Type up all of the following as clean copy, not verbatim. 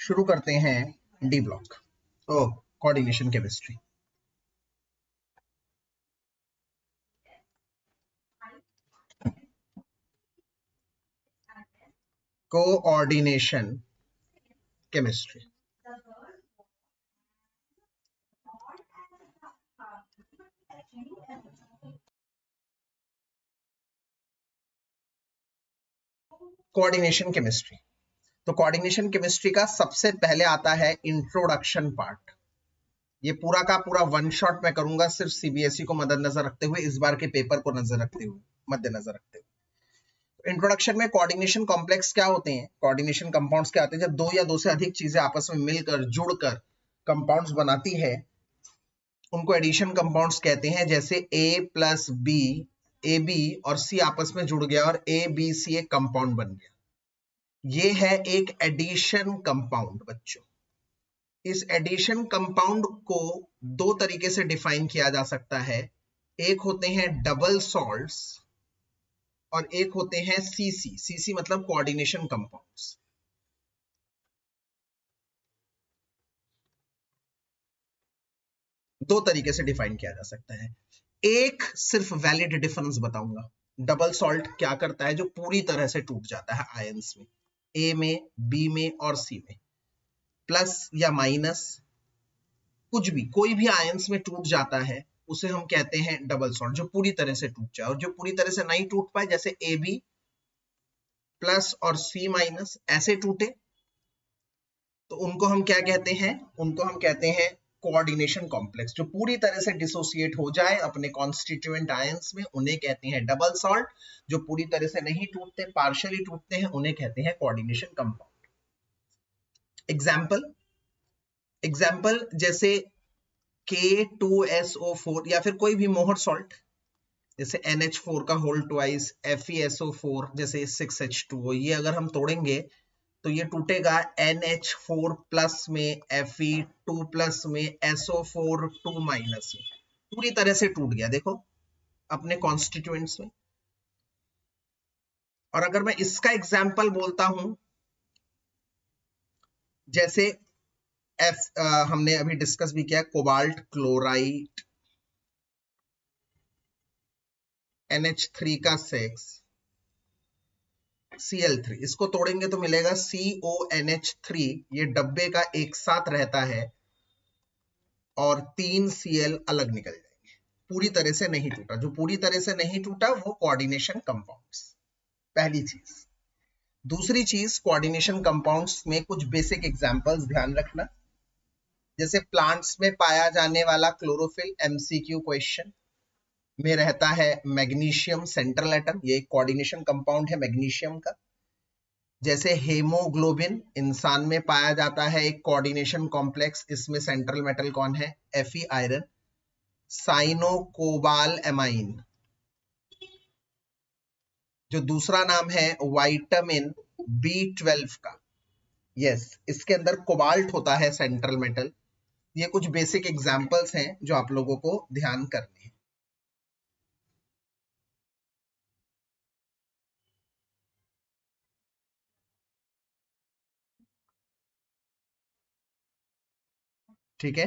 शुरू करते हैं D block. Coordination chemistry. Coordination chemistry. Coordination chemistry. तो कोऑर्डिनेशन केमिस्ट्री का सबसे पहले आता है इंट्रोडक्शन पार्ट। ये पूरा का पूरा वन शॉट मैं करूंगा, सिर्फ सीबीएसई को मद्देनजर रखते हुए, इस बार के पेपर को मद्देनजर रखते हुए। इंट्रोडक्शन में कोऑर्डिनेशन कॉम्प्लेक्स क्या होते हैं, कोऑर्डिनेशन कंपाउंड्स क्या होते हैं, जब दो या दो से अधिक चीजें आपस में मिलकर जुड़कर कंपाउंड्स बनाती है, उनको एडिशन कंपाउंड्स कहते हैं। जैसे ए प्लस बी, ए बी और सी आपस में जुड़ गया और ए बी सी एक कंपाउंड बन गया। ये है एक एडिशन कंपाउंड बच्चों। इस एडिशन कंपाउंड को दो तरीके से डिफाइन किया जा सकता है। एक होते हैं डबल सॉल्ट्स और एक होते हैं सीसी। सीसी मतलब कोऑर्डिनेशन कंपाउंड्स। दो तरीके से डिफाइन किया जा सकता है। एक सिर्फ वैलिड डिफरेंस बताऊंगा। डबल सॉल्ट क्या करता है, जो पूरी तरह से टूट जाता है आयंस में, ए में, बी में और सी में, प्लस या माइनस कुछ भी, कोई भी आयंस में टूट जाता है उसे हम कहते हैं डबल सॉल्ट, जो पूरी तरह से टूट जाए। और जो पूरी तरह से नहीं टूट पाए, जैसे ए बी प्लस और सी माइनस ऐसे टूटे, तो उनको हम क्या कहते हैं, उनको हम कहते हैं कोऑर्डिनेशन कॉम्प्लेक्स। जो पूरी तरह से डिसोसिएट हो जाए अपने कॉन्स्टिट्यूएंट आयंस में, उन्हें कहते हैं डबल सॉल्ट। जो पूरी तरह से नहीं टूटते, पार्शियली टूटते हैं, उन्हें कहते हैं कोऑर्डिनेशन कंपाउंड। एग्जाम्पल जैसे K2SO4 या फिर कोई भी मोहर सॉल्ट, जैसे NH4 का होल ट्वाइस, FeSO4 जैसे 6H2O, ये अगर हम तोड़ेंगे तो ये टूटेगा NH4 प्लस में, Fe2 प्लस में, SO4 2 माइनस में, पूरी तरह से टूट गया देखो अपने कॉन्स्टिट्यूएंट्स में। और अगर मैं इसका एग्जाम्पल बोलता हूं, जैसे हमने अभी डिस्कस भी किया, कोबाल्ट क्लोराइड NH3 का 6 Cl3, इसको तोड़ेंगे तो मिलेगा CONH3। ये डब्बे का एक साथ रहता है और 3 Cl अलग निकल जाएंगे। पूरी तरह से नहीं टूटा। जो पूरी तरह से नहीं टूटा वो कोऑर्डिनेशन कंपाउंड्स, पहली चीज। दूसरी चीज, कोऑर्डिनेशन कंपाउंड्स में कुछ बेसिक एग्जांपल्स ध्यान रखना। जैसे प्लांट्स में पाया जाने वाला क्लोरोफिल, MCQ क्वेश्चन में रहता है मैग्नीशियम सेंट्रल एटम, ये एक कोऑर्डिनेशन कंपाउंड है मैग्नीशियम का। जैसे हेमोग्लोबिन इंसान में पाया जाता है एक कोऑर्डिनेशन कॉम्प्लेक्स, इसमें सेंट्रल मेटल कौन है, Fe आयरन। साइनोकोबाल एमाइन, जो दूसरा नाम है विटामिन B12 का, यस, इसके अंदर कोबाल्ट होता है सेंट्रल मेटल। ये कुछ बेसिक एग्जांपल्स हैं जो आप लोगों को ध्यान करने हैं। ठीक है,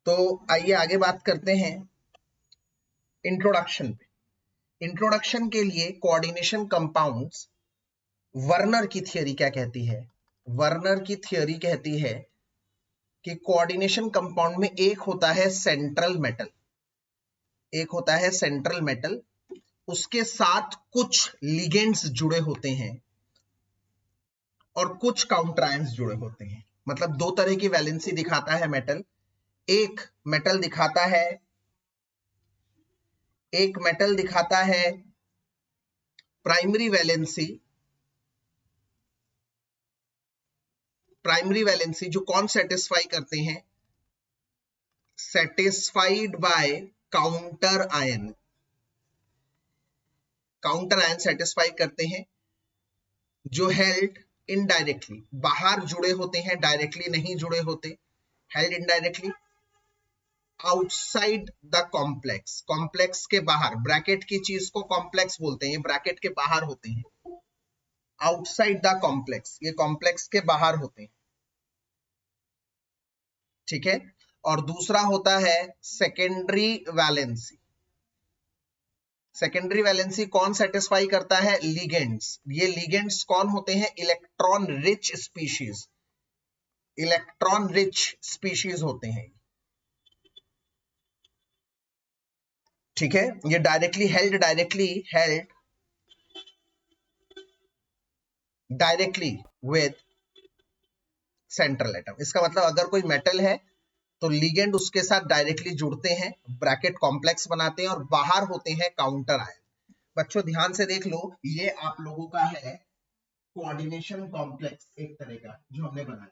तो आइए आगे बात करते हैं इंट्रोडक्शन पे। इंट्रोडक्शन के लिए कोऑर्डिनेशन कंपाउंड्स, वर्नर की थियरी क्या कहती है, वर्नर की थियरी कहती है कि कोऑर्डिनेशन कंपाउंड में एक होता है सेंट्रल मेटल, एक होता है सेंट्रल मेटल, उसके साथ कुछ लिगेंड्स जुड़े होते हैं और कुछ काउंटर आयंस जुड़े होते हैं। मतलब दो तरह की वैलेंसी दिखाता है मेटल। एक मेटल दिखाता है प्राइमरी वैलेंसी, जो कौन सेटिस्फाई करते हैं, satisfied by counter ion. Counter ion satisfy करते हैं, जो हेल्ड इनडायरेक्टली, बाहर जुड़े होते हैं, डायरेक्टली नहीं जुड़े होते, held indirectly. Outside the complex, complex के बाहर, ब्रैकेट की चीज को कॉम्प्लेक्स बोलते हैं, ये ब्रैकेट के बाहर होते हैं। आउटसाइड द कॉम्प्लेक्स, ये कॉम्प्लेक्स के बाहर होते हैं, ठीक है। और दूसरा होता है सेकेंडरी वैलेंसी। सेकेंडरी वैलेंसी कौन सेटिस्फाई करता है? लिगेंड्स। ये लिगेंड्स कौन होते हैं? Electron rich species, electron rich species होते हैं, ठीक है। ये directly held directly with central atom. इसका मतलब अगर कोई मेटल है तो लिगेंड उसके साथ डायरेक्टली जुड़ते हैं, ब्रैकेट कॉम्प्लेक्स बनाते हैं और बाहर होते हैं काउंटर आयन। बच्चों ध्यान से देख लो, ये आप लोगों का है कोऑर्डिनेशन कॉम्प्लेक्स, एक तरह का जो हमने बनाया,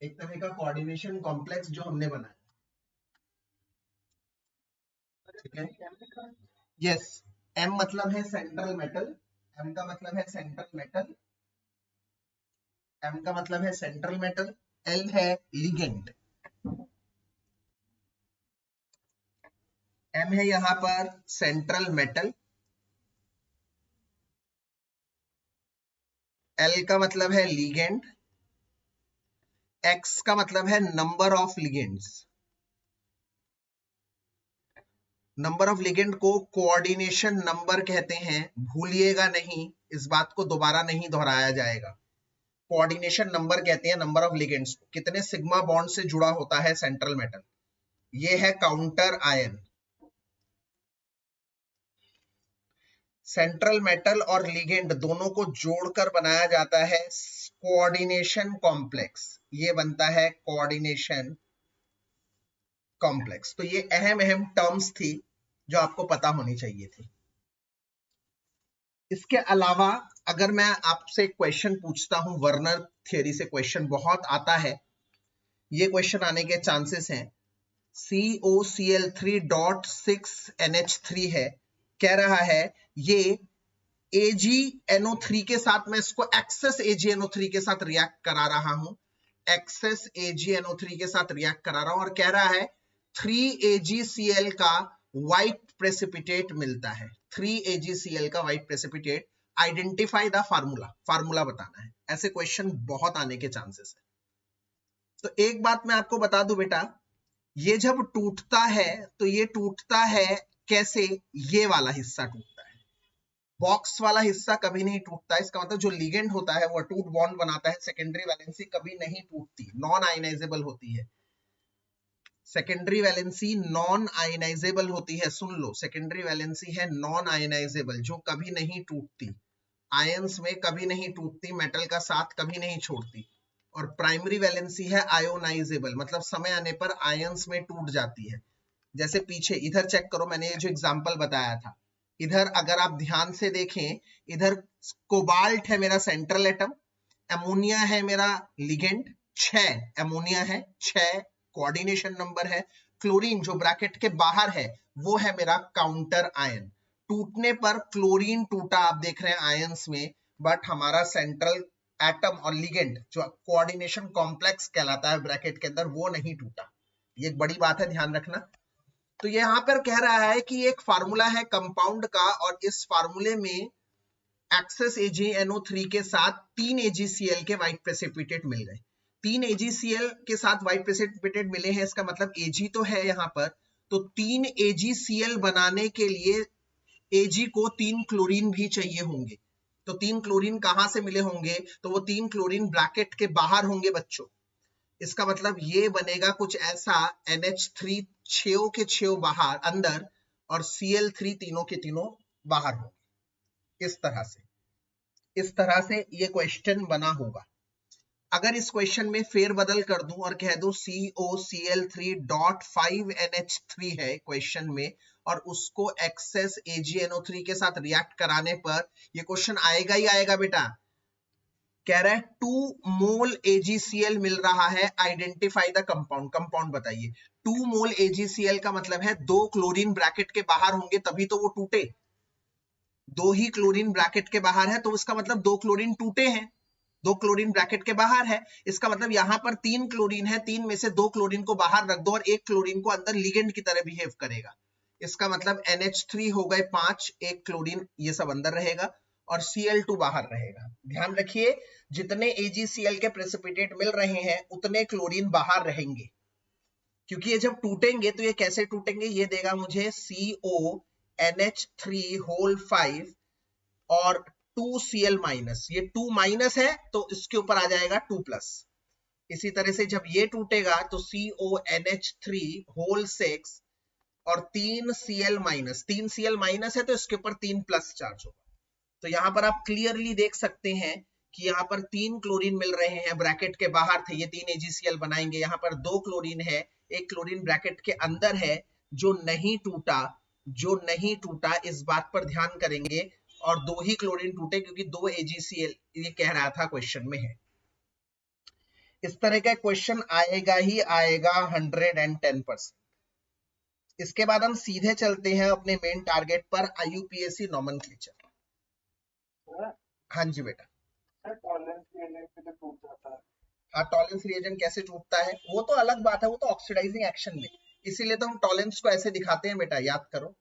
एक तरह का कोऑर्डिनेशन कॉम्प्लेक्स जो हमने बनाया, ठीक है। यस, एम मतलब है सेंट्रल मेटल, एम का मतलब है सेंट्रल मेटल, एम का मतलब है सेंट्रल मेटल, एल है लिगेंड, एम है यहां पर सेंट्रल मेटल, एल का मतलब है लिगेंड, एक्स का मतलब है number of ligands. Number of ligand को कोऑर्डिनेशन नंबर कहते हैं, भूलिएगा नहीं, इस बात को दोबारा नहीं दोहराया जाएगा। कोऑर्डिनेशन नंबर कहते हैं नंबर ऑफ लिगेंड्स को, कितने सिग्मा बॉन्ड से जुड़ा होता है सेंट्रल मेटल। ये है काउंटर आयन। सेंट्रल मेटल और लिगेंड दोनों को जोड़कर बनाया जाता है कोऑर्डिनेशन कॉम्प्लेक्स, ये बनता है कोऑर्डिनेशन कॉम्प्लेक्स। तो ये अहम अहम टर्म्स थी जो आपको पता होनी चाहिए थी। इसके अलावा अगर मैं आपसे क्वेश्चन पूछता हूं, वर्नर थ्योरी से क्वेश्चन बहुत आता है, ये क्वेश्चन आने के चांसेस हैं। COCl3.6NH3 है, कह रहा है ये AgNO3 के साथ, मैं इसको एक्सेस AgNO3 के साथ रिएक्ट करा रहा हूं, एक्सेस AgNO3 के साथ रिएक्ट करा रहा हूं, और कह रहा है 3AgCl का व्हाइट प्रेसिपिटेट मिलता है, 3AgCl का white precipitate. Identify the formula, formula बताना है। ऐसे क्वेश्चन बहुत आने के चांसेस है। तो एक बात मैं आपको बता दूं बेटा, ये जब टूटता है तो ये टूटता है कैसे? ये वाला हिस्सा टूटता है, बॉक्स वाला हिस्सा कभी नहीं टूटता। इसका मतलब जो लिगेंड होता है वो अटूट बॉन्ड बनाता है, सेकेंडरी वैलेंसी कभी नहीं टूटती, नॉन आयनाइजेबल होती है। सेकेंडरी वैलेंसी नॉन आयनाइजेबल होती है, सुन लो, सेकेंडरी वैलेंसी है नॉन आयनाइजेबल, जो कभी नहीं टूटती, आयंस में कभी नहीं टूटती, मेटल का साथ कभी नहीं छोड़ती। और प्राइमरी वैलेंसी है आयोनाइजेबल, मतलब समय आने पर आयंस में टूट जाती है। जैसे पीछे इधर चेक करो, मैंने ये जो एग्जांपल बताया था, इधर अगर आप ध्यान से देखें, इधर कोबाल्ट है मेरा सेंट्रल एटम, एमोनिया है मेरा लिगेंड, 6 एमोनिया है, 6 कोऑर्डिनेशन नंबर है, क्लोरीन जो ब्रैकेट के बाहर है वो है मेरा काउंटर आयन। टूटने पर क्लोरीन टूटा, आप देख रहे हैं आयंस में, बट हमारा सेंट्रल एटम और लिगेंड जो कोऑर्डिनेशन कॉम्प्लेक्स कहलाता है ब्रैकेट के अंदर, वो नहीं टूटा। ये एक बड़ी बात है, ध्यान रखना। तो यहाँ पर कह रहा है कि एक फार्मूला है कंपाउंड का, और इस फार्मूले में एक्सेस AgNO3 के साथ 3 AgCl के व्हाइट प्रेसिपिटेट मिल गए। 3 AgCl के साथ व्हाइट प्रेसिपिटेट मिले हैं, इसका मतलब Ag तो है यहाँ पर, तो 3 AgCl बनाने के लिए Ag को 3 क्लोरीन भी चाहिए होंगे। तो 3 क्लोरीन कहां से मिले होंगे? तो वो 3 क्लोरीन ब्रैकेट के बाहर होंगे बच्चों। इसका मतलब ये बनेगा कुछ ऐसा, NH3 6 के 6 बाहर अंदर, और Cl3 तीनों के तीनों बाहर होंगे। इस तरह से ये क्वेश्चन बना होगा। अगर इस क्वेश्चन में फेरबदल कर दूं और कह दूं COCl3.5NH3 है क्वेश्चन में, और उसको एक्सेस AgNO3 के साथ रिएक्ट कराने पर ये क्वेश्चन आएगा ही आएगा बेटा। कह रहा है 2 मोल AgCl मिल रहा है, आइडेंटिफाई द कंपाउंड, कंपाउंड बताइए। 2 मोल AgCl का मतलब है 2 क्लोरीन ब्रैकेट के बाहर होंगे तभी तो वो टूटे, 2 ही क्लोरीन ब्रैकेट के बाहर है तो उसका मतलब 2 क्लोरीन टूटे हैं, 2 क्लोरीन ब्रैकेट के बाहर है, इसका मतलब यहां पर 3 क्लोरीन है, 3 में से 2 क्लोरीन को बाहर रख दो और 1 क्लोरीन को अंदर लिगेंड की तरह बिहेव करेगा। इसका मतलब NH3 हो गए 5, 1 क्लोरीन ये सब अंदर रहेगा और Cl2 बाहर रहेगा। ध्यान रखिए जितने AgCl के प्रेसिपिटेट मिल रहे हैं उतने क्लोरीन बाहर रहेंगे, क्योंकि ये जब टूटेंगे तो ये कैसे टूटेंगे, ये देगा मुझे CONH3 होल 5 और 2Cl माइनस, ये 2 माइनस है तो इसके ऊपर आ जाएगा 2 प्लस। इसी तरह से जब ये टूटेगा तो CONH3 होल 6 और 3Cl माइनस, 3Cl माइनस है तो इसके ऊपर 3 प्लस चार्ज होगा। तो यहां पर आप क्लियरली देख सकते हैं कि यहाँ पर 3 क्लोरीन मिल रहे हैं, ब्रैकेट के बाहर थे, ये 3 AgCl बनाएंगे, यहाँ पर 2 क्लोरीन है, 1 क्लोरीन ब्रैकेट के अंदर है जो नहीं टूटा, इस बात पर ध्यान करेंगे, और 2 ही क्लोरीन टूटे क्योंकि 2 AgCl ये कह रहा था क्वेश्चन में है। इस तरह का क्वेश्चन आएगा ही आएगा 110%। इसके बाद हम सीधे चलते हैं अपने मेन टारगेट पर, IUPAC नॉमेनक्लेचर। हाँ जी बेटा, हाँ टॉलेंस रिएजेंट कैसे टूटता है वो तो अलग बात है, वो तो ऑक्सीडाइजिंग एक्शन में, इसीलिए तो हम टॉलेंस को ऐसे दिखाते हैं बेटा, याद करो।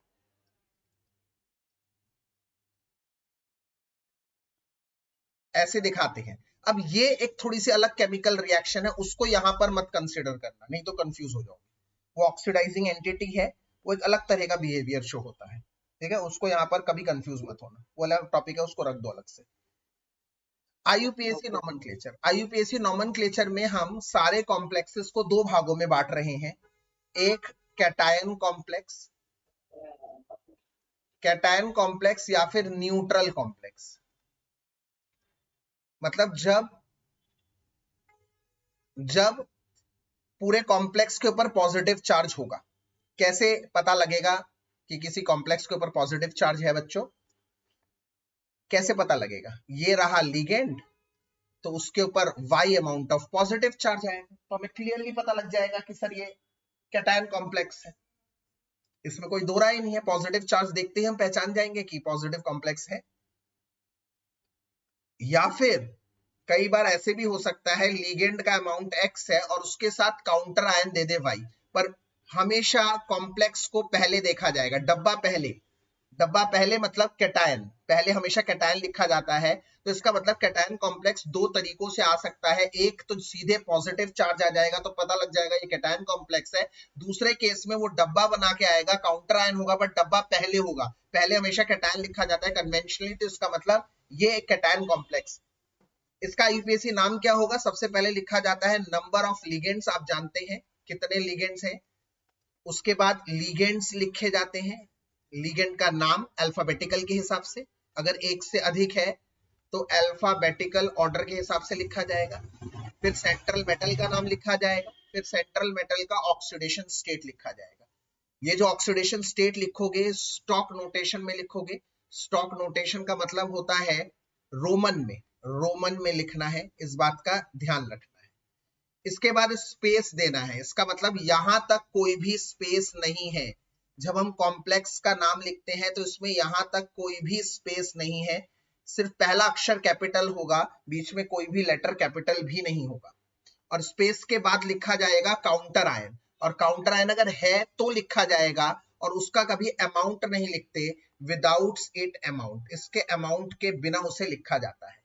ऐसे दिखाते हैं। अब ये एक थोड़ी सी अलग केमिकल रिएक्शन है, उसको यहां पर मत कंसीडर करना, नहीं तो कंफ्यूज हो जाओगे। वो ऑक्सीडाइजिंग एंटिटी है, वो एक अलग तरह का बिहेवियर शो होता है, ठीक है, उसको यहां पर कभी कंफ्यूज मत होना, वो अलग टॉपिक है, उसको रख दो अलग से। IUPAC नॉमेनक्लेचर, IUPAC नॉमेनक्लेचर में हम सारे कॉम्प्लेक्सेस को 2 भागों में बांट रहे हैं। एक कैटायन कॉम्प्लेक्स, कैटायन कॉम्प्लेक्स या फिर न्यूट्रल कॉम्प्लेक्स। मतलब जब पूरे कॉम्प्लेक्स के ऊपर पॉजिटिव चार्ज होगा, कैसे पता लगेगा कि किसी कॉम्प्लेक्स के ऊपर पॉजिटिव चार्ज है बच्चों, कैसे पता लगेगा, ये रहा लिगेंड तो उसके ऊपर y amount of positive charge आएगा, तो हमें क्लियरली पता लग जाएगा कि सर ये कैटायन कॉम्प्लेक्स है, इसमें कोई दो राय नहीं है, पॉजिटिव चार्ज देखते ही हम पहचान जाएंगे कि पॉजिटिव कॉम्प्लेक्स है। या फिर कई बार ऐसे भी हो सकता है लिगेंड का अमाउंट x है और उसके साथ काउंटर आयन दे दे y, पर हमेशा कॉम्प्लेक्स को पहले देखा जाएगा, डब्बा पहले मतलब कैटायन पहले, हमेशा कैटायन लिखा जाता है, तो इसका मतलब कैटायन कॉम्प्लेक्स 2 तरीकों से आ सकता है। एक तो सीधे पॉजिटिव चार्ज आ जाएगा तो पता लग जाएगा ये कैटायन कॉम्प्लेक्स है, दूसरे केस में वो डब्बा बना के आएगा, काउंटर आयन होगा बट डब्बा पहले होगा, पहले हमेशा कैटायन लिखा जाता है कन्वेंशनली, तो इसका मतलब ये एक कैटायन कॉम्प्लेक्स। इसका IUPAC नाम क्या होगा, सबसे पहले लिखा जाता है नंबर ऑफ लिगेंड्स, आप जानते हैं कितने लिगेंड्स हैं, उसके बाद लिगेंड्स लिखे जाते हैं, लिगेंड का नाम अल्फाबेटिकल के हिसाब से, अगर एक से अधिक है तो अल्फाबेटिकल ऑर्डर के हिसाब से लिखा जाएगा, फिर सेंट्रल मेटल का नाम लिखा जाएगा, फिर सेंट्रल मेटल का ऑक्सीडेशन स्टेट लिखा जाएगा। ये जो ऑक्सीडेशन स्टेट लिखोगे स्टॉक नोटेशन में लिखोगे, स्टॉक नोटेशन का मतलब होता है रोमन में लिखना है, इस बात का ध्यान रखना है। इसके बाद स्पेस देना है, इसका मतलब यहां तक कोई भी स्पेस नहीं है, जब हम कॉम्प्लेक्स का नाम लिखते हैं तो इसमें यहां तक कोई भी स्पेस नहीं है, सिर्फ पहला अक्षर कैपिटल होगा, बीच में कोई भी लेटर कैपिटल भी नहीं होगा, और स्पेस के बाद लिखा जाएगा काउंटर आयन, और काउंटर आयन अगर है तो लिखा जाएगा, और उसका कभी अमाउंट नहीं लिखते, विदाउट इट अमाउंट, इसके अमाउंट के बिना उसे लिखा जाता है।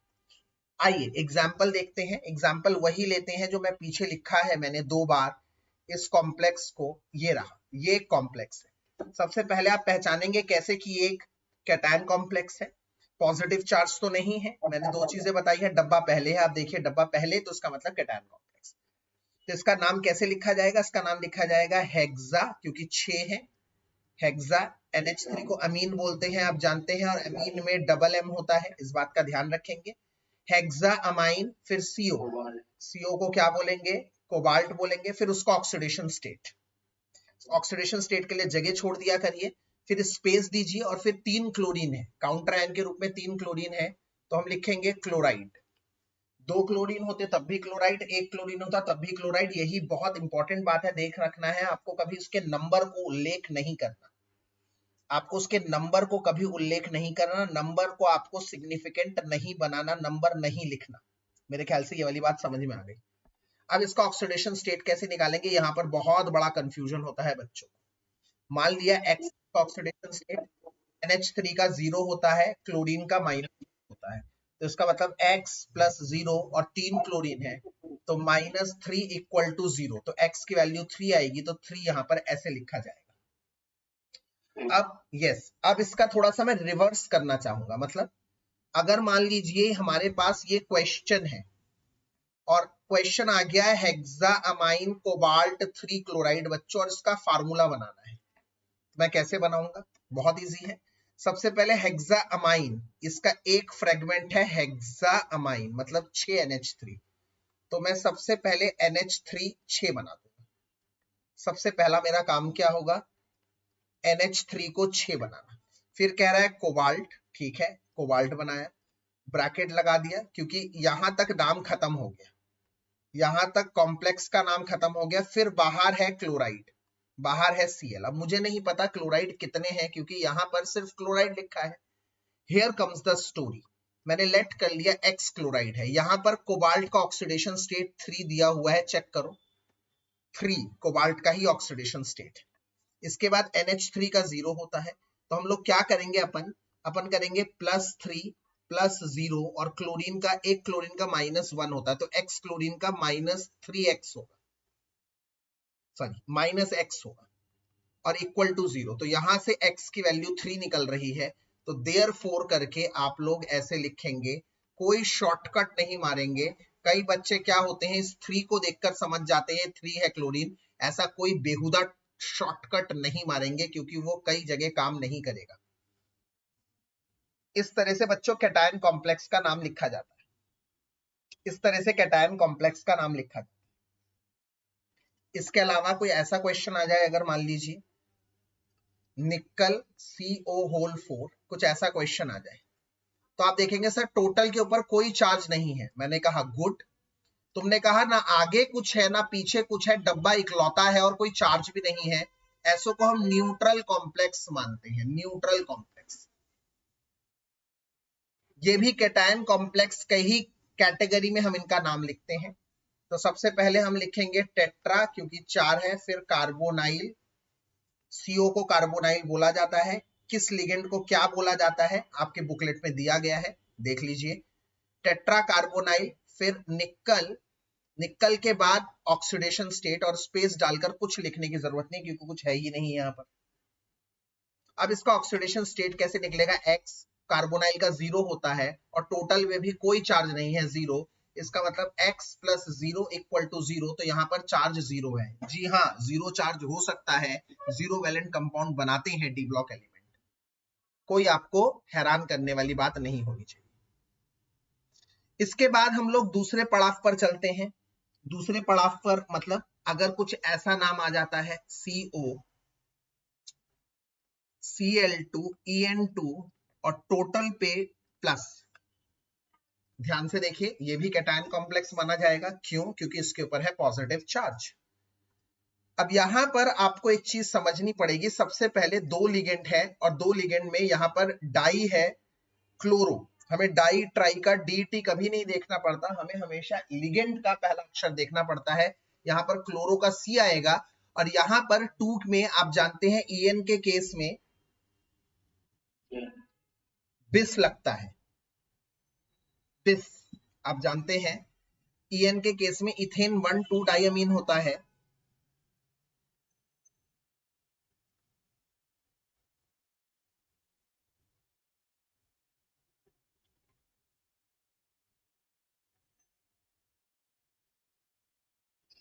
आइए एग्जाम्पल देखते हैं, एग्जाम्पल वही लेते हैं जो मैं पीछे लिखा है मैंने 2 बार, इस कॉम्प्लेक्स को, ये रहा, ये एक कॉम्प्लेक्स है। सबसे पहले आप पहचानेंगे कैसे कि ये एक कैटायन कॉम्प्लेक्स है, पॉजिटिव चार्ज तो नहीं है, मैंने 2 चीजें बताई है, डब्बा पहले है, आप देखिए डब्बा पहले तो इसका मतलब कैटायन कॉम्प्लेक्स। तो इसका नाम कैसे लिखा जाएगा, इसका नाम लिखा जाएगा हेक्सा, क्योंकि 6 है, हेक्सा। NH3 को अमीन बोलते हैं, आप जानते हैं, और अमीन में डबल M होता है, इस बात का ध्यान रखेंगे। हेक्सा अमाइन, फिर CO को क्या बोलेंगे, कोबाल्ट बोलेंगे, फिर उसका ऑक्सीडेशन स्टेट, ऑक्सीडेशन स्टेट के लिए जगह छोड़ दिया करिए, फिर स्पेस दीजिए, और फिर 3 क्लोरीन है, काउंटर आयन के रूप में 3 क्लोरीन है, तो हम लिखेंगे क्लोराइड। 2 क्लोरीन होते तब भी क्लोराइड, 1 क्लोरीन होता तब भी क्लोराइड। यही बहुत इंपॉर्टेंट बात है, देख रखना है आपको, कभी उसके नंबर को उल्लेख नहीं करना, आपको उसके नंबर को कभी उल्लेख नहीं करना, नंबर को आपको सिग्निफिकेंट नहीं बनाना, नंबर नहीं लिखना, मेरे ख्याल से ये वाली बात समझ में आ गई। अब इसका ऑक्सीडेशन स्टेट कैसे निकालेंगे, यहाँ पर बहुत बड़ा कंफ्यूजन होता है बच्चों। मान लिया एक्स का ऑक्सीडेशन स्टेट NH3 का 0 होता है, क्लोरीन का माइनस होता है, तो इसका मतलब x प्लस 0 और 3 क्लोरीन है तो -3 इक्वल टू 0, तो x की वैल्यू 3 आएगी, तो 3 यहाँ पर ऐसे लिखा जाएगा। अब इसका थोड़ा सा मैं रिवर्स करना चाहूंगा, मतलब अगर मान लीजिए हमारे पास ये क्वेश्चन है और क्वेश्चन आ गया है हेक्साअमाइन कोबाल्ट 3 क्लोराइड बच्चों, और इसका फार्मूला बनाना है, मैं कैसे बनाऊंगा, बहुत इजी है। सबसे पहले हेक्साअमाइन, इसका एक फ्रेगमेंट है हेक्साअमाइन मतलब 6 NH3, तो मैं सबसे पहले NH3 6 बना दूंगा। सबसे पहला मेरा काम क्या होगा, NH3 को 6 बनाना। फिर कह रहा है कोबाल्ट, ठीक है कोबाल्ट बनाया, ब्रैकेट लगा दिया, क्योंकि यहां तक नाम खत्म हो गया, यहां तक कॉम्प्लेक्स का नाम खत्म हो गया। फिर बाहर है क्लोराइड, बाहर है Cl। अब मुझे नहीं पता क्लोराइड कितने हैं, क्योंकि यहां पर सिर्फ क्लोराइड लिखा है। हियर कम्स द स्टोरी, मैंने लेट कर लिया X क्लोराइड है, यहां पर कोबाल्ट का ऑक्सीडेशन स्टेट 3 दिया हुआ है, चेक करो 3 कोबाल्ट का ही ऑक्सीडेशन स्टेट। इसके बाद NH3 का 0 होता है, तो हम लोग क्या करेंगे, अपन करेंगे +3 + 0, और क्लोरीन का एक क्लोरीन का -1 होता है, तो X क्लोरीन का -3x होगा, सॉरी -x होगा, और इक्वल टू 0, तो यहां से x की वैल्यू 3 निकल रही है, तो देयरफॉर करके आप लोग ऐसे लिखेंगे, कोई शॉर्टकट नहीं मारेंगे। कई बच्चे क्या होते हैं, इस 3 को देखकर समझ जाते हैं 3 है क्लोरीन, ऐसा कोई बेहुदा शॉर्टकट नहीं मारेंगे, क्योंकि वो कई जगह काम नहीं करेगा। इस तरह से बच्चों कैटायन कॉम्प्लेक्स का नाम लिखा जाता है, इस तरह से कैटायन कॉम्प्लेक्स का नाम लिखा जाता है। इसके अलावा कोई ऐसा क्वेश्चन आ जाए, अगर मान लीजिए निकल CO4, कुछ ऐसा क्वेश्चन आ जाए, तो आप देखेंगे सर टोटल के ऊपर कोई चार्ज नहीं है। मैंने कहा गुड, तुमने कहा ना आगे कुछ है ना पीछे कुछ है, डब्बा इकलौता है और कोई चार्ज भी नहीं है, ऐसो को हम न्यूट्रल कॉम्प्लेक्स मानते हैं, न्यूट्रल कॉम्प्लेक्स। ये भी कैटायन कॉम्प्लेक्स के ही कैटेगरी में हम इनका नाम लिखते हैं। तो सबसे पहले हम लिखेंगे टेट्रा, क्योंकि 4 है, फिर कार्बोनाइल, CO को कार्बोनाइल बोला जाता है, किस लिगेंड को क्या बोला जाता है आपके बुकलेट में दिया गया है, देख लीजिए, टेट्रा कार्बोनाइल। फिर निकल, निकल के बाद ऑक्सीडेशन स्टेट, और स्पेस डालकर कुछ लिखने की जरूरत नहीं, क्योंकि कुछ है ही नहीं यहाँ पर। अब इसका ऑक्सीडेशन स्टेट कैसे निकलेगा, X कार्बोनाइल का 0 होता है और टोटल में भी कोई चार्ज नहीं है 0, इसका मतलब X + 0 = 0, तो यहाँ पर चार्ज 0 है। जी हाँ, 0 चार्ज हो सकता है, 0 वैलेंट कंपाउंड बनाते हैं डी ब्लॉक एलिमेंट, कोई आपको हैरान करने वाली बात नहीं होनी चाहिए। इसके बाद हम लोग दूसरे पड़ाव पर चलते हैं। दूसरे पड़ाव पर मतलब अगर कुछ ऐसा नाम आ जाता है CO, Cl2, En2 और टोटल पे प्लस, ध्यान से देखिए ये भी कैटायन कॉम्प्लेक्स माना जाएगा। क्यों, क्योंकि इसके ऊपर है पॉजिटिव चार्ज। अब यहां पर आपको एक चीज समझनी पड़ेगी, सबसे पहले 2 लिगेंड है और 2 लिगेंड में यहां पर डाई है क्लोरो, हमें डाई ट्राई का DT कभी नहीं देखना पड़ता, हमें हमेशा लिगेंड का पहला अक्षर देखना पड़ता है। यहां पर क्लोरो का C आएगा, और यहां पर 2 में आप जानते हैं En के केस में बिस लगता है, बिस आप जानते हैं, En के केस में इथेन 1,2 डायमीन होता है,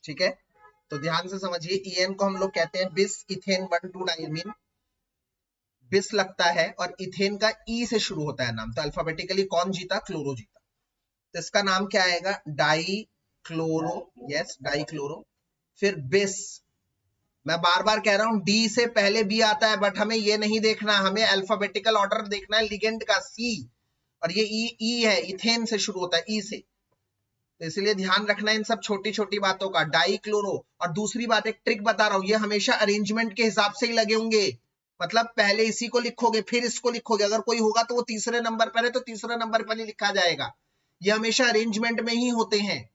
ठीक है, तो ध्यान से समझिए, En को हम लोग कहते हैं बिस इथेन 1,2 डायमीन, बिस लगता है और इथेन का E से शुरू होता है नाम, तो अल्फाबेटिकली कौन जीता, क्लोरो जीता, तो इसका नाम क्या आएगा, die chloro, yes die chloro. फिर बिस, मैं बार बार कह रहा हूं डी से पहले बी आता है, बट हमें ये नहीं देखना, हमें अल्फाबेटिकल ऑर्डर देखना है लिगेंड का, C, और ये ई है, इथेन से शुरू होता है E से, तो इसलिए ध्यान रखना इन सब छोटी छोटी बातों का, डाई क्लोरो। और दूसरी बात एक ट्रिक बता रहा हूं, ये हमेशा अरेंजमेंट के हिसाब से ही लगे होंगे, मतलब पहले इसी को लिखोगे फिर इसको लिखोगे, अगर कोई होगा तो वो तीसरे नंबर पर है तो तीसरे नंबर पर ही लिखा जाएगा, ये हमेशा अरेंजमेंट में ही होते हैं,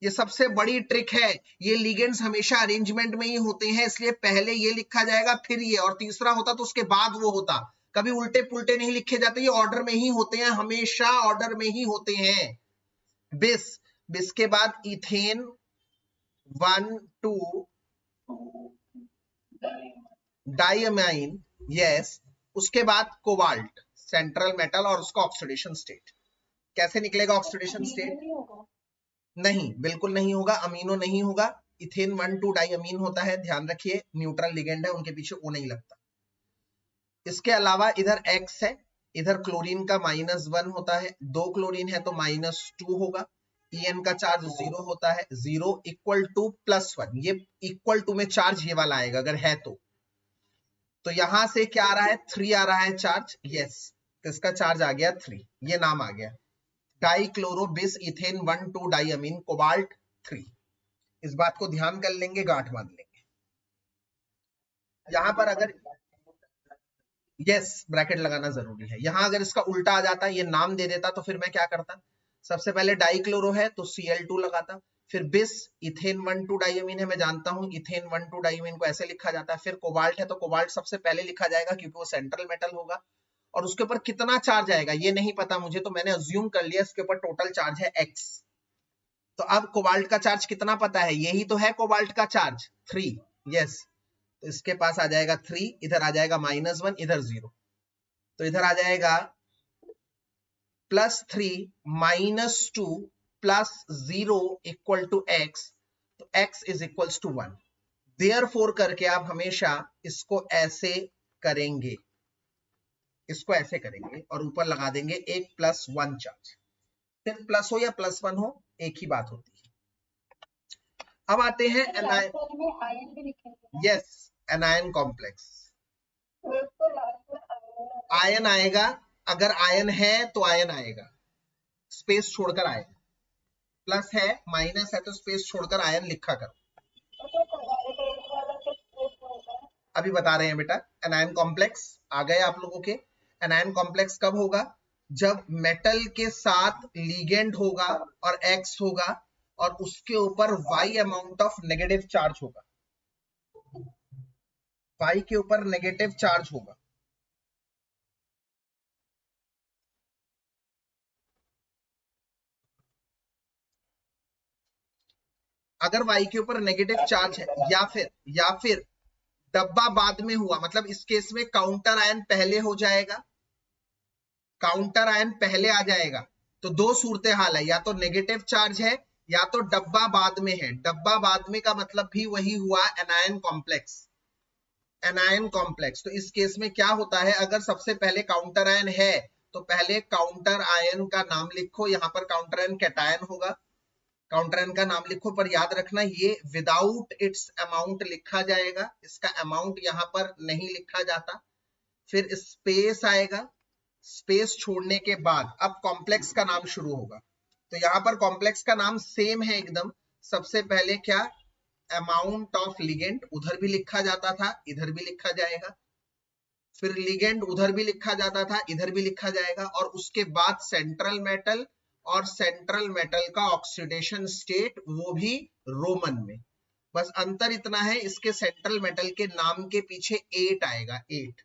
ये सबसे बड़ी ट्रिक है। ये लिगेंड्स हमेशा अरेंजमेंट में ही होते हैं, इसलिए पहले ये लिखा जाएगा फिर ये, और तीसरा होता तो उसके बाद वो होता। कभी उल्टे पुल्टे नहीं लिखे जाते, ये ऑर्डर में ही होते हैं, हमेशा ऑर्डर में ही होते हैं। बिस के बाद इथेन 1 2 डाइअमाइन, यस। उसके बाद कोबाल्ट सेंट्रल मेटल और उसका ऑक्सीडेशन स्टेट। कैसे निकलेगा ऑक्सीडेशन स्टेट? नहीं, बिल्कुल नहीं होगा, अमीनो नहीं होगा। इथेन 1 2 डाइअमीन होता है, ध्यान रखिए, न्यूट्रल लिगेंड है, उनके पीछे ओ नहीं लगता। इसके अलावा इधर X है, इधर क्लोरीन का -1 होता है, 2 क्लोरीन है तो -2 होगा। En का चार्ज 0 होता है, 0 इक्वल टू +1, ये इक्वल टू में चार्ज ये वाला आएगा अगर है तो यहां से क्या आ रहा है? 3 आ रहा है चार्ज, यस, तो इसका चार्ज आ गया 3, ये नाम आ गया डाइक्लोरो बिस इथेन 1 2 डाइअमीन कोबाल्ट 3। इस बात को ध्यान कर लेंगे, गांठ बांध लेंगे। यहां पर अगर यस ब्रैकेट लगाना जरूरी है, यहां अगर इसका उल्टा आ जाता, ये नाम दे देता, तो फिर मैं क्या करता? सबसे पहले डाइक्लोरो है तो Cl2 लगाता, फिर बिस इथेन 1 2 डाइअमीन है, मैं जानता हूं इथेन 1 2 डाइअमीन को ऐसे लिखा जाता है। फिर कोबाल्ट है तो कोबाल्ट सबसे पहले लिखा जाएगा क्योंकि वो सेंट्रल मेटल होगा, और उसके ऊपर कितना चार्ज आएगा ये नहीं पता मुझे, तो मैंने अज्यूम कर लिया इसके ऊपर टोटल चार्ज है X। तो अब कोबाल्ट का चार्ज कितना पता है? यही तो है कोबाल्ट का चार्ज 3, यस। तो इसके पास आ जाएगा 3, इधर आ जाएगा -1, इधर 0, तो इधर आ जाएगा +3 -2 +0 इक्वल टू X, तो X is equals to 1। Therefore करके आप हमेशा इसको ऐसे करेंगे, इसको ऐसे करेंगे और ऊपर लगा देंगे एक +1 चार्ज। फिर प्लस हो या +1 हो, एक ही बात होती है। अब आते हैं anion, yes, anion complex. Ion आएगा, अगर आयन है तो आयन आएगा, स्पेस छोड़कर आएगा, प्लस है माइनस है तो स्पेस छोड़कर आयन लिखा करो। अभी बता रहे हैं बेटा, एनायन कॉम्प्लेक्स आ गए आप लोगों के। एनायन कॉम्प्लेक्स कब होगा? जब मेटल के साथ लिगेंड होगा और X होगा और उसके ऊपर Y amount of negative charge होगा, Y के ऊपर नेगेटिव चार्ज होगा। अगर Y के ऊपर नेगेटिव चार्ज है, या फिर डब्बा बाद में हुआ, मतलब इस केस में काउंटर आयन पहले हो जाएगा, काउंटर आयन पहले आ जाएगा, तो दो सूरतें हाल है, या तो नेगेटिव चार्ज है या तो डब्बा बाद में है। डब्बा बाद में का मतलब भी वही हुआ एनायन कॉम्प्लेक्स। एनायन कॉम्प्लेक्स, तो इस केस में क्या होता है, अगर सबसे पहले काउंटर आयन है तो पहले काउंटर आयन का नाम लिखो, यहां पर काउंटर आयन कैटायन होगा, काउंटर आयन का नाम लिखो, पर याद रखना ये विदाउट इट्स अमाउंट लिखा जाएगा, इसका अमाउंट यहां पर नहीं लिखा जाता। फिर स्पेस आएगा, स्पेस छोड़ने के बाद अब कॉम्प्लेक्स का नाम शुरू होगा, तो यहां पर कॉम्प्लेक्स का नाम सेम है एकदम। सबसे पहले क्या? अमाउंट ऑफ लिगेंड, उधर भी लिखा जाता था, इधर भी लिखा जाएगा, फिर लिगेंड उधर भी लिखा जाता था, इधर भी लिखा जाएगा, और उसके बाद सेंट्रल मेटल, और सेंट्रल मेटल का ऑक्सीडेशन स्टेट, वो भी रोमन में। बस अंतर इतना है, इसके सेंट्रल मेटल के नाम के पीछे 8 आएगा, 8,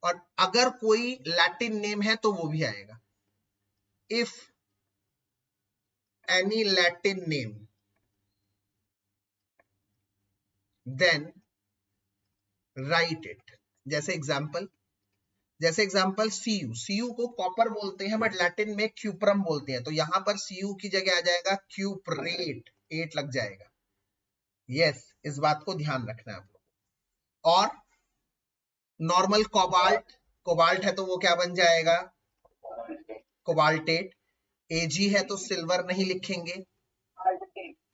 और अगर कोई लैटिन नेम है तो वो भी आएगा। If any Latin name then write it. जैसे एग्जांपल Cu को कॉपर बोलते हैं बट लैटिन में क्यूप्रम बोलते हैं, तो यहां पर Cu की जगह आ जाएगा क्यूपरेट, 8 लग जाएगा। यस, इस बात को ध्यान रखना है आप लोग। और नॉर्मल कोबाल्ट है तो वो क्या बन जाएगा? कोबाल्टेट। Ag है तो सिल्वर नहीं लिखेंगे,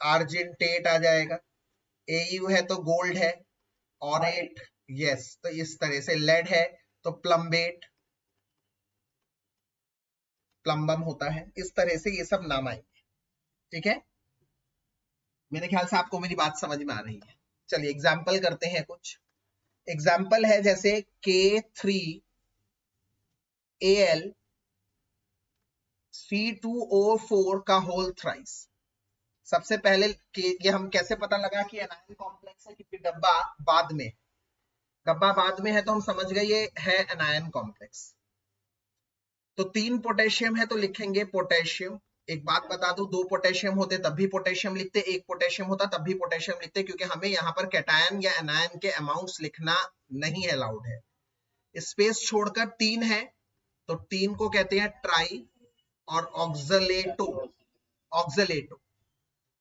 आर्जेंटेट आ जाएगा। Au है तो गोल्ड है, ऑरेट, यस। तो इस तरह से लेड है तो प्लम्बेट, प्लम्बम होता है, इस तरह से ये सब नाम आएंगे। ठीक है, मेरे ख्याल से आपको मेरी बात समझ में आ रही है। चलिए एग्जाम्पल करते हैं कुछ। एग्जाम्पल है जैसे K3Al C2O4 का होल थ्राइस। सबसे पहले ये हम कैसे पता लगा कि एनायन कॉम्प्लेक्स है, क्योंकि डब्बा बाद में है तो हम समझ गए ये है एनायन कॉम्प्लेक्स। तो 3 पोटेशियम है तो लिखेंगे पोटेशियम। एक बात बता दूं, 2 पोटेशियम होते तब भी पोटेशियम लिखते, 1 पोटेशियम होता तब भी पोटेशियम लिखते, क्योंकि हमें यहाँ पर कैटायन या एनायन के अमाउंट्स लिखना नहीं अलाउड है। स्पेस छोड़कर 3 है तो 3 को कहते हैं ट्राई और ऑक्सलेटो।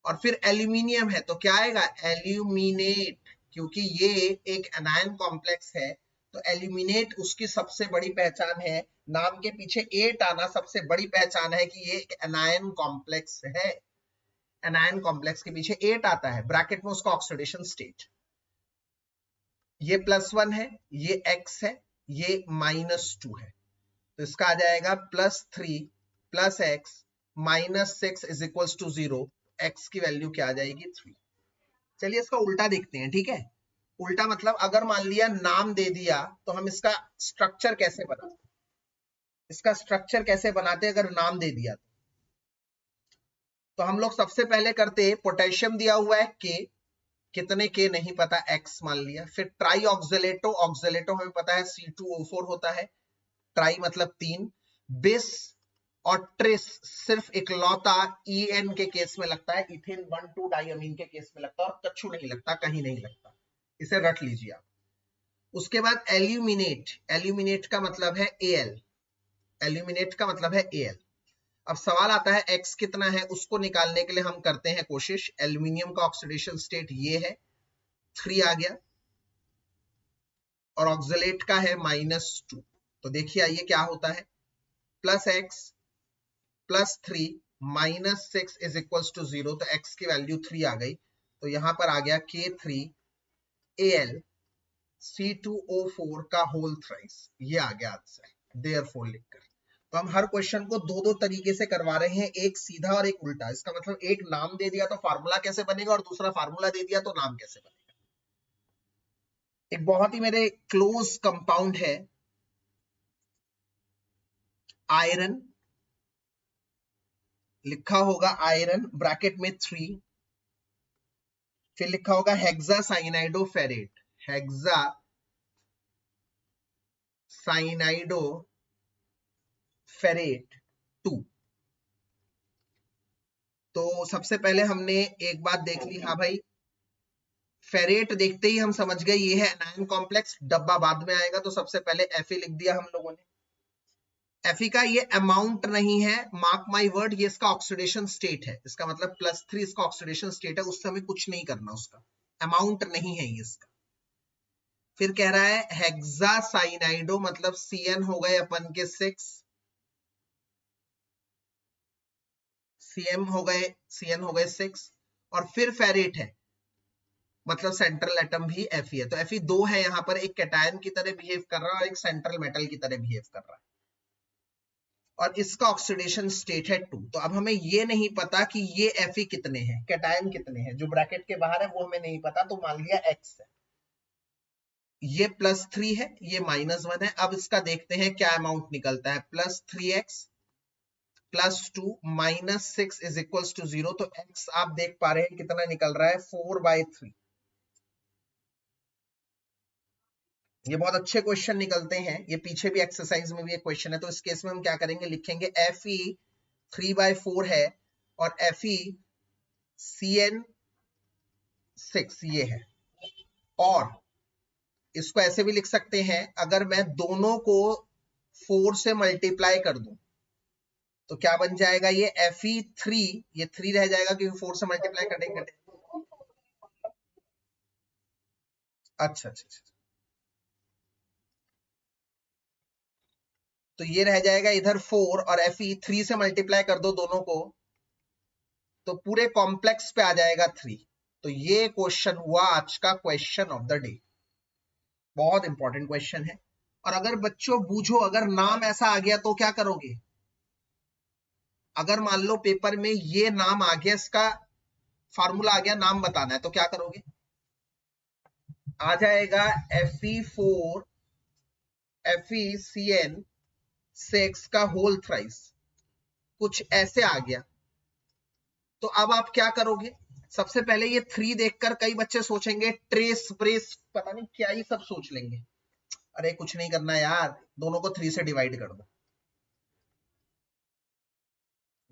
और फिर एल्यूमिनियम है तो क्या आएगा, एल्यूमिनेट, क्योंकि ये एक एनायन कॉम्प्लेक्स है तो एल्यूमिनेट उसकी सबसे बड़ी पहचान है। नाम के पीछे 8 आना सबसे बड़ी पहचान है कि ये एक एनायन कॉम्प्लेक्स है। एनायन कॉम्प्लेक्स के पीछे 8 आता है, ब्रैकेट में उसका ऑक्सीडेशन स्टेट। ये +1 है, ये x है, ये -2 है, तो इसका आ जाएगा +3 + x -6 = 0। x की वैल्यू क्या आ जाएगी, 3। चलिए इसका उल्टा देखते हैं, ठीक है। उल्टा मतलब अगर मान लिया नाम दे दिया तो हम इसका स्ट्रक्चर कैसे बनाते अगर नाम दे दिया तो हम लोग सबसे पहले करते, पोटेशियम दिया हुआ है K, कितने K नहीं पता, X मान लिया। फिर ट्राई ऑक्सलेटो हमें पता है C2O4 होता है, ट्राई मतलब 3। बिस और ट्रिस सिर्फ इकलौता EN के केस में लगता है, इथेन 1,2 डाइअमीन के केस में लगता है, और कछु नहीं लगता, कहीं नहीं लगता, इसे रट लीजिए आप। उसके बाद एल्यूमिनेट का मतलब है Al। अब सवाल आता है X कितना है, उसको निकालने के लिए हम करते हैं कोशिश। एल्यूमिनियम का ऑक्सीडेशन स्टेट ये है, 3 आ गया, और ऑक्सलेट का है -2। तो देखिए आइए क्या होता है, +x +3 -6 = 0, तो x की वैल्यू 3 आ गई, तो यहां पर आ गया K3Al C2O4 का होल थ्राइस, ये आ गया आंसर देयरफॉर लिखकर। तो हम हर क्वेश्चन को दो तरीके से करवा रहे हैं, एक सीधा और एक उल्टा। इसका मतलब एक नाम दे दिया तो फार्मूला कैसे बनेगा, और दूसरा फार्मूला दे दिया तो नाम कैसे बनेगा। एक बहुत ही मेरे क्लोज कंपाउंड है आयरन, लिखा होगा आयरन ब्रैकेट में 3, फिर लिखा होगा हेक्सासाइनाइडोफेरेट, हेक्सासाइनाइडोफेरेट 2। तो सबसे पहले हमने एक बात देख ली, हाँ भाई फेरेट देखते ही हम समझ गए ये है एनायन कॉम्प्लेक्स। डब्बा बाद में आएगा तो सबसे पहले Fe लिख दिया हम लोगों ने। Fe का ये अमाउंट नहीं है, मार्क माय वर्ड, ये इसका ऑक्सीडेशन स्टेट है। इसका मतलब +3 इसका ऑक्सीडेशन स्टेट है, उस समय कुछ नहीं करना, उसका अमाउंट नहीं है ये इसका। फिर कह रहा है हेक्सासाइनाइडो मतलब Cn हो गए अपन के 6, Cn हो गए 6, और फिर फेरेट है मतलब सेंट्रल एटम भी Fe है। तो Fe 2 है यहाँ पर, एक कैटायन की तरह बिहेव कर रहा है और एक सेंट्रल मेटल की तरह बिहेव कर रहा है, और इसका ऑक्सीडेशन स्टेट है 2। तो अब हमें ये नहीं पता कि ये Fe कितने हैं, कैटायन कितने हैं, जो ब्रैकेट के बाहर है वो हमें नहीं पता, तो मान लिया X है, ये +3 है, ये -1 है। अब इसका देखते हैं क्या अमाउंट निकलता है, +3x +2 -6 = 0। तो x आप देख पा रहे हैं कितना निकल रहा है, 4/3। ये बहुत अच्छे क्वेश्चन निकलते हैं, ये पीछे भी एक्सरसाइज में भी एक क्वेश्चन है। तो इस केस में हम क्या करेंगे, लिखेंगे Fe 3/4 है और Fe Cn6 ये है। और इसको ऐसे भी लिख सकते हैं, अगर मैं दोनों को 4 से मल्टीप्लाई कर दूं तो क्या बन जाएगा, ये Fe3, ये 3 रह जाएगा क्योंकि 4 से मल्टीप्लाई करेंगे। अच्छा, तो ये रह जाएगा इधर 4 और Fe3 से मल्टीप्लाई कर दो दोनों को तो पूरे कॉम्प्लेक्स पे आ जाएगा 3। तो ये क्वेश्चन हुआ आज का क्वेश्चन ऑफ द डे, बहुत इंपॉर्टेंट क्वेश्चन है। और अगर बच्चों बूझो, अगर नाम ऐसा आ गया तो क्या करोगे, अगर मान लो पेपर में ये नाम आ गया, इसका फार्मूला आ गया, नाम बताना है, तो क्या करोगे, आ जाएगा Fe4 FeCN6 का होल थ्राइस। कुछ ऐसे आ गया, तो अब आप क्या करोगे? सबसे पहले ये 3 देखकर कई बच्चे सोचेंगे ट्रेस ब्रेस पता नहीं क्या ही सब सोच लेंगे। अरे कुछ नहीं करना यार, दोनों को 3 से डिवाइड कर दो,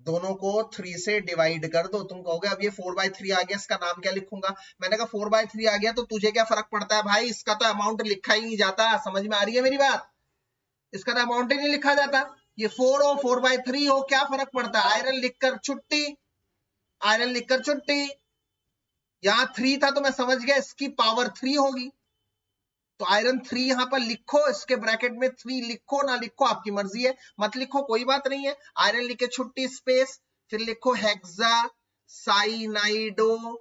दोनों को 3 से डिवाइड कर दो। तुम कहोगे अब ये 4/3 आ गया, इसका नाम क्या लिखूंगा? मैंने कहा 4/3 आ गया तो तुझे क्या फर्क पड़ता है भाई, इसका तो अमाउंट लिखा ही नहीं जाता। समझ में आ रही है मेरी बात? इसका तो अमाउंट ही नहीं लिखा जाता। ये 4 हो 4/3 हो, क्या फर्क पड़ता है? आयरन लिखकर छुट्टी, आयरन लिखकर छुट्टी। यहां 3 था तो मैं समझ गया इसकी पावर 3 होगी, तो आयरन 3 यहां पर लिखो, इसके ब्रैकेट में 3 लिखो ना लिखो आपकी मर्जी है, मत लिखो कोई बात नहीं है। आयरन लिखे छुट्टी स्पेस, फिर लिखो हेक्सा साइनाइडो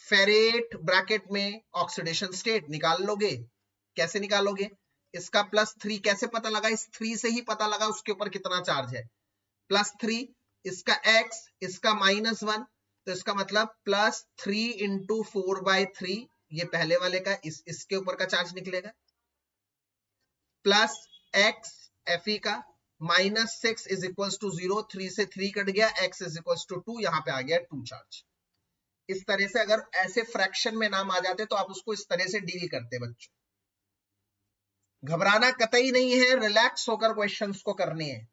फेरेट, ब्रैकेट में ऑक्सीडेशन स्टेट निकाल लोगे। कैसे निकालोगे? इसका +3 कैसे पता लगा? इस 3 से ही पता लगा उसके ऊपर कितना चार्ज है। +3, इसका x, इसका -1, तो इसका मतलब +3 इंटू 4/3, ये पहले वाले का इसके ऊपर का चार्ज निकलेगा, प्लस x Fe का -6 इज इक्वल टू 0, 3 से 3 कट गया, x इज इक्वल टू 2, यहां पे आ गया 2 चार्ज। इस तरह से अगर ऐसे फ्रैक्शन में नाम आ जाते तो आप उसको इस तरह से डील करते बच्चों। घबराना कतई नहीं है, रिलैक्स होकर क्वेश्चंस को करने हैं।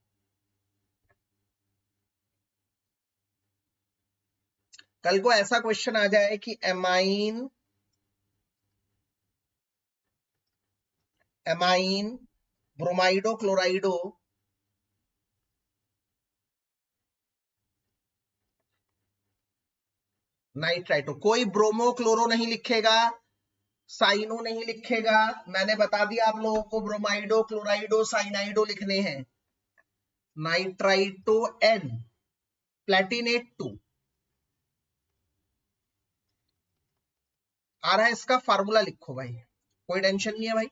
कल को ऐसा क्वेश्चन आ जाए कि एमाइन ब्रोमाइडो क्लोराइडो नाइट्राइटो, कोई ब्रोमो क्लोरो नहीं लिखेगा, साइनो नहीं लिखेगा। मैंने बता दिया आप लोगों को ब्रोमाइडो क्लोराइडो साइनाइडो लिखने हैं। नाइट्राइटो N, प्लेटिनेट 2 आ रहा है, इसका फार्मूला लिखो भाई, कोई टेंशन नहीं है भाई।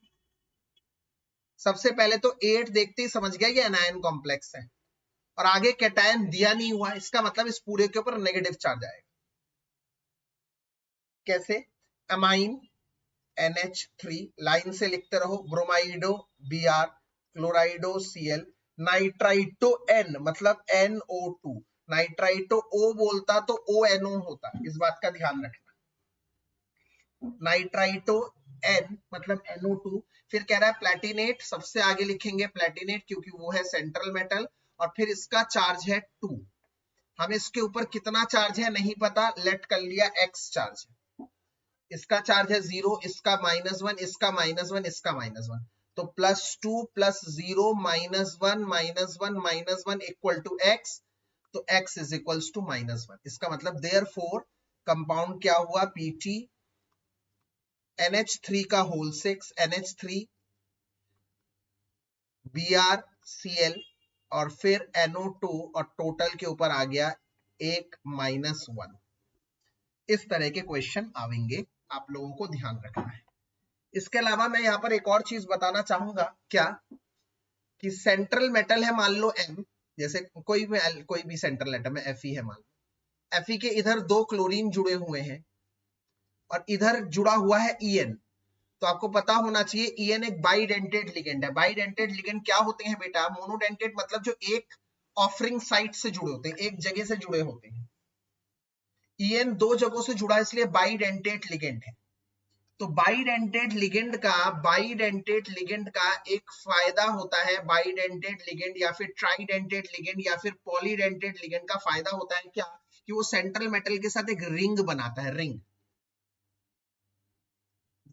सबसे पहले तो 8 देखते ही समझ गया ये एनायन कॉम्प्लेक्स है, और आगे कैटायन दिया नहीं हुआ, इसका मतलब इस पूरे के ऊपर नेगेटिव चार्ज आएगा। कैसे? अमाइन NH3, लाइन से लिखते रहो, ब्रोमाइडो Br, क्लोराइडो Cl, नाइट्राइटो N मतलब NO2, नाइट्राइटो O बोलता तो ONO होता, इस बात का ध्यान रखना। नाइट्राइटो N मतलब NO2, फिर कह रहा है प्लेटिनेट, सबसे आगे लिखेंगे प्लेटिनेट क्योंकि वो है सेंट्रल मेटल, और फिर इसका चार्ज है 2। हमें इसके ऊपर कितना चार्ज है नहीं पता, लेट कर लिया X चार्ज है। इसका चार्ज है 0, इसका -1, इसका -1, इसका -1, तो +2 + 0 -1 -1 इक्वल टू x, तो x इज इक्वल टू -1। इसका मतलब देयरफॉर कंपाउंड क्या हुआ? Pt NH3 का होल 6 NH3 BrCl और फिर NO2, और टोटल के ऊपर आ गया 1 -1। इस तरह के क्वेश्चन आएंगे, आप लोगों को ध्यान रखना है। इसके अलावा मैं यहाँ पर एक और चीज बताना चाहूंगा, क्या कि सेंट्रल मेटल है मान लो M, जैसे कोई भी सेंट्रल एटम है, Fe है मान लो, Fe के इधर 2 क्लोरीन जुड़े हुए हैं और इधर जुड़ा हुआ है En, तो आपको पता होना चाहिए En एक बाइडेंटेड लिगेंड है। बाइडेंटेड लिगेंड क्या होते हैं बेटा? मोनोडेंटेड मतलब जो एक ऑफरिंग साइट से जुड़े होते हैं, एक जगह से जुड़े होते हैं। En 2 जगहों से जुड़ा है इसलिए बाइडेंटेड लिगेंड है। तो बाइडेंटेड लिगेंड का एक फायदा होता है, बाइडेंटेड लिगेंड या फिर ट्राइडेंटेड लिगेंड या फिर पॉलीडेंटेड लिगेंड का फायदा होता है क्या, कि वो सेंट्रल मेटल के साथ एक रिंग बनाता है, रिंग।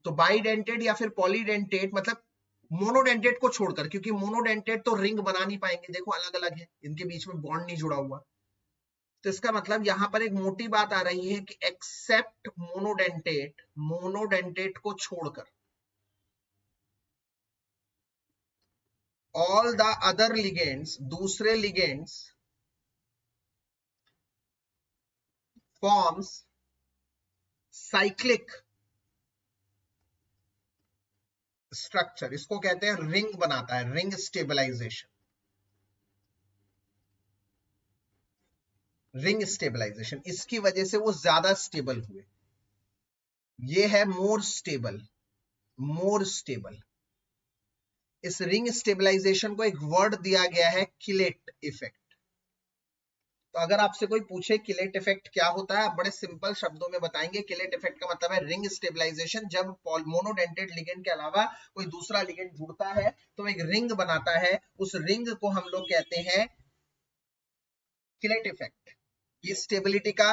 तो बाइडेंटेड या फिर पॉलीडेंटेड मतलब मोनोडेंटेड को छोड़कर, क्योंकि मोनोडेंटेड तो रिंग बना नहीं पाएंगे, देखो अलग अलग है, इनके बीच में बॉन्ड नहीं जुड़ा हुआ। तो इसका मतलब यहां पर एक मोटी बात आ रही है कि एक्सेप्ट मोनोडेंटेट को छोड़कर all the other ligands, दूसरे ligands forms cyclic structure, इसको कहते हैं रिंग बनाता है, रिंग स्टेबलाइजेशन। रिंग स्टेबलाइजेशन, इसकी वजह से वो ज्यादा स्टेबल हुए। ये है मोर स्टेबल, मोर स्टेबल। इस रिंग स्टेबलाइजेशन को एक वर्ड दिया गया है किलेट इफेक्ट। तो अगर आपसे कोई पूछे किलेट इफेक्ट क्या होता है, आप बड़े सिंपल शब्दों में बताएंगे किलेट इफेक्ट का मतलब है रिंग स्टेबलाइजेशन। जब मोनोडेंटेड लिगेंड के अलावा कोई दूसरा लिगेंड जुड़ता है तो एक रिंग बनाता है, उस रिंग को हम लोग कहते हैं किलेट इफेक्ट। ये स्टेबिलिटी का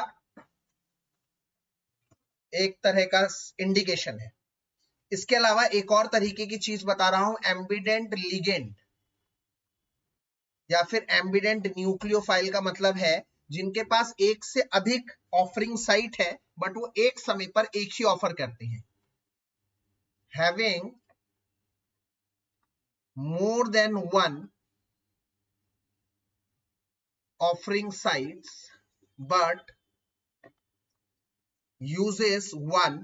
एक तरह का इंडिकेशन है। इसके अलावा एक और तरीके की चीज बता रहा हूं, एम्बिडेंट लिगेंड या फिर एम्बिडेंट न्यूक्लियोफाइल का मतलब है जिनके पास एक से अधिक ऑफरिंग साइट है बट वो एक समय पर एक ही ऑफर करते हैं। Having more than one offering sites but uses one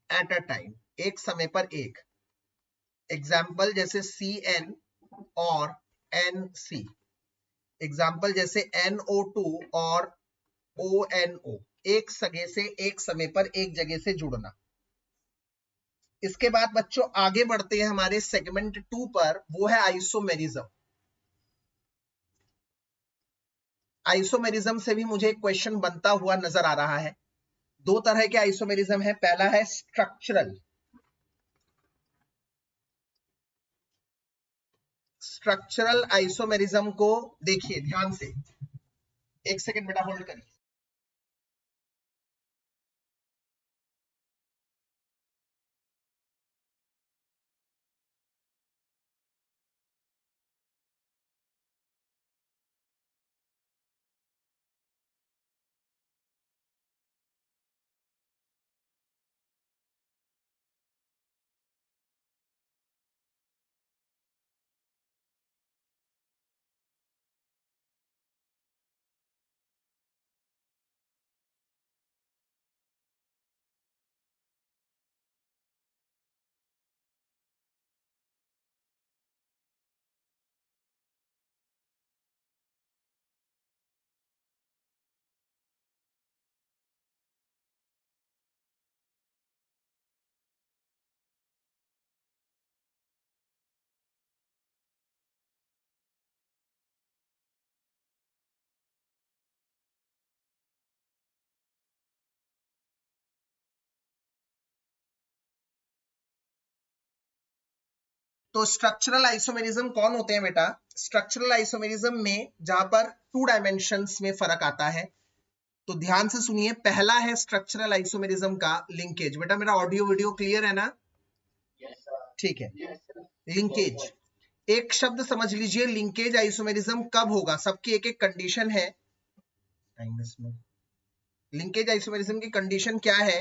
at a time, एक समय पर एक। एग्जाम्पल जैसे CN और NC, एग्जाम्पल जैसे NO2 और ONO, एक सगे से एक समय पर एक जगह से जुड़ना। इसके बाद बच्चों आगे बढ़ते हैं हमारे सेगमेंट 2 पर, वो है आइसोमेरिज्म। आइसोमेरिज्म से भी मुझे एक क्वेश्चन बनता हुआ नजर आ रहा है। दो तरह के आइसोमेरिज्म है, पहला है स्ट्रक्चरल। स्ट्रक्चरल आइसोमेरिज्म को देखिए ध्यान से, एक सेकंड बेटा होल्ड करिए। तो स्ट्रक्चरल आइसोमेरिज्म कौन होते हैं बेटा? स्ट्रक्चरल आइसोमेरिज्म में जहां पर 2 डायमेंशंस में फर्क आता है, तो ध्यान से सुनिए। पहला है स्ट्रक्चरल आइसोमेरिज्म का लिंकेज। बेटा मेरा ऑडियो वीडियो क्लियर है ना? ठीक है। लिंकेज एक शब्द समझ लीजिए, लिंकेज आइसोमेरिज्म कब होगा, सबकी एक एक कंडीशन है। लिंकेज आइसोमेरिज्म की कंडीशन क्या है?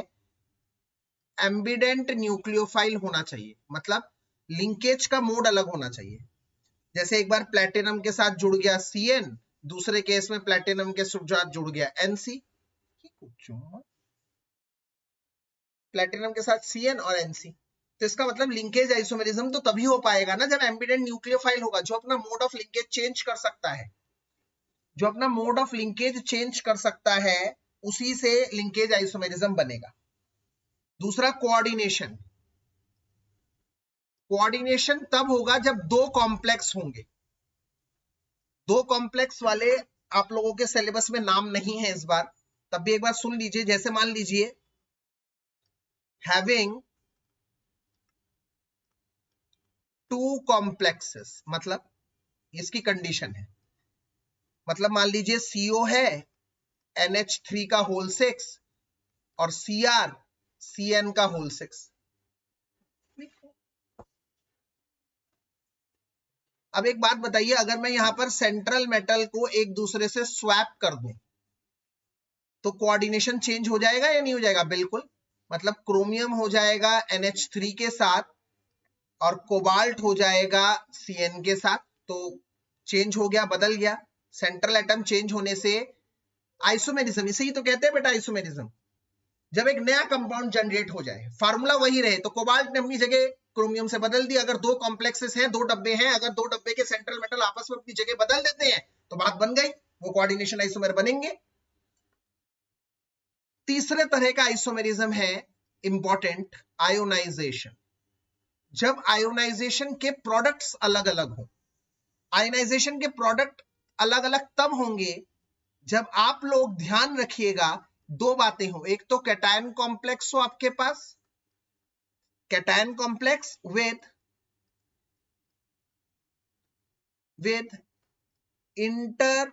एम्बिडेंट न्यूक्लियोफाइल होना चाहिए, मतलब लिंकेज का मोड अलग होना चाहिए। जैसे एक बार प्लेटिनम के साथ जुड़ गया CN, दूसरे केस में प्लेटिनम के साथ जुड़ गया NC। प्लेटिनम के साथ CN और NC, तो इसका मतलब लिंकेज आइसोमेरिज्म तो तभी हो पाएगा ना जब एम्बिडेंट न्यूक्लियोफाइल होगा, जो अपना मोड ऑफ लिंकेज चेंज कर सकता है। जो अपना मोड ऑफ लिंकेज चेंज कर सकता है उसी से लिंकेज आइसोमेरिज्म बनेगा। दूसरा कोऑर्डिनेशन। कोऑर्डिनेशन तब होगा जब दो कॉम्प्लेक्स होंगे। दो कॉम्प्लेक्स वाले आप लोगों के सिलेबस में नाम नहीं है इस बार, तब भी एक बार सुन लीजिए। जैसे मान लीजिए हैविंग 2 कॉम्प्लेक्सेस, मतलब इसकी कंडीशन है, मतलब मान लीजिए CO है NH3 का होल 6 और Cr CN का होल 6। अब एक बात बताइए, अगर मैं यहां पर सेंट्रल मेटल को एक दूसरे से स्वैप कर दूं तो कोऑर्डिनेशन चेंज हो जाएगा या नहीं हो जाएगा? बिल्कुल। मतलब क्रोमियम हो जाएगा NH3 के साथ और कोबाल्ट हो जाएगा CN के साथ, तो चेंज हो गया, बदल गया। सेंट्रल एटम चेंज होने से आइसोमेरिज्म, इसे ही तो कहते हैं बेटा आइसोमेरिज्म। जब एक नया कंपाउंड जनरेट हो जाए, फार्मूला वही रहे, तो कोबाल्ट ने अपनी जगह क्रोमियम से बदल दी। अगर दो कॉम्प्लेक्सेस हैं, दो डब्बे हैं, अगर दो डब्बे के सेंट्रल मेटल आपस में अपनी जगह बदल देते हैं तो बात बन गई, वो कोऑर्डिनेशन आइसोमेर बनेंगे। तीसरे तरह का आइसोमेरिज्म है इंपॉर्टेंट, आयोनाइजेशन। जब आयोनाइजेशन के प्रोडक्ट्स अलग अलग हो। आयोनाइजेशन के प्रोडक्ट अलग अलग तब होंगे जब आप लोग ध्यान रखिएगा दो बातें हो, एक तो कैटायन कॉम्प्लेक्स हो आपके पास, कैटायन कॉम्प्लेक्स विद इंटर,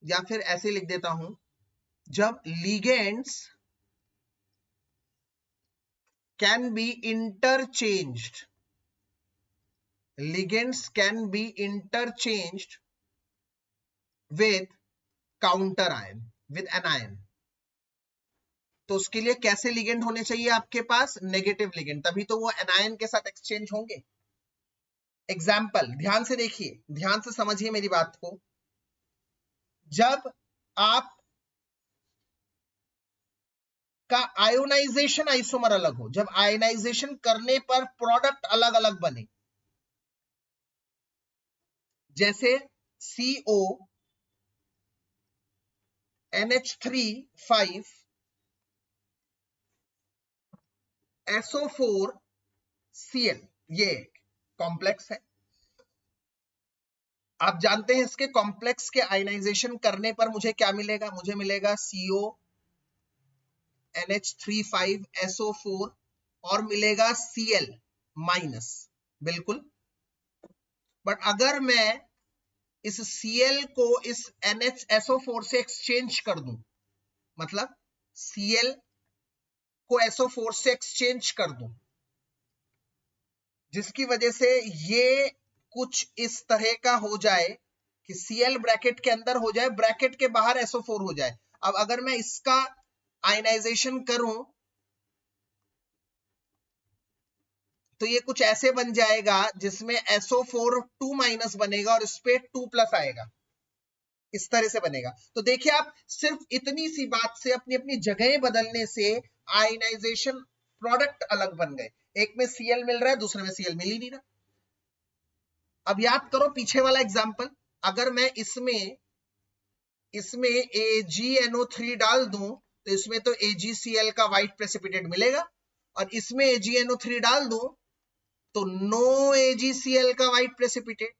या फिर ऐसे लिख देता हूं, जब ligands can be interchanged, ligands can be interchanged with counter ion, with anion। तो उसके लिए कैसे लिगेंड होने चाहिए आपके पास? नेगेटिव लिगेंड, तभी तो वो एनायन के साथ एक्सचेंज होंगे। एग्जाम्पल ध्यान से देखिए, ध्यान से समझिए मेरी बात को। जब आप का आयोनाइजेशन आइसोमर अलग हो, जब आयोनाइजेशन करने पर प्रोडक्ट अलग अलग बने, जैसे CO NH3 SO4 Cl, ये कॉम्प्लेक्स है। आप जानते हैं इसके कॉम्प्लेक्स के आयनाइजेशन करने पर मुझे क्या मिलेगा? मुझे मिलेगा CO NH3 SO4 और मिलेगा Cl माइनस, बिल्कुल। बट अगर मैं इस Cl को इस NH-SO4 से एक्सचेंज कर दूं, मतलब Cl को SO4 से एक्सचेंज कर दूं, जिसकी वजह से ये कुछ इस तरह का हो जाए कि Cl ब्रैकेट के अंदर हो जाए, ब्रैकेट के बाहर SO4 हो जाए। अब अगर मैं इसका आयनाइजेशन करूं तो ये कुछ ऐसे बन जाएगा जिसमें SO4 2- बनेगा और इस पे 2+ आएगा, इस तरह से बनेगा। तो देखिए आप सिर्फ इतनी सी बात से अपनी अपनी जगह बदलने से आयनाइजेशन प्रोडक्ट अलग बन गए। एक में Cl मिल रहा है, दूसरे में Cl मिल ही नहीं रहा। अब याद करो पीछे वाला एग्जाम्पल, अगर मैं इसमें AgNO3 डाल दूं तो इसमें तो AgCl का व्हाइट प्रेसिपिटेट मिलेगा, और इसमें AgNO3 डाल दूं तो नो AgCl का व्हाइट प्रेसिपिटेट।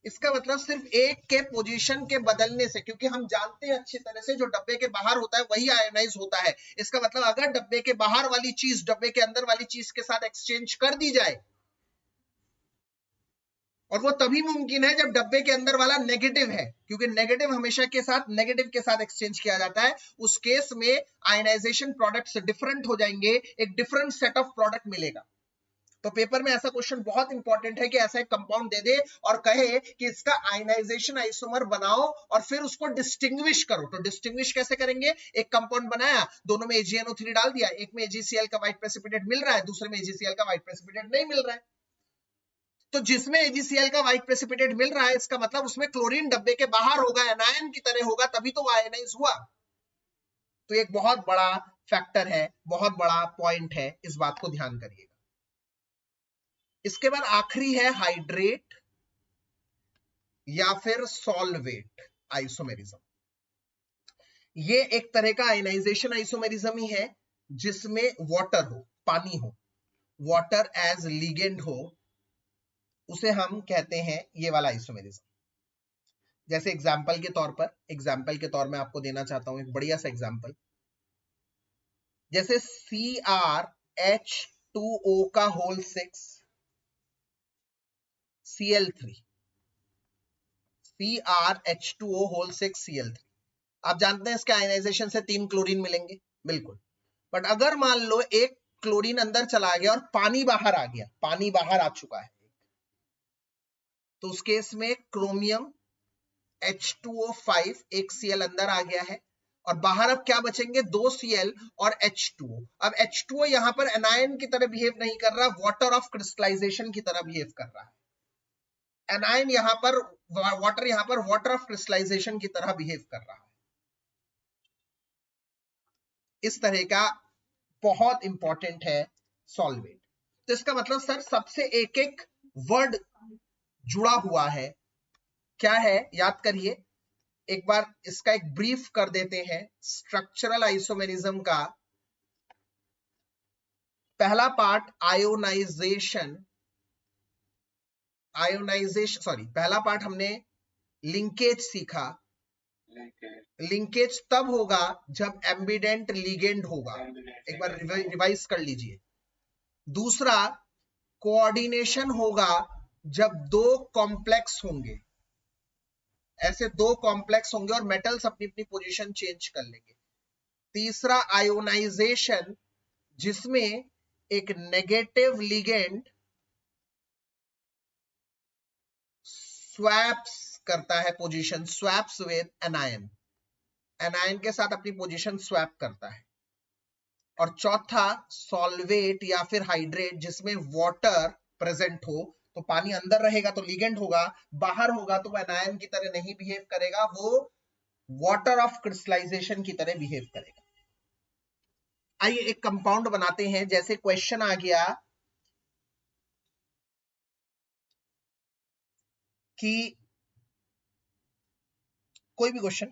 इसका मतलब सिर्फ एक के पोजीशन के बदलने से, क्योंकि हम जानते हैं अच्छी तरह से जो डब्बे के बाहर होता है वही आयोनाइज होता है। इसका मतलब अगर डब्बे के बाहर वाली चीज डब्बे के अंदर वाली चीज के साथ एक्सचेंज कर दी जाए, और वो तभी मुमकिन है जब डब्बे के अंदर वाला नेगेटिव है, क्योंकि नेगेटिव हमेशा के साथ नेगेटिव के साथ एक्सचेंज किया जाता है। उस केस में आयनाइजेशन प्रोडक्ट्स डिफरेंट हो जाएंगे, एक डिफरेंट सेट ऑफ प्रोडक्ट मिलेगा। तो पेपर में ऐसा क्वेश्चन बहुत इंपॉर्टेंट है कि ऐसा एक कंपाउंड दे दे और कहे कि इसका आयनाइजेशन आइसोमर बनाओ और फिर उसको डिस्टिंग्विश करो। तो डिस्टिंग्विश कैसे करेंगे? एक कंपाउंड बनाया, दोनों में AgNO3 डाल दिया, एक में AgCl का व्हाइट प्रेसिपिटेट मिल रहा है, दूसरे में AgCl का व्हाइट प्रेसिपिटेट नहीं मिल रहा है। तो जिसमें AgCl का व्हाइट प्रेसिपिटेट मिल रहा है, इसका मतलब उसमें क्लोरीन डब्बे के बाहर होगा, एनायन की तरह होगा, तभी तो वो आयनाइज हुआ। तो एक बहुत बड़ा फैक्टर है, बहुत बड़ा पॉइंट है, इस बात को ध्यान करिएगा। इसके बाद आखिरी है हाइड्रेट या फिर सॉल्वेट आइसोमेरिज्म। ये एक तरह का आयनाइजेशन आइसोमेरिज्म ही है जिसमें वाटर हो, पानी हो, वाटर एज लिगेंड हो, उसे हम कहते हैं ये वाला आइसोमेरिज्म। जैसे एग्जाम्पल के तौर में आपको देना चाहता हूं एक बढ़िया सा एग्जाम्पल, जैसे CrH2O का whole 6 Cl3, CrH2O whole 6 Cl3। आप जानते हैं इसके आयनाइजेशन से 3 क्लोरीन मिलेंगे, बिल्कुल। बट अगर मान लो एक क्लोरीन अंदर चला गया और पानी बाहर आ गया, पानी बाहर आ चुका है, तो उस केस में क्रोमियम H2O5 एक Cl अंदर आ गया है और बाहर अब क्या बचेंगे? 2 Cl और H2O। अब H2O यहां पर एनायन की तरह बिहेव नहीं कर रहा, वाटर ऑफ क्रिस्टलाइजेशन की तरह बिहेव कर रहा है। एनायन यहां पर वाटर ऑफ क्रिस्टलाइजेशन की तरह बिहेव कर रहा है। इस तरह का बहुत इंपॉर्टेंट है सॉल्वेट। तो इसका मतलब सर सबसे एक एक वर्ड जुड़ा हुआ है, क्या है याद करिए। एक बार इसका एक ब्रीफ कर देते हैं स्ट्रक्चरल आइसोमेरिज्म का। पहला पार्ट पहला पार्ट हमने लिंकेज सीखा। लिंकेज तब होगा जब एम्बिडेंट लिगेंड होगा, एक बार रिवाइज कर लीजिए। दूसरा कोऑर्डिनेशन होगा जब दो कॉम्प्लेक्स होंगे, ऐसे दो कॉम्प्लेक्स होंगे और मेटल्स अपनी अपनी पोजीशन चेंज कर लेंगे। तीसरा आयोनाइजेशन, जिसमें एक नेगेटिव लिगेंड स्वैप्स करता है position, swaps with anion, anion के साथ अपनी पोजीशन स्वैप करता है। और चौथा सॉल्वेट या फिर हाइड्रेट, जिसमें वाटर प्रेजेंट हो, तो पानी अंदर रहेगा तो लिगेंड होगा, बाहर होगा तो वो एनायन की तरह नहीं बिहेव करेगा, वो वाटर ऑफ क्रिस्टलाइजेशन की तरह बिहेव करेगा। आइए एक कंपाउंड बनाते हैं। जैसे क्वेश्चन आ गया कि कोई भी क्वेश्चन,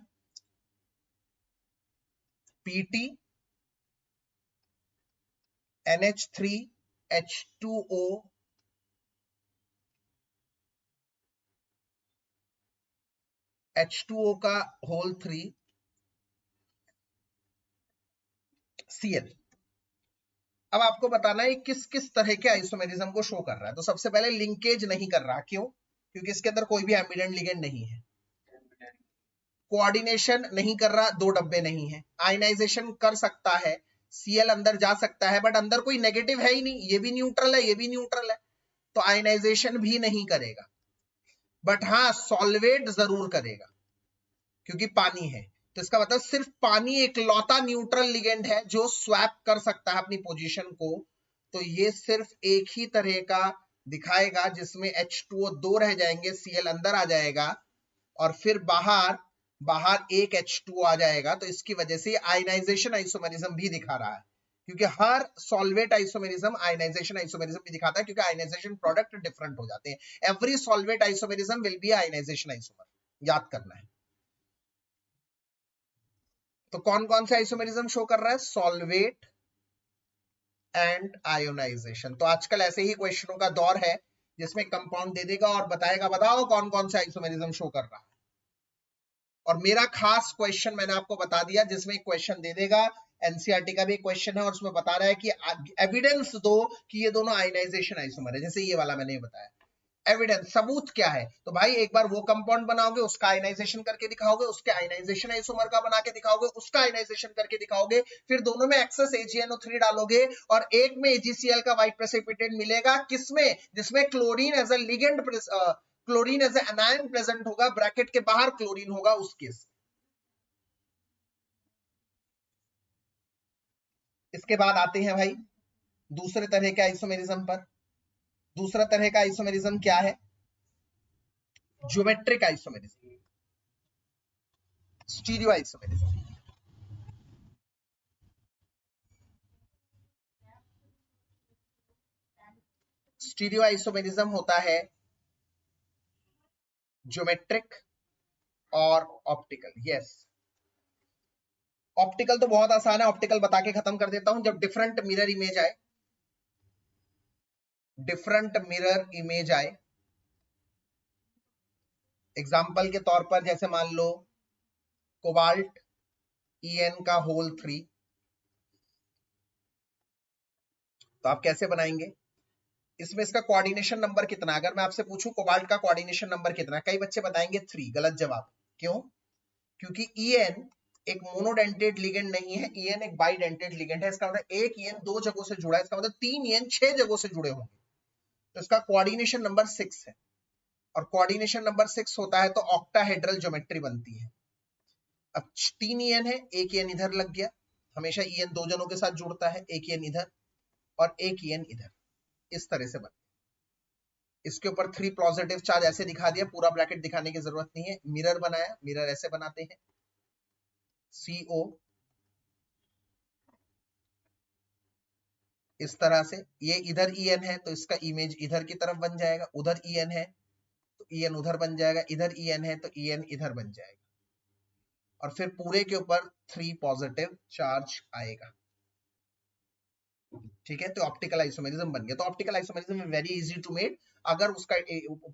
Pt NH3H2O H2O का होल 3 Cl। अब आपको बताना है किस किस तरह के आइसोमेरिज्म को शो कर रहा है। तो सबसे पहले लिंकेज नहीं कर रहा, क्यों? क्योंकि इसके अंदर कोई भी एम्बिडेंट लिगेंड नहीं है। कोऑर्डिनेशन नहीं कर रहा, दो डब्बे नहीं है। आयनाइजेशन कर सकता है, Cl अंदर जा सकता है, बट अंदर कोई नेगेटिव है ही नहीं, ये भी न्यूट्रल है, ये भी न्यूट्रल है, तो आयनाइजेशन भी नहीं करेगा। बट हाँ, सॉल्वेट जरूर करेगा क्योंकि पानी है। तो इसका मतलब सिर्फ पानी एक लौता न्यूट्रल लिगेंड है जो स्वैप कर सकता है अपनी पोजीशन को। तो ये सिर्फ एक ही तरह का दिखाएगा जिसमें H2O 2 रह जाएंगे, Cl अंदर आ जाएगा और फिर बाहर एक H2O आ जाएगा। तो इसकी वजह से आयनाइजेशन आइसोमेरिज्म भी दिखा रहा है, क्योंकि हर सॉल्वेट आइसोमेरिज्म आयनाइजेशन आइसोमेरिज्म भी दिखाता है, क्योंकि आयनाइजेशन प्रोडक्ट डिफरेंट हो जाते हैं। Every solvate isomerism will be ionization isomer, याद करना है। तो कौन कौन से आइसोमेरिज्म शो कर रहा है? Solvate and ionization. तो आजकल ऐसे ही क्वेश्चनों का दौर है जिसमें कंपाउंड दे देगा और बताएगा बताओ कौन कौन से आइसोमेरिज्म शो कर रहा है। और मेरा खास क्वेश्चन मैंने आपको बता दिया, जिसमें क्वेश्चन दे देगा, एनसीईआरटी का भी क्वेश्चन है और उसमें बता रहा है कि एविडेंस दो कि ये दोनों आयनाइजेशन आइसोमर है। जैसे ये वाला मैंने बताया, एविडेंस, सबूत क्या है? तो भाई एक बार वो कंपाउंड बनाओगे, उसका आयनाइजेशन करके दिखाओगे, उसके आयनाइजेशन आइसोमर का बना के दिखाओगे, उसका आयनाइजेशन करके दिखाओगे, फिर दोनों में एक्सेस AgNO3 डालोगे और एक में AgCl का व्हाइट प्रेसिपिटेट मिलेगा। किसमें? जिसमें chlorine as a ligand, chlorine as a anion present होगा, ब्रैकेट के बाहर क्लोरीन होगा उस केस। इसके बाद आते हैं भाई दूसरे तरह के आइसोमेरिज्म पर। दूसरा तरह का आइसोमेरिज्म क्या है? Geometric isomerism, stereo isomerism. Stereo isomerism होता है ज्योमेट्रिक और ऑप्टिकल। यस, ऑप्टिकल तो बहुत आसान है, ऑप्टिकल बता के खत्म कर देता हूं। जब डिफरेंट मिरर इमेज आए, डिफरेंट मिरर इमेज आए, एग्जाम्पल के तौर पर जैसे मान लो कोबाल्ट En का होल 3, तो आप कैसे बनाएंगे? इसमें इसका कोऑर्डिनेशन नंबर कितना? अगर मैं आपसे पूछूं कोबाल्ट का कोऑर्डिनेशन नंबर कितना, कई बच्चे बताएंगे 3, गलत जवाब। क्यों? क्योंकि En एक मोनोडेंटेड लिगेंड नहीं है, En एक बाइडेंटेड लिगेंड है। इसका मतलब एक En 2 जगहों से जुड़ा है, इसका मतलब 3 En 6 जगहों से जुड़े होंगे। तो इसका कोऑर्डिनेशन नंबर 6 है, और कोऑर्डिनेशन नंबर 6 होता है तो ऑक्टाहेड्रल ज्योमेट्री बनती है। अब 3 En है, एक En इधर लग गया, हमेशा En 2 जनों के साथ जुड़ता है, एक En इधर और एक En इधर, इस तरह से बन। इसके ऊपर 3 पॉजिटिव चार्ज ऐसे दिखा दिया, पूरा ब्रैकेट दिखाने की जरूरत नहीं है। मिरर बनाया, मिरर ऐसे बनाते हैं, CO इस तरह से, ये इधर En है तो इसका इमेज इधर की तरफ बन जाएगा, उधर En है तो En उधर बन जाएगा, इधर En है तो En इधर बन जाएगा, और फिर पूरे के ऊपर 3 पॉजिटिव चार्ज आएगा। ठीक है, तो ऑप्टिकल आइसोमेरिज्म बन गया। तो optical isomerism is very easy to make. अगर उसका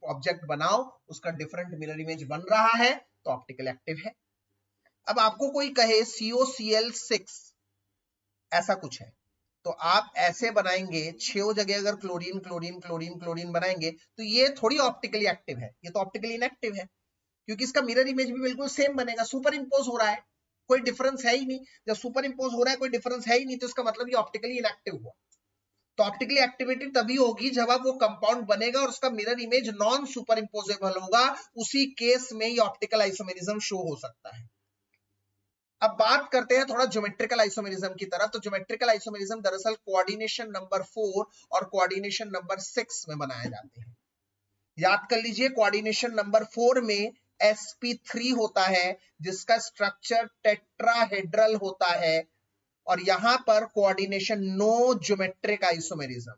ऑब्जेक्ट बनाओ, उसका डिफरेंट मिरर इमेज बन रहा है तो ऑप्टिकल एक्टिव है। अब आपको कोई कहे COCl6 ऐसा कुछ है, तो आप ऐसे बनाएंगे 6 जगह अगर क्लोरीन क्लोरीन क्लोरीन क्लोरीन बनाएंगे तो ये थोड़ी ऑप्टिकली एक्टिव है, ये तो ऑप्टिकली इनएक्टिव है, क्योंकि इसका मिरर इमेज भी बिल्कुल सेम बनेगा, सुपर इंपोज हो रहा है, कोई डिफरेंस है ही नहीं। जब सुपर इंपोज हो रहा है, कोई डिफरेंस है ही नहीं, तो इसका मतलब ये ऑप्टिकली इनएक्टिव हुआ। तो ऑप्टिकली एक्टिविटी तभी होगी जब अब वो कंपाउंड बनेगा और उसका मिरर इमेज नॉन सुपर इंपोजेबल होगा, उसी केस में ये ऑप्टिकल आइसोमेरिज्म शो हो सकता है। अब बात करते हैं थोड़ा ज्योमेट्रिकल आइसोमेरिज्म की तरफ। तो ज्योमेट्रिकल आइसोमेरिज्म दरअसल कोऑर्डिनेशन नंबर 4 और कोऑर्डिनेशन नंबर 6 में बनाए जाते हैं। याद कर लीजिए, कोऑर्डिनेशन नंबर 4 में sp3 होता है जिसका स्ट्रक्चर टेट्राहेड्रल होता है, और यहां पर coordination no geometric isomerism,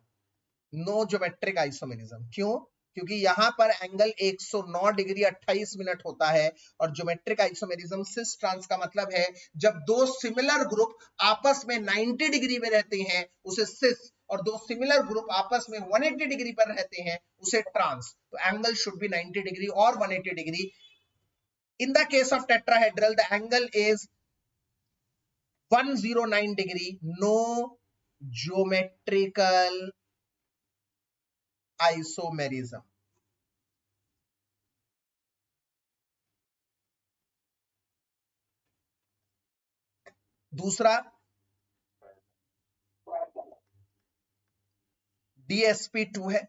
no geometric isomerism. क्यों? क्योंकि यहां पर एंगल 109 डिग्री 28 मिनट होता है, और ज्योमेट्रिक आइसोमेरिज्म सिस ट्रांस का मतलब है जब दो सिमिलर ग्रुप आपस में 90 डिग्री में रहते हैं उसे सिस, और दो सिमिलर ग्रुप आपस में 180 डिग्री पर रहते हैं उसे ट्रांस। तो एंगल शुड बी 90 डिग्री और 180 degree. In the case of tetrahedral the angle is 109 degree, no geometrical isomerism. दूसरा DSP2 है।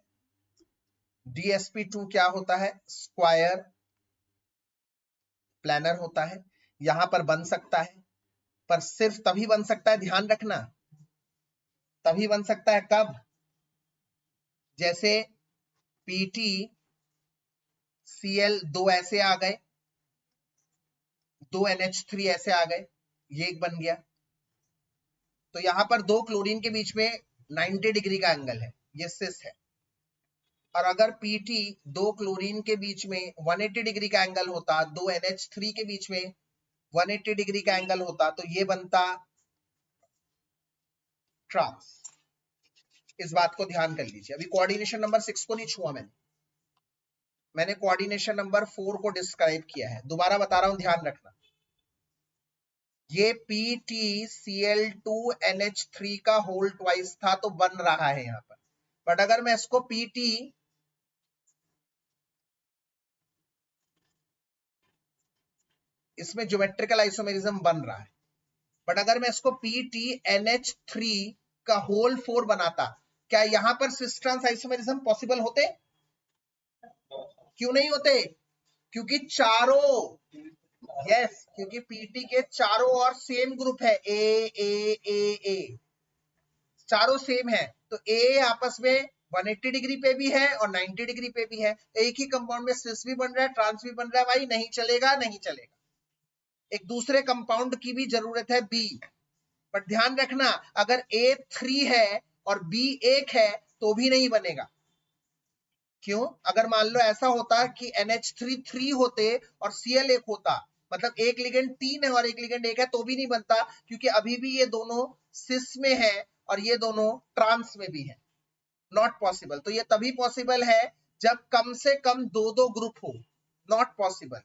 DSP2 क्या होता है? स्क्वायर प्लानर होता है। यहां पर बन सकता है, पर सिर्फ तभी बन सकता है, ध्यान रखना, तभी बन सकता है कब? जैसे PtCl दो ऐसे आ गए, दो NH3 ऐसे आ गए, ये एक बन गया। तो यहां पर दो क्लोरीन के बीच में 90 डिग्री का एंगल है, ये सिस है। और अगर Pt दो क्लोरीन के बीच में 180 डिग्री का एंगल होता, दो NH3 के बीच में 180 डिग्री का एंगल होता, तो ये बनता ट्रांस। इस बात को ध्यान कर लीजिए। अभी कोऑर्डिनेशन नंबर 6 को नहीं छुआ मैंने कोऑर्डिनेशन नंबर 4 को डिस्क्राइब किया है। दोबारा बता रहा हूं, ध्यान रखना। ये PtCl2NH3 का होल ट्वाइस था तो बन रहा है यहां पर, बट अगर मैं इसको Pt इसमें ज्योमेट्रिकल आइसोमेरिज्म बन रहा है, बट अगर मैं इसको PtNH3 का होल 4 बनाता, क्या यहां पर सिस ट्रांस आइसोमेरिज्म पॉसिबल होते? क्यों नहीं होते? क्योंकि चारों, यस, क्योंकि पीटी के चारों और सेम ग्रुप है, ए, चारों सेम है। तो ए आपस में 180 डिग्री पे भी है और 90 डिग्री पे भी है। एक ही कंपाउंड में सिस भी बन रहा है, ट्रांस भी बन रहा है, भाई नहीं चलेगा, नहीं चलेगा। एक दूसरे कंपाउंड की भी जरूरत है, बी। बट ध्यान रखना, अगर ए 3 है और बी 1 है तो भी नहीं बनेगा। क्यों? अगर मान लो ऐसा होता कि NH3 3 होते और Cl 1 होता, मतलब एक लिगेंड 3 है और एक लिगेंड 1 है, तो भी नहीं बनता, क्योंकि अभी भी ये दोनों सिस में है और ये दोनों ट्रांस में भी है। Not possible. तो ये तभी पॉसिबल है जब कम से कम दो दो ग्रुप हो। Not possible.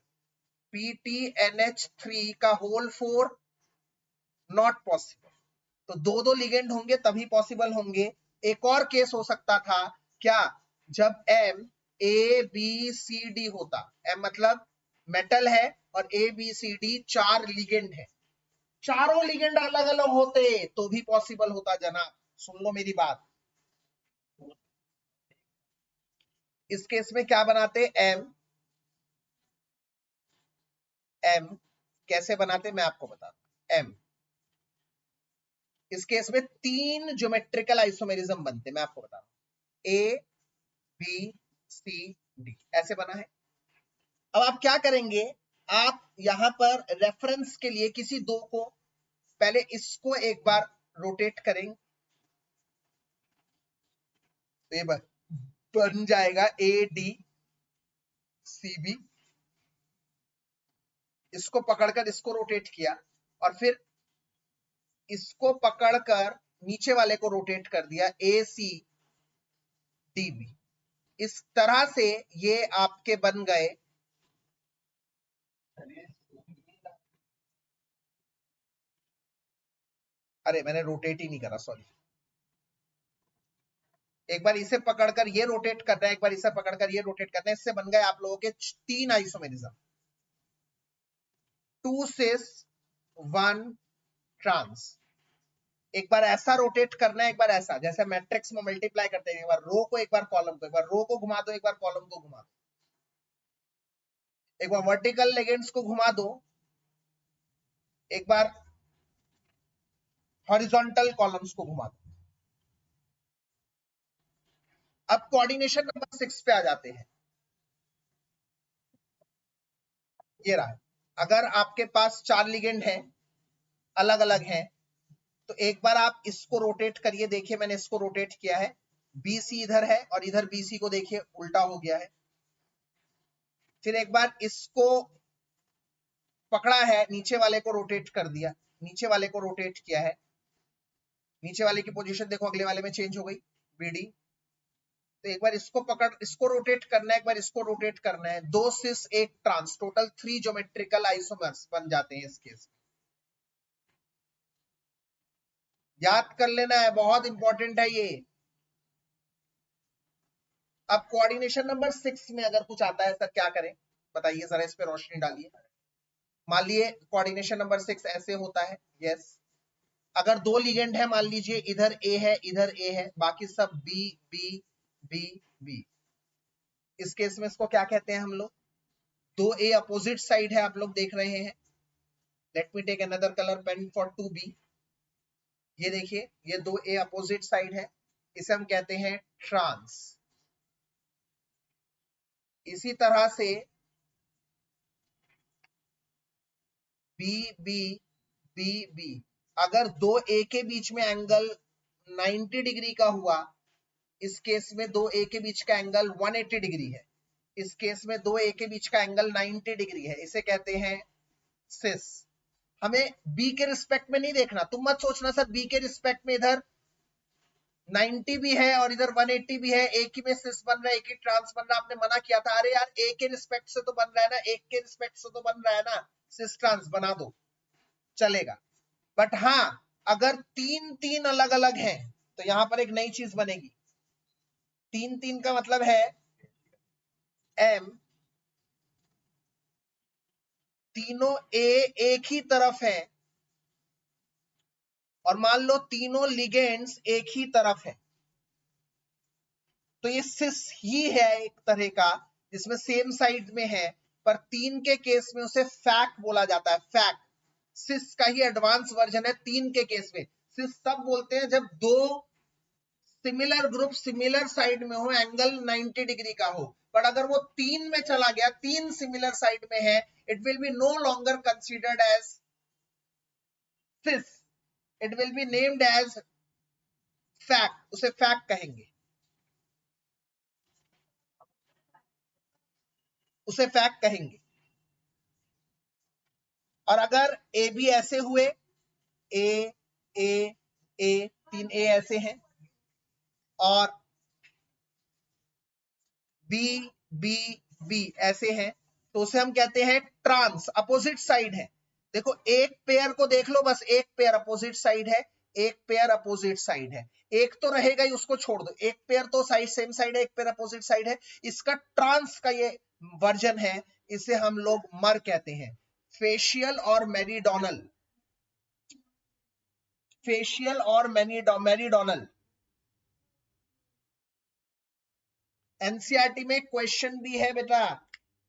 PtNH3 का होल 4, नॉट पॉसिबल। तो दो दो लिगेंड होंगे तभी पॉसिबल होंगे। एक और केस हो सकता था, क्या? जब M ABCD होता, M मतलब मेटल है और ABCD 4 लिगेंड है, चारों लिगेंड अलग अलग होते तो भी पॉसिबल होता जनाब। सुन लो मेरी बात। इस केस में क्या बनाते? M कैसे बनाते मैं आपको बताता हूं। M इस केस में 3 ज्योमेट्रिकल आइसोमेरिज्म बनते, मैं आपको बता रहा हूं। A B C D ऐसे बना है। अब आप क्या करेंगे, आप यहां पर रेफरेंस के लिए किसी दो को, पहले इसको एक बार रोटेट करेंगे तो ये बन जाएगा ADCB। इसको पकड़कर इसको रोटेट किया और फिर इसको पकड़कर नीचे वाले को रोटेट कर दिया ACDB। इस तरह से ये आपके बन गए अरे मैंने रोटेट ही नहीं करा, सॉरी। एक बार इसे पकड़कर ये रोटेट करना है, एक बार इसे पकड़कर ये रोटेट करना है। इससे बन गए आप लोगों के 3 आइसोमेरिज्म, 2 सिस 1 ट्रांस। एक बार ऐसा रोटेट करना है, एक बार ऐसा, जैसे मैट्रिक्स में मल्टीप्लाई करते हैं, एक बार रो को, एक बार कॉलम को, एक बार रो को घुमा दो, एक बार कॉलम को घुमा दो, एक बार वर्टिकल लेगेंड्स को घुमा दो, एक बार हॉरिजॉन्टल कॉलम्स को घुमा दो। अब कोऑर्डिनेशन नंबर 6 पे आ जाते हैं। ये रहा, अगर आपके पास 4 लिगेंड हैं, अलग अलग हैं, तो एक बार आप इसको रोटेट करिए। देखिए मैंने इसको रोटेट किया है, BC इधर है और इधर BC को देखिए उल्टा हो गया है। फिर एक बार इसको पकड़ा है, नीचे वाले को रोटेट कर दिया, नीचे वाले को रोटेट किया है, नीचे वाले की पोजीशन देखो अगले वाले में चेंज हो गई, BD। तो एक बार इसको पकड़, इसको रोटेट करना है, एक बार इसको रोटेट करना है। 2 सिस 1 ट्रांस, टोटल 3 ज्योमेट्रिकल आइसोमर्स बन जाते हैं इस केस में। याद कर लेना है, बहुत इंपॉर्टेंट है ये। अब कोऑर्डिनेशन नंबर 6 में अगर कुछ आता है सर क्या करें, बताइए जरा, इस पे रोशनी डालिए। मान लीजिए कोऑर्डिनेशन नंबर 6 ऐसे होता है, यस। अगर 2 लिगेंड है, मान लीजिए इधर A है, इधर A है, बाकी सब B B B B। इस केस में इसको क्या कहते हैं हम लोग? 2A अपोजिट साइड है, आप लोग देख रहे हैं। Let me take another colour pen for 2B। ये देखिए, ये 2A अपोजिट साइड है, इसे हम कहते हैं ट्रांस। इसी तरह से B B B B, अगर 2A के बीच में एंगल 90 डिग्री का हुआ, इस केस में 2A के बीच का एंगल 180 डिग्री है। इस केस में 2A के बीच का एंगल 90 डिग्री है, इसे कहते हैं सिस। हमें B के रिस्पेक्ट में नहीं देखना, तुम मत सोचना सर B के रिस्पेक्ट में इधर 90 भी है और इधर 180 भी है, एक ही में सिस बन रहा है, एक ही ट्रांस बन रहा है। आपने मना किया था, अरे यार A के रिस्पेक्ट से तो बन रहा है ना, एक के रिस्पेक्ट से तो बन रहा है ना, सिस ट्रांस बना दो, चलेगा। बट हाँ, अगर 3 अलग अलग हैं तो यहां पर एक नई चीज बनेगी। 3 का मतलब है M, तीनों A एक ही तरफ है और मान लो तीनों लिगेंड्स एक ही तरफ है, तो ये सिस ही है एक तरह का, जिसमें सेम साइड में है। पर 3 के केस में उसे फैक बोला जाता है, फैक। सिस का ही एडवांस वर्जन है 3 के केस में। सिस तब बोलते हैं जब 2 सिमिलर ग्रुप सिमिलर साइड में हो, एंगल 90 डिग्री का हो। बट अगर वो 3 में चला गया, 3 सिमिलर साइड में है, it will be no longer considered as cis, it will be named as fac, उसे फैक कहेंगे, उसे फैक कहेंगे। और अगर ए बी ऐसे हुए, ए ए ए, 3 A ऐसे हैं और बी बी बी ऐसे हैं, तो उसे हम कहते हैं ट्रांस, अपोजिट साइड है। देखो एक पेयर को देख लो, बस एक पेयर अपोजिट साइड है, एक पेयर अपोजिट साइड है, एक तो रहेगा ही, उसको छोड़ दो। एक पेयर तो साइड सेम साइड है, एक पेयर अपोजिट साइड है। इसका ट्रांस का ये वर्जन है, इसे हम लोग मर कहते हैं, फेशियल और मेरीडोनल, फेशियल और मेरीडोनल। एनसीईआरटी में क्वेश्चन भी है बेटा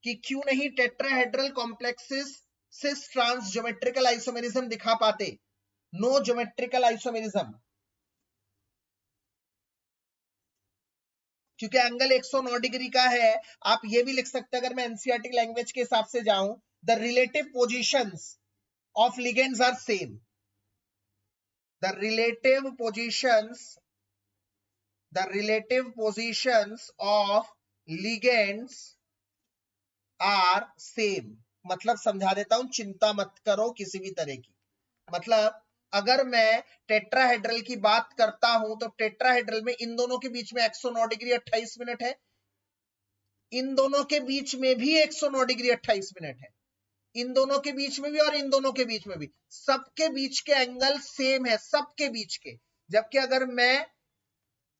कि क्यों नहीं tetrahedral complexes cis trans geometrical isomerism दिखा पाते, नो ज्योमेट्रिकल आइसोमेरिज्म, क्योंकि एंगल 109 डिग्री का है। आप ये भी लिख सकते हैं, अगर मैं एनसीईआरटी लैंग्वेज के हिसाब से जाऊं, the relative positions of ligands are same, the relative positions of ligands are same. मतलब समझा देता हूं, चिंता मत करो किसी भी तरह की। मतलब अगर मैं टेट्राहेड्रल की बात करता हूं तो टेट्राहेड्रल में इन दोनों के बीच में 109 डिग्री 28 मिनट है, इन दोनों के बीच में भी 109 डिग्री 28 मिनट है, इन दोनों के बीच में भी और इन दोनों के बीच में भी, सबके बीच के एंगल सेम है, सबके बीच के। जबकि अगर मैं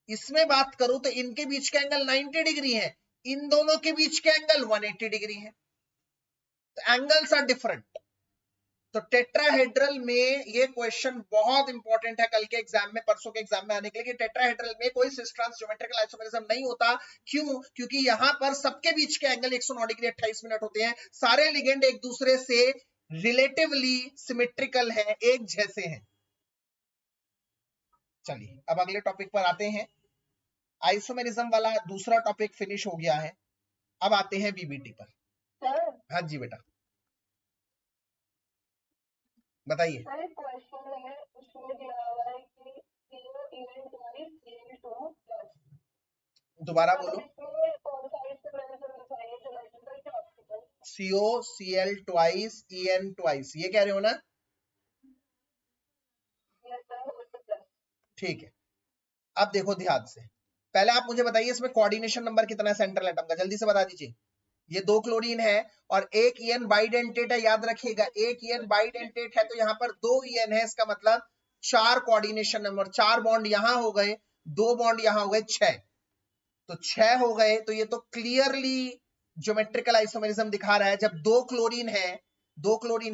इसमें बात करूं तो इनके बीच के एंगल 90 डिग्री है, इन दोनों के बीच के एंगल 180 डिग्री है, तो एंगल्स आर डिफरेंट। तो टेट्राहेड्रल में ये क्वेश्चन बहुत इंपॉर्टेंट है कल के एग्जाम में, परसों के एग्जाम में आने के लिए, कि टेट्राहेड्रल में कोई सिस ट्रांस ज्योमेट्रिकल आइसोमेरिज्म नहीं होता। क्यों? क्योंकि यहां पर सबके बीच के एंगल 109 डिग्री 28 मिनट होते हैं, सारे लिगेंड एक दूसरे से रिलेटिवली सिमेट्रिकल है, एक जैसे हैं। चलिए अब अगले टॉपिक पर आते हैं। आइसोमेरिज्म वाला दूसरा टॉपिक फिनिश हो गया है, अब आते हैं वीबीटी पर। हाँ जी बेटा बताइए। दोबारा बोलो। CO Cl twice En twice, ये कह रहे हो ना? ठीक है, अब देखो ध्यान से, पहले आप मुझे बताइए इसमें कोऑर्डिनेशन नंबर कितना है सेंट्रल एटम का, जल्दी से बता दीजिए। ये 2 क्लोरीन है और एक En बाइडेंटेट है, याद रखिएगा एक En बाइडेंटेट है तो यहाँ पर 2 En है, इसका मतलब 4 कोऑर्डिनेशन नंबर, 4 बॉन्ड यहां हो गए, 2 बॉन्ड यहां हो गए, 6, तो 6 हो गए। तो ये तो क्लियरली ज्योमेट्रिकल आइसोमेरिज्म दिखा रहा है। जब 2 क्लोरीन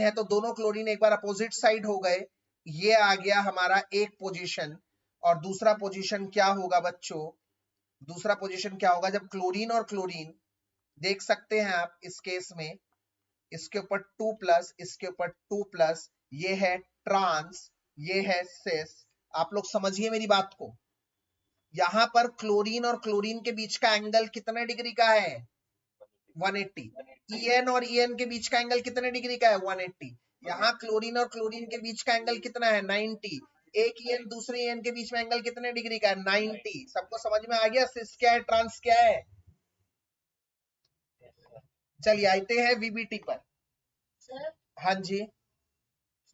है तो दोनों क्लोरीन एक बार अपोजिट साइड हो गए, ये आ गया हमारा एक पोजीशन। और दूसरा पोजीशन क्या होगा बच्चों, दूसरा पोजीशन क्या होगा, जब क्लोरीन और क्लोरीन, देख सकते हैं आप इस केस में, इसके ऊपर 2 प्लस, इसके ऊपर 2 प्लस, ये है ट्रांस, ये है सिस। आप लोग समझिए मेरी बात को, यहां पर क्लोरीन और क्लोरीन के बीच का एंगल कितने डिग्री का है, 180। En और En के बीच का एंगल कितने डिग्री का है, 180। यहाँ क्लोरीन और क्लोरीन के बीच का एंगल कितना है, 90। एक En दूसरे En के बीच में एंगल कितने डिग्री का है, 90। सबको समझ में आ गया सिस क्या है, ट्रांस क्या है? चलिए आते हैं वीबीटी पर। सर हाँ जी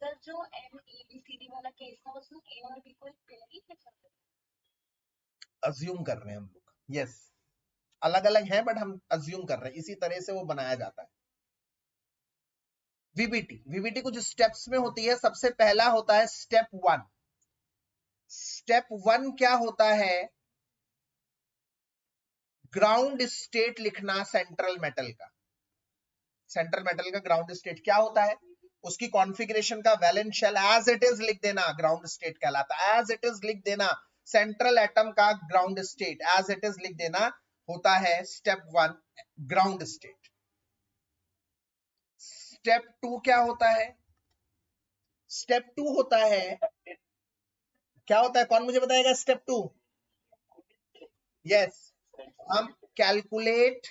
सर, जो MABCD वाला केस था उसमें A और B को एक पेयर ही है, अज्यूम कर रहे हैं हम लोग, यस अलग अलग है बट हम अज्यूम कर रहे हैं, इसी तरह से वो बनाया जाता है। वीबीटी कुछ स्टेप्स में होती है। सबसे पहला होता है स्टेप 1। स्टेप 1 क्या होता है, ग्राउंड स्टेट लिखना सेंट्रल मेटल का। सेंट्रल मेटल का ग्राउंड स्टेट क्या होता है, उसकी कॉन्फ़िगरेशन का valence shell as it is लिख देना, ग्राउंड स्टेट कहलाता है। एज इट इज लिख देना, सेंट्रल एटम का ground state as it is लिख देना होता है स्टेप 1 ग्राउंड स्टेट। स्टेप 2 क्या होता है, स्टेप 2 होता है, क्या होता है, कौन मुझे बताएगा स्टेप 2? यस, हम calculate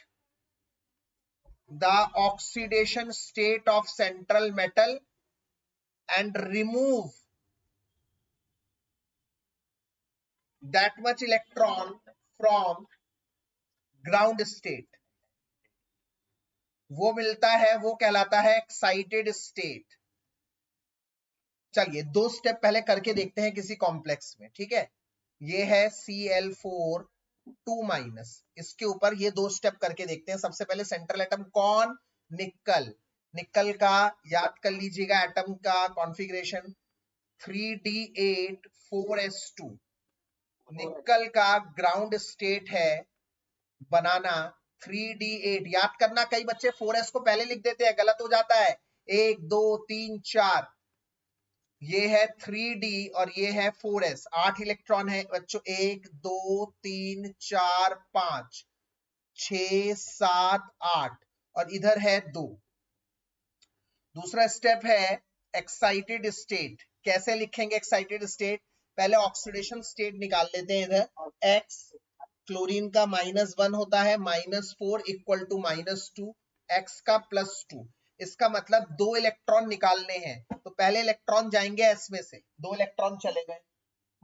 the oxidation state of central metal and remove that much electron from ground state, वो मिलता है, वो कहलाता है एक्साइटेड स्टेट। चलिए 2 स्टेप पहले करके देखते हैं किसी कॉम्प्लेक्स में, ठीक है। ये है Cl4 2-, इसके ऊपर ये 2 स्टेप करके देखते हैं। सबसे पहले सेंट्रल एटम कौन, निकल। निकल का याद कर लीजिएगा एटम का कॉन्फ़िगरेशन 3d8 4s2। निकल का ग्राउंड स्टेट है बनाना 3d8, याद करना, कई बच्चे 4s को पहले लिख देते हैं, गलत हो जाता है। 1 2 3 4, ये है 3d और ये है 4s। 8 इलेक्ट्रॉन है बच्चों, 1 2 3 4 5 6 7 8 और इधर है 2। दूसरा स्टेप है एक्साइटेड स्टेट। कैसे लिखेंगे एक्साइटेड स्टेट, पहले ऑक्सीडेशन स्टेट निकाल लेते हैं। इधर x क्लोरीन का -1 होता है, -4 इक्वल टू -2, x का +2। इसका मतलब 2 इलेक्ट्रॉन निकालने हैं, तो पहले इलेक्ट्रॉन जाएंगे s में से, 2 इलेक्ट्रॉन चले गए।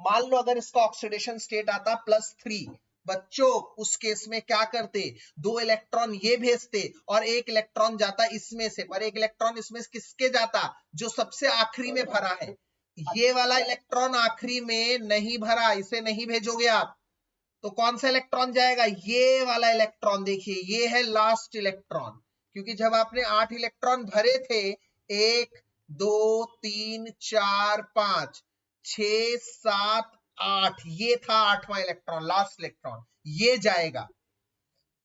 मान लो अगर इसका ऑक्सीडेशन स्टेट आता +3, बच्चों उस केस में क्या करते, 2 इलेक्ट्रॉन ये भेजते और 1 इलेक्ट्रॉन जाता इसमें से, पर 1 इलेक्ट्रॉन इसमें से किसके जाता, जो सबसे आखिरी में भरा है। ये वाला इलेक्ट्रॉन आखिरी में नहीं भरा, इसे नहीं भेजोगे आप, तो कौन सा इलेक्ट्रॉन जाएगा? ये वाला इलेक्ट्रॉन। देखिए ये है लास्ट इलेक्ट्रॉन, क्योंकि जब आपने 8 इलेक्ट्रॉन भरे थे, 1 2 3 4 5 6 7 8, ये था 8वां इलेक्ट्रॉन, लास्ट इलेक्ट्रॉन, ये जाएगा।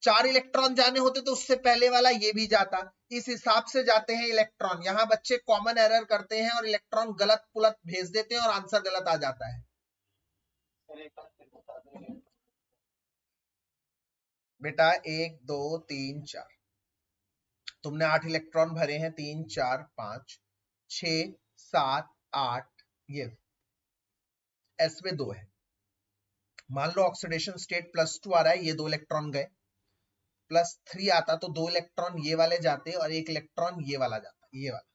4 इलेक्ट्रॉन जाने होते तो उससे पहले वाला ये भी जाता। इस हिसाब से जाते हैं इलेक्ट्रॉन। यहाँ बच्चे कॉमन एरर करते हैं और इलेक्ट्रॉन गलत पुलत भेज देते हैं और आंसर गलत आ जाता है। बेटा 1 2 3 4, तुमने 8 इलेक्ट्रॉन भरे हैं, 3 4 5 6 7 8, ये एस में 2 है। मान लो ऑक्सीडेशन स्टेट +2 आ रहा है, ये 2 इलेक्ट्रॉन गए। +3 आता तो 2 इलेक्ट्रॉन ये वाले जाते और 1 इलेक्ट्रॉन ये वाला जाता, ये वाला,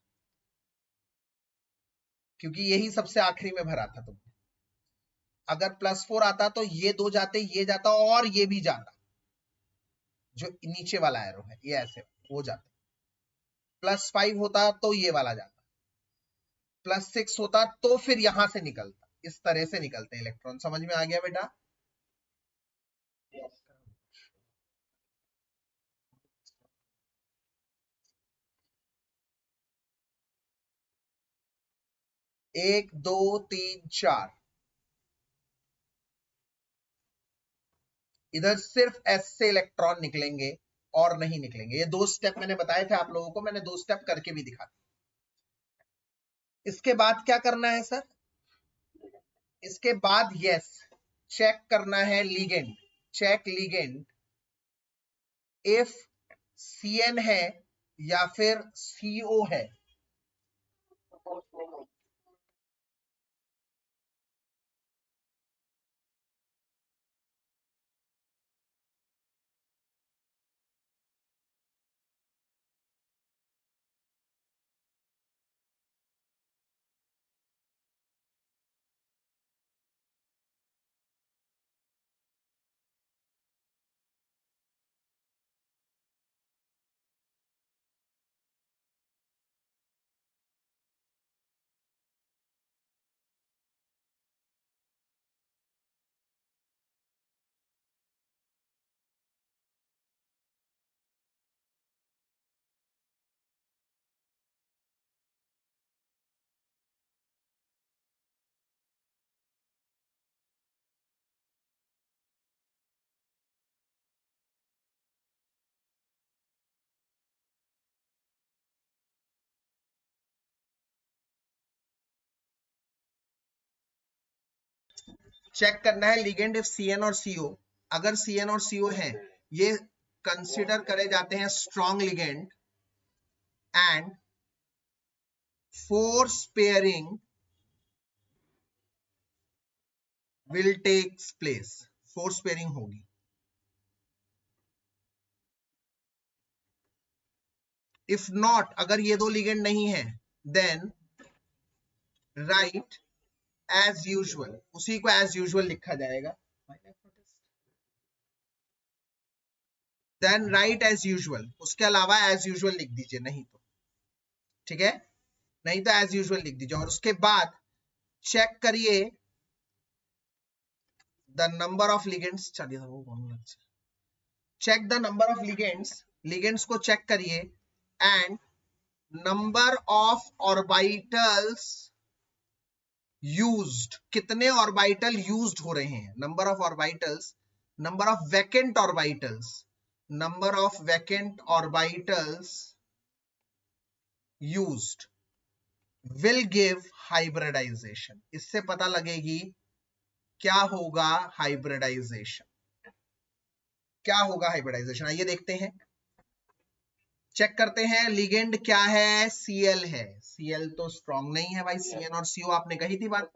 क्योंकि यही सबसे आखिरी में भरा था तुमने। अगर +4 आता तो ये 2 जाते, ये जाता और ये भी जाता, जो नीचे वाला एरो है ये ऐसे वो जाते। +5 होता तो ये वाला जाता, +6 होता तो फिर यहां से निकलता। इस तरह से निकलते हैं इलेक्ट्रॉन। समझ में आ गया बेटा? एक दो तीन चार, इधर सिर्फ एस से इलेक्ट्रॉन निकलेंगे और नहीं निकलेंगे। ये 2 स्टेप मैंने बताए थे आप लोगों को, मैंने 2 स्टेप करके भी दिखा दिया। इसके बाद क्या करना है सर? इसके बाद यस, चेक करना है ligand. Check ligand if CN है या फिर CO है। चेक करना है लिगेंड इफ CN और CO। अगर CN और CO है, ये कंसिडर करे जाते हैं strong ligand and force pairing will takes place. Force pairing होगी। इफ नॉट, अगर ये 2 लिगेंड नहीं है, देन राइट एज यूजुअल, उसी को एज यूजुअल लिखा जाएगा। देन राइट एज यूजुअल, उसके अलावा एज यूजुअल लिख दीजिए, नहीं तो ठीक है, नहीं तो एज यूजुअल लिख दीजिए। और उसके बाद चेक करिए द नंबर ऑफ लिगेंड्स। चलिए check the number of ligands, ligands को चेक करिए and number of orbitals used, कितने ऑर्बिटल यूज्ड हो रहे हैं, number of orbitals, number of vacant orbitals, number of vacant orbitals used will give hybridization. इससे पता लगेगी क्या होगा हाइब्रिडाइजेशन, क्या होगा हाइब्रिडाइजेशन। आइए देखते हैं, चेक करते हैं। लिगेंड क्या है? Cl है। Cl तो स्ट्रॉन्ग नहीं है भाई, CN और CO आपने कही थी बात।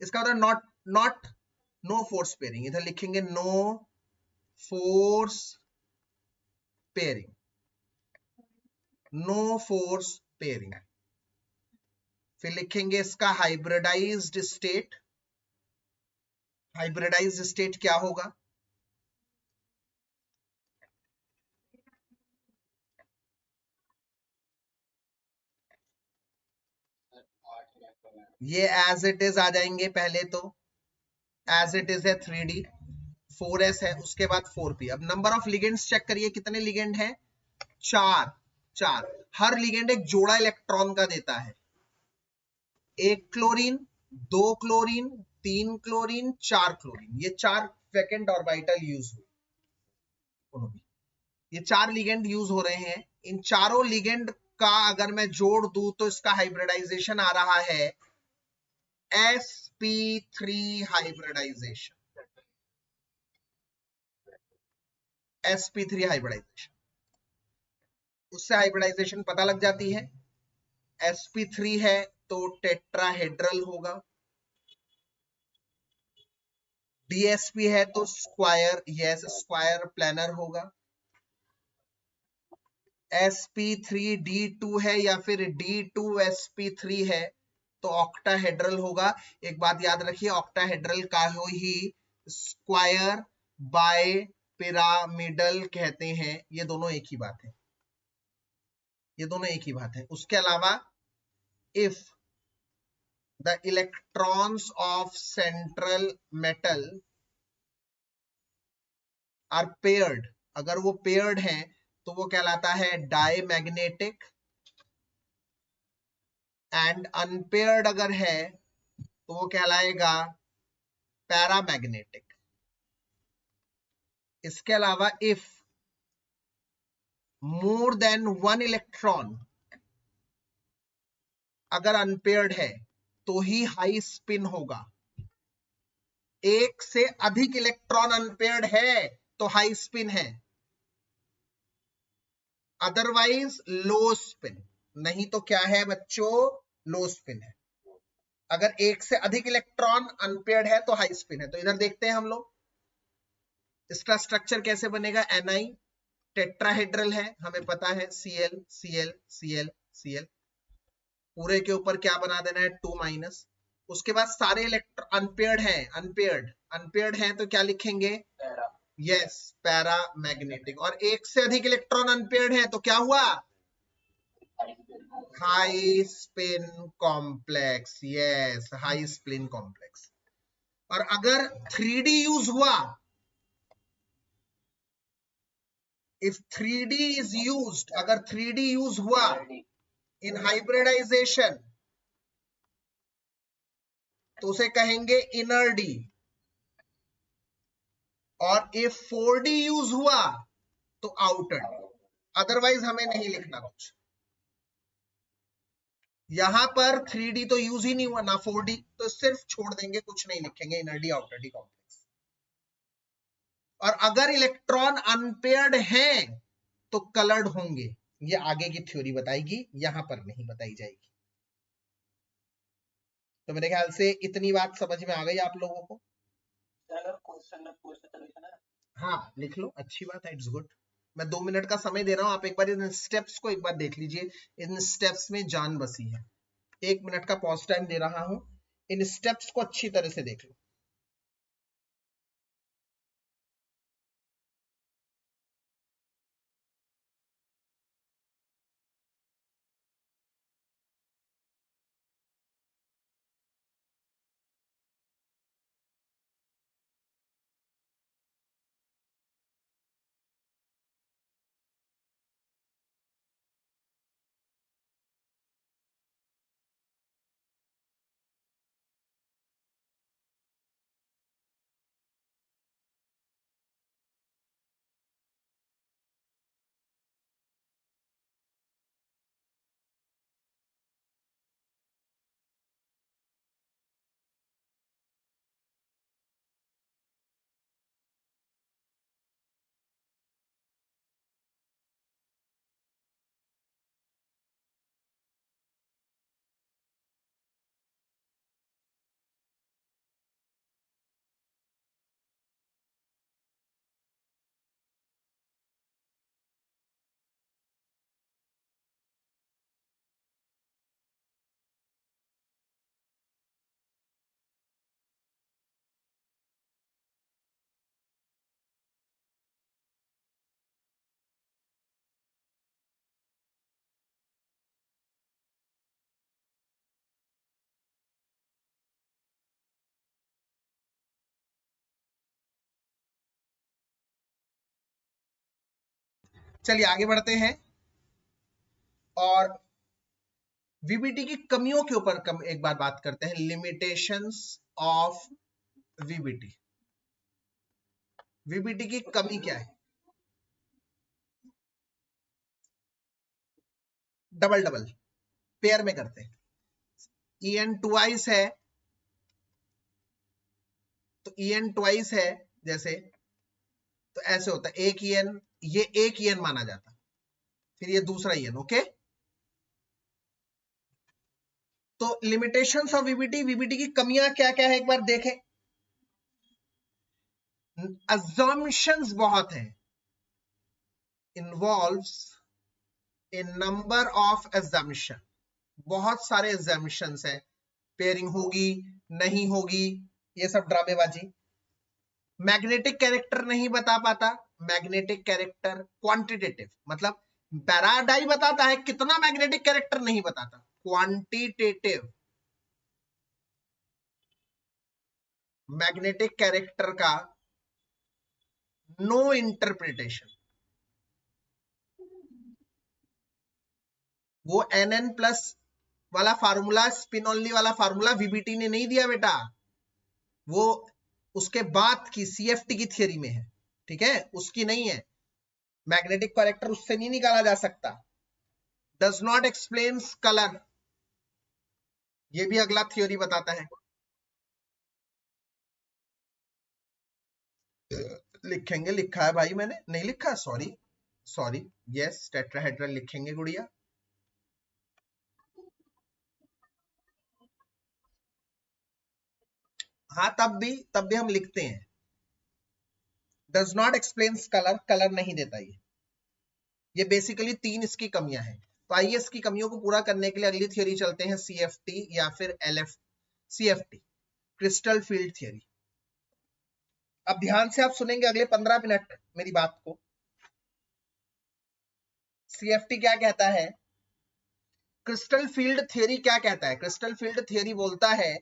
इसका मतलब नॉट नो फोर्स पेयरिंग, इधर लिखेंगे no force pairing, no force pairing. फिर लिखेंगे इसका हाइब्रिडाइज्ड स्टेट। हाइब्रिडाइज्ड स्टेट क्या होगा? ये एज इट इज आ जाएंगे, पहले तो एज इट इज है 3D, 4s है, उसके बाद 4p। अब नंबर ऑफ लिगेंड्स चेक करिए, कितने लिगेंड हैं? चार। चार। हर लिगेंड एक जोड़ा इलेक्ट्रॉन का देता है। एक क्लोरीन, दो क्लोरीन, तीन क्लोरीन, चार क्लोरीन, ये चार वैकेंट ऑर्बिटल यूज हुए। ये चार लिगेंड यूज हो रहे हैं। इन चारों लिगेंड का अगर मैं जोड़ दूं तो इसका हाइब्रिडाइजेशन आ रहा है sp3 हाइब्रिडाइजेशन। sp3 हाइब्रिडाइजेशन, उससे हाइब्रिडाइजेशन पता लग जाती है। sp3 है तो टेट्राहेड्रल होगा, dsp है तो स्क्वायर, यस स्क्वायर प्लानर होगा, sp3d2 है या फिर d2sp3 है तो ऑक्टाहेड्रल होगा। एक बात याद रखिए, ऑक्टाहेड्रल का ही स्क्वायर बाय पिरामिडल कहते हैं। ये दोनों एक ही बात है, ये दोनों एक ही बात है। उसके अलावा if the electrons of central metal are paired, अगर वो पेयर्ड हैं तो वो कहलाता है डायमैग्नेटिक, एंड अनपेयर्ड अगर है तो वो कहलाएगा पैरामैग्नेटिक। इसके अलावा if more than one electron अगर अनपेयर्ड है तो ही हाई स्पिन होगा। एक से अधिक इलेक्ट्रॉन अनपेयर्ड है तो हाई स्पिन है, अदरवाइज लो स्पिन। नहीं तो क्या है बच्चों? लो स्पिन है। अगर एक से अधिक इलेक्ट्रॉन अनपेयर्ड है तो हाई स्पिन है। तो इधर देखते हैं हम लोग इसका स्ट्रक्चर कैसे बनेगा। Ni टेट्राहेड्रल है, हमें पता है, Cl Cl Cl Cl, पूरे के ऊपर क्या बना देना है? 2 उसके बाद सारे इलेक्ट्रॉन अनपेयर्ड हैं, अनपेयर्ड अनपेयर्ड हैं तो क्या लिखेंगे? Yes para magnetic. और एक से अधिक इलेक्ट्रॉन अनपेयर्ड है तो क्या हुआ? High spin complex, yes high spin complex. और अगर 3D यूज हुआ, इफ 3D इज यूज्ड, अगर 3D यूज हुआ इन हाइब्रिडाइजेशन तो उसे कहेंगे इनर डी। और इफ 4D यूज हुआ तो आउटर डी। अदरवाइज हमें नहीं लिखना कुछ। यहां पर 3D तो यूज ही नहीं हुआ ना 4D, तो सिर्फ छोड़ देंगे, कुछ नहीं लिखेंगे, inner D outer D complex. और अगर इलेक्ट्रॉन अनपेयर्ड हैं तो कलर्ड होंगे। ये आगे की थ्योरी बताएगी, यहां पर नहीं बताई जाएगी। तो मेरे ख्याल से इतनी बात समझ में आ गई आप लोगों को। हाँ लिख लो, अच्छी बात है, इट्स गुड। मैं 2 मिनट का समय दे रहा हूं, आप एक बार इन स्टेप्स को एक बार देख लीजिए। इन स्टेप्स में जान बसी है। 1 मिनट का पॉज टाइम दे रहा हूं, इन स्टेप्स को अच्छी तरह से देख लो। चलिए आगे बढ़ते हैं और वीबीटी की कमियों के ऊपर एक बार बात करते हैं। Limitations of VBT. वीबीटी की कमी क्या है? डबल डबल पेयर में करते हैं। en ट्वाइस है तो en ट्वाइस है, जैसे तो ऐसे होता है एक en, ये एक en माना जाता, फिर ये दूसरा en। ओके, तो लिमिटेशंस ऑफ वीबीटी, वीबीटी की कमियां क्या क्या है एक बार देखें। assumptions बहुत है, involves a number of assumption, बहुत सारे assumptions है, पेयरिंग होगी नहीं होगी, ये सब ड्रामेबाजी। मैग्नेटिक कैरेक्टर नहीं बता पाता, मैग्नेटिक कैरेक्टर क्वांटिटेटिव, मतलब पैराडाई बताता है, कितना मैग्नेटिक कैरेक्टर नहीं बताता, क्वांटिटेटिव। मैग्नेटिक कैरेक्टर का नो इंटरप्रिटेशन, वो NN प्लस वाला फार्मूला, स्पिन ओनली वाला फार्मूला वीबीटी ने नहीं दिया बेटा, वो उसके बाद की CFT की थियरी में है, ठीक है, उसकी नहीं है। मैग्नेटिक कैरेक्टर उससे नहीं निकाला जा सकता। डज नॉट एक्सप्लेन कलर, ये भी अगला थ्योरी बताता है। लिखेंगे, लिखा है भाई मैंने, नहीं लिखा, सॉरी सॉरी, यस टेट्राहेड्रल लिखेंगे गुड़िया। हाँ तब भी हम लिखते हैं। Does not explain colour, colour नहीं देता ये बेसिकली तीन इसकी कमियां हैं। तो आइए इसकी कमियों को पूरा करने के लिए अगली थ्योरी चलते हैं, CFT या फिर CFT, क्रिस्टल फील्ड थ्योरी। अब ध्यान से आप सुनेंगे अगले 15 मिनट मेरी बात को। CFT क्या कहता है, क्रिस्टल फील्ड थ्योरी क्या कहता है? क्रिस्टल फील्ड थ्योरी बोलता है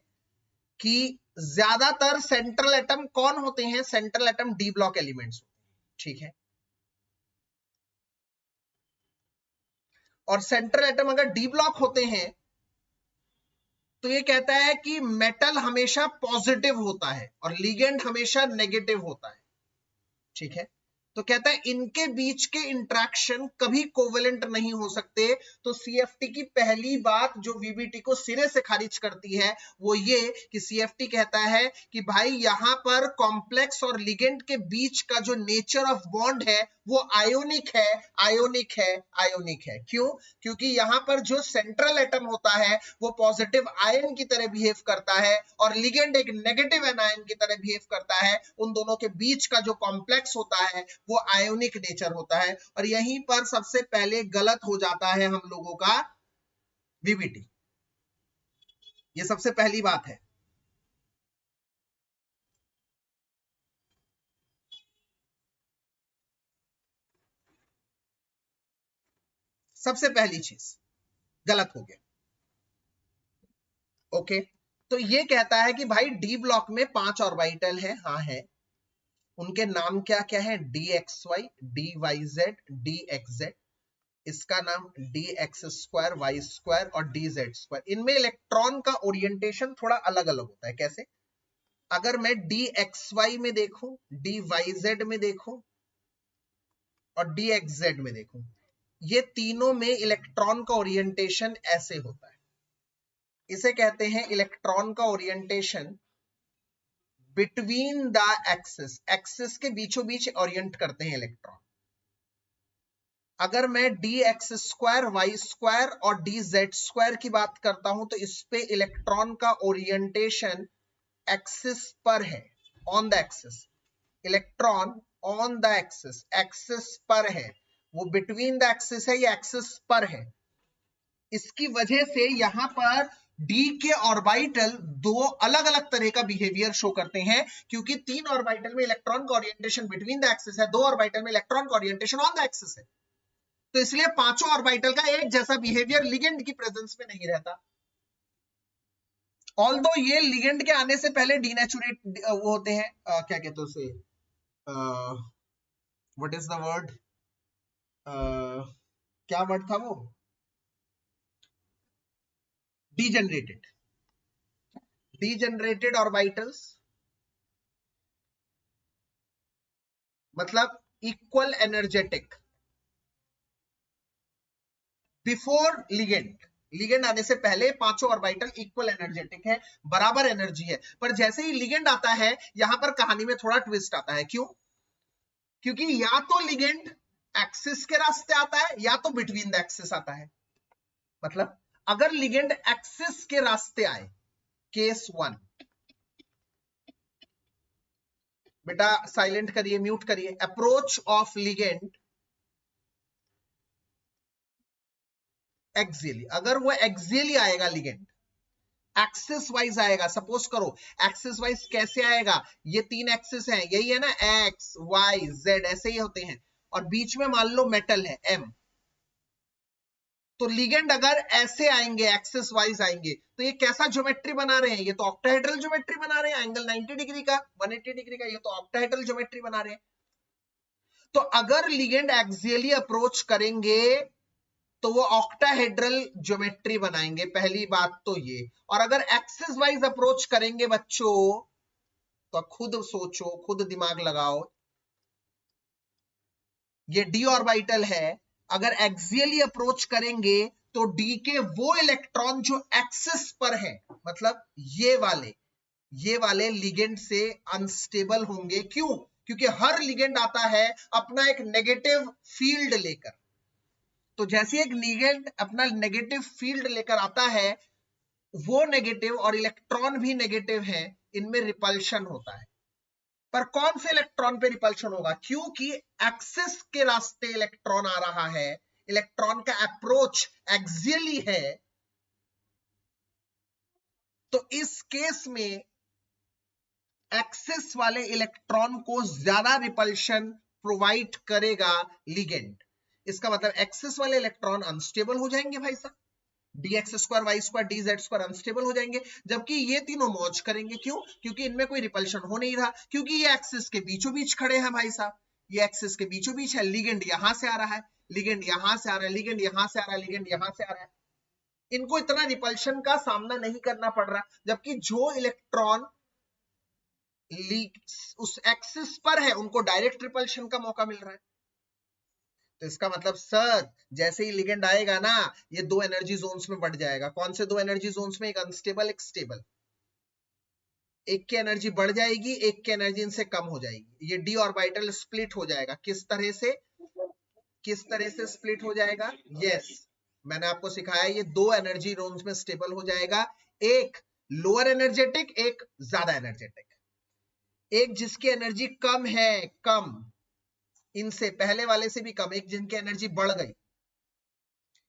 कि ज्यादातर सेंट्रल एटम कौन होते हैं? Central atom D block elements, ठीक है। और सेंट्रल एटम अगर डी ब्लॉक होते हैं तो ये कहता है कि मेटल हमेशा पॉजिटिव होता है और लिगेंड हमेशा नेगेटिव होता है, ठीक है। तो कहता है इनके बीच के इंट्रैक्शन कभी कोवेलेंट नहीं हो सकते। तो CFT की पहली बात जो VBT को सिरे से खारिज करती है वो ये कि CFT कहता है कि भाई यहां पर कॉम्प्लेक्स और लिगेंड के बीच का जो नेचर ऑफ बॉन्ड है वो आयोनिक है, आयोनिक है, आयोनिक है। क्यों? क्योंकि यहां पर जो सेंट्रल एटम होता है वो पॉजिटिव आयन की तरह बिहेव करता है और लिगेंड एक नेगेटिव आयन की तरह बिहेव करता है। उन दोनों के बीच का जो कॉम्प्लेक्स होता है वो आयोनिक नेचर होता है, और यहीं पर सबसे पहले गलत हो जाता है हम लोगों का VBT। ये सबसे पहली बात है। सबसे पहली चीज गलत हो गया। ओके, तो ये कहता है कि भाई डी ब्लॉक में 5 ऑर्बिटल है, हाँ है। उनके नाम क्या क्या है? DXY, DYZ, DXZ। इसका नाम DX2, Y2 और DZ2। इनमें इलेक्ट्रॉन का ओरिएंटेशन थोड़ा अलग अलग होता है। कैसे? अगर मैं DXY में देखूं, DYZ में देखूं और DXZ में देखूं, ये तीनों में इलेक्ट्रॉन का ओरिएंटेशन ऐसे होता है। इसे कहते हैं इलेक्ट्रॉन का orientation between the axis, axis के बीचों बीच ओरिएंट करते हैं इलेक्ट्रॉन। अगर मैं DX2, Y2 और DZ2 की बात करता हूं तो इस पे इलेक्ट्रॉन का ओरिएंटेशन एक्सिस पर है, on the axis. Electron on the axis, axis पर है, वो बिटवीन द एक्सिस है या एक्सिस पर है। इसकी वजह से यहां पर डी के ऑर्बिटल दो अलग अलग तरह का बिहेवियर शो करते हैं, क्योंकि 3 ऑर्बिटल में इलेक्ट्रॉन का ओरिएंटेशन बिटवीन द एक्सिस है, 2 ऑर्बिटल में इलेक्ट्रॉन का ओरिएंटेशन ऑन द एक्सिस है। तो इसलिए पांचों ऑर्बिटल का एक जैसा बिहेवियर लिगेंड की प्रेजेंस में नहीं रहता। ऑल्दो ये लिगेंड के आने से पहले डीनेचुरेट वो होते हैं, क्या कहते हैं उसे, व्हाट इज द वर्ड, क्या वर्ड था वो, डीजनरेटेड, डीजनरेटेड ऑर्बिटल्स मतलब equal energetic before ligand, ligand आने से पहले पांचों ऑर्बिटल इक्वल एनर्जेटिक है, बराबर एनर्जी है। पर जैसे ही लिगेंड आता है यहां पर कहानी में थोड़ा ट्विस्ट आता है। क्यों? क्योंकि या तो लिगेंड एक्सिस के रास्ते आता है या तो बिटवीन द एक्सिस आता है। मतलब अगर लिगेंड एक्सिस के रास्ते आए, केस 1, बेटा साइलेंट करिए, म्यूट करिए, अप्रोच ऑफ लिगेंड एक्सियली, अगर वो एक्सियली आएगा लिगेंड, एक्सिस वाइज आएगा, सपोज करो एक्सिस वाइज कैसे आएगा, ये 3 एक्सिस हैं, यही है ना, एक्स वाई जेड ऐसे ही होते हैं, और बीच में मान लो मेटल है एम, तो लिगेंड अगर ऐसे आएंगे एक्सिस वाइज आएंगे तो ये कैसा ज्योमेट्री बना रहे हैं, ये तो ऑक्टाहेड्रल ज्योमेट्री बना रहे हैं, एंगल 90 डिग्री का 180 डिग्री का, ये तो ऑक्टाहेड्रल ज्योमेट्री बना रहे हैं। तो अगर लिगेंड एक्सियली अप्रोच करेंगे तो वो ऑक्टाहेड्रल ज्योमेट्री बनाएंगे, पहली बात तो ये। और अगर एक्सिस वाइज अप्रोच करेंगे बच्चों तो खुद सोचो, खुद दिमाग लगाओ, ये डी ऑर्बिटल है, अगर एक्सियली अप्रोच करेंगे तो डी के वो इलेक्ट्रॉन जो एक्सिस पर है, मतलब ये वाले लिगेंड से अनस्टेबल होंगे। क्यों? क्योंकि हर लिगेंड आता है अपना एक नेगेटिव फील्ड लेकर, तो जैसे एक लिगेंड अपना नेगेटिव फील्ड लेकर आता है, वो नेगेटिव और इलेक्ट्रॉन भी नेगेटिव है, इनमें रिपल्शन होता है। पर कौन से इलेक्ट्रॉन पे रिपल्शन होगा? क्योंकि एक्सिस के रास्ते इलेक्ट्रॉन आ रहा है, इलेक्ट्रॉन का अप्रोच एक्सियली है, तो इस केस में एक्सिस वाले इलेक्ट्रॉन को ज्यादा रिपल्शन प्रोवाइड करेगा लिगेंड। इसका मतलब एक्सिस वाले इलेक्ट्रॉन अनस्टेबल हो जाएंगे भाई साहब, dx square y square d z square unstable हो जाएंगे, जबकि ये तीनों मौज करेंगे। क्यों? क्योंकि इनमें कोई रिपल्शन हो नहीं रहा, क्योंकि ये एक्सिस के बीचों बीच खड़े हैं भाई साहब, ये एक्सिस के बीचों बीच है, लिगेंड यहां से आ रहा है, लिगेंड यहां से आ रहा है, लिगेंड यहां से आ रहा है, लिगेंड यहां से आ रहा है, इनको इतना रिपल्शन का सामना नहीं करना पड़ रहा, जबकि जो इलेक्ट्रॉन उस एक्सिस पर है उनको डायरेक्ट रिपल्शन का मौका मिल रहा है। तो इसका मतलब सर जैसे ही लिगेंड आएगा ना, ये 2 एनर्जी जोन्स में बढ़ जाएगा। कौन से 2 एनर्जी जोन्स में? एक अनस्टेबल, एक स्टेबल। एक की एनर्जी बढ़ जाएगी, एक की एनर्जी इनसे कम हो जाएगी, ये डी ऑर्बिटल स्प्लिट हो जाएगा। किस तरह से? किस तरह से स्प्लिट हो जाएगा? यस, मैंने आपको सिखाया, ये 2 एनर्जी जोन्स में स्टेबल हो जाएगा, एक लोअर एनर्जेटिक, एक ज्यादा एनर्जेटिक। एक जिसकी एनर्जी कम है, कम इनसे पहले वाले से भी कम, एक जिनकी एनर्जी बढ़ गई,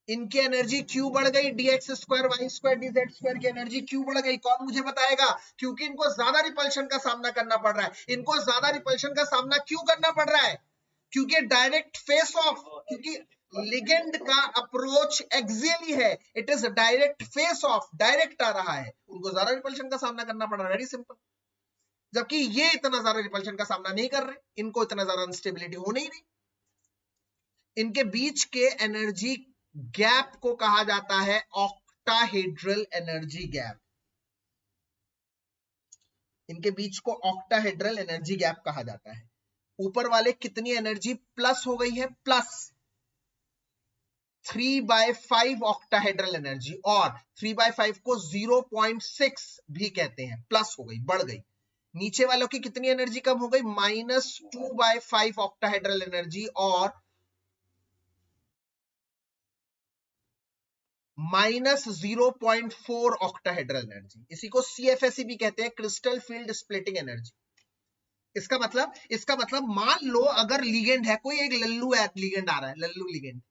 इनकी एनर्जी क्यों बढ़ गई? dx square y square d z square की एनर्जी क्यों बढ़ गई? कौन मुझे बताएगा? क्योंकि इनको ज्यादा रिपल्शन का सामना करना पड़ रहा है। इनको ज्यादा रिपल्शन का सामना क्यों करना पड़ रहा है? क्योंकि डायरेक्ट फेस ऑफ, क्योंकि लिगेंड का अप्रोच एक्सियली है, it is direct face off, direct आ रहा है, उनको ज्यादा रिपल्शन का सामना करना पड़ रहा है, वेरी सिंपल। जबकि ये इतना ज्यादा रिपल्शन का सामना नहीं कर रहे, इनको इतना ज्यादा अनस्टेबिलिटी हो नहीं रही। इनके बीच के एनर्जी गैप को कहा जाता है ऑक्टाहेड्रल एनर्जी गैप। इनके बीच को ऑक्टाहेड्रल एनर्जी गैप कहा जाता है। ऊपर वाले कितनी एनर्जी प्लस हो गई है? प्लस 3/5 ऑक्टाहेड्रल एनर्जी, और 3/5 को 0.6 भी कहते हैं, प्लस हो गई, बढ़ गई। नीचे वालों की कितनी एनर्जी कम हो गई? -2/5 ऑक्टाहेड्रल एनर्जी और -0.4 ऑक्टाहेड्रल एनर्जी। इसी को CFSE भी कहते हैं, क्रिस्टल फील्ड स्प्लिटिंग एनर्जी। इसका मतलब मान लो अगर लिगेंड है, कोई एक लल्लू है, लिगेंड आ रहा है, लल्लू लिगेंड,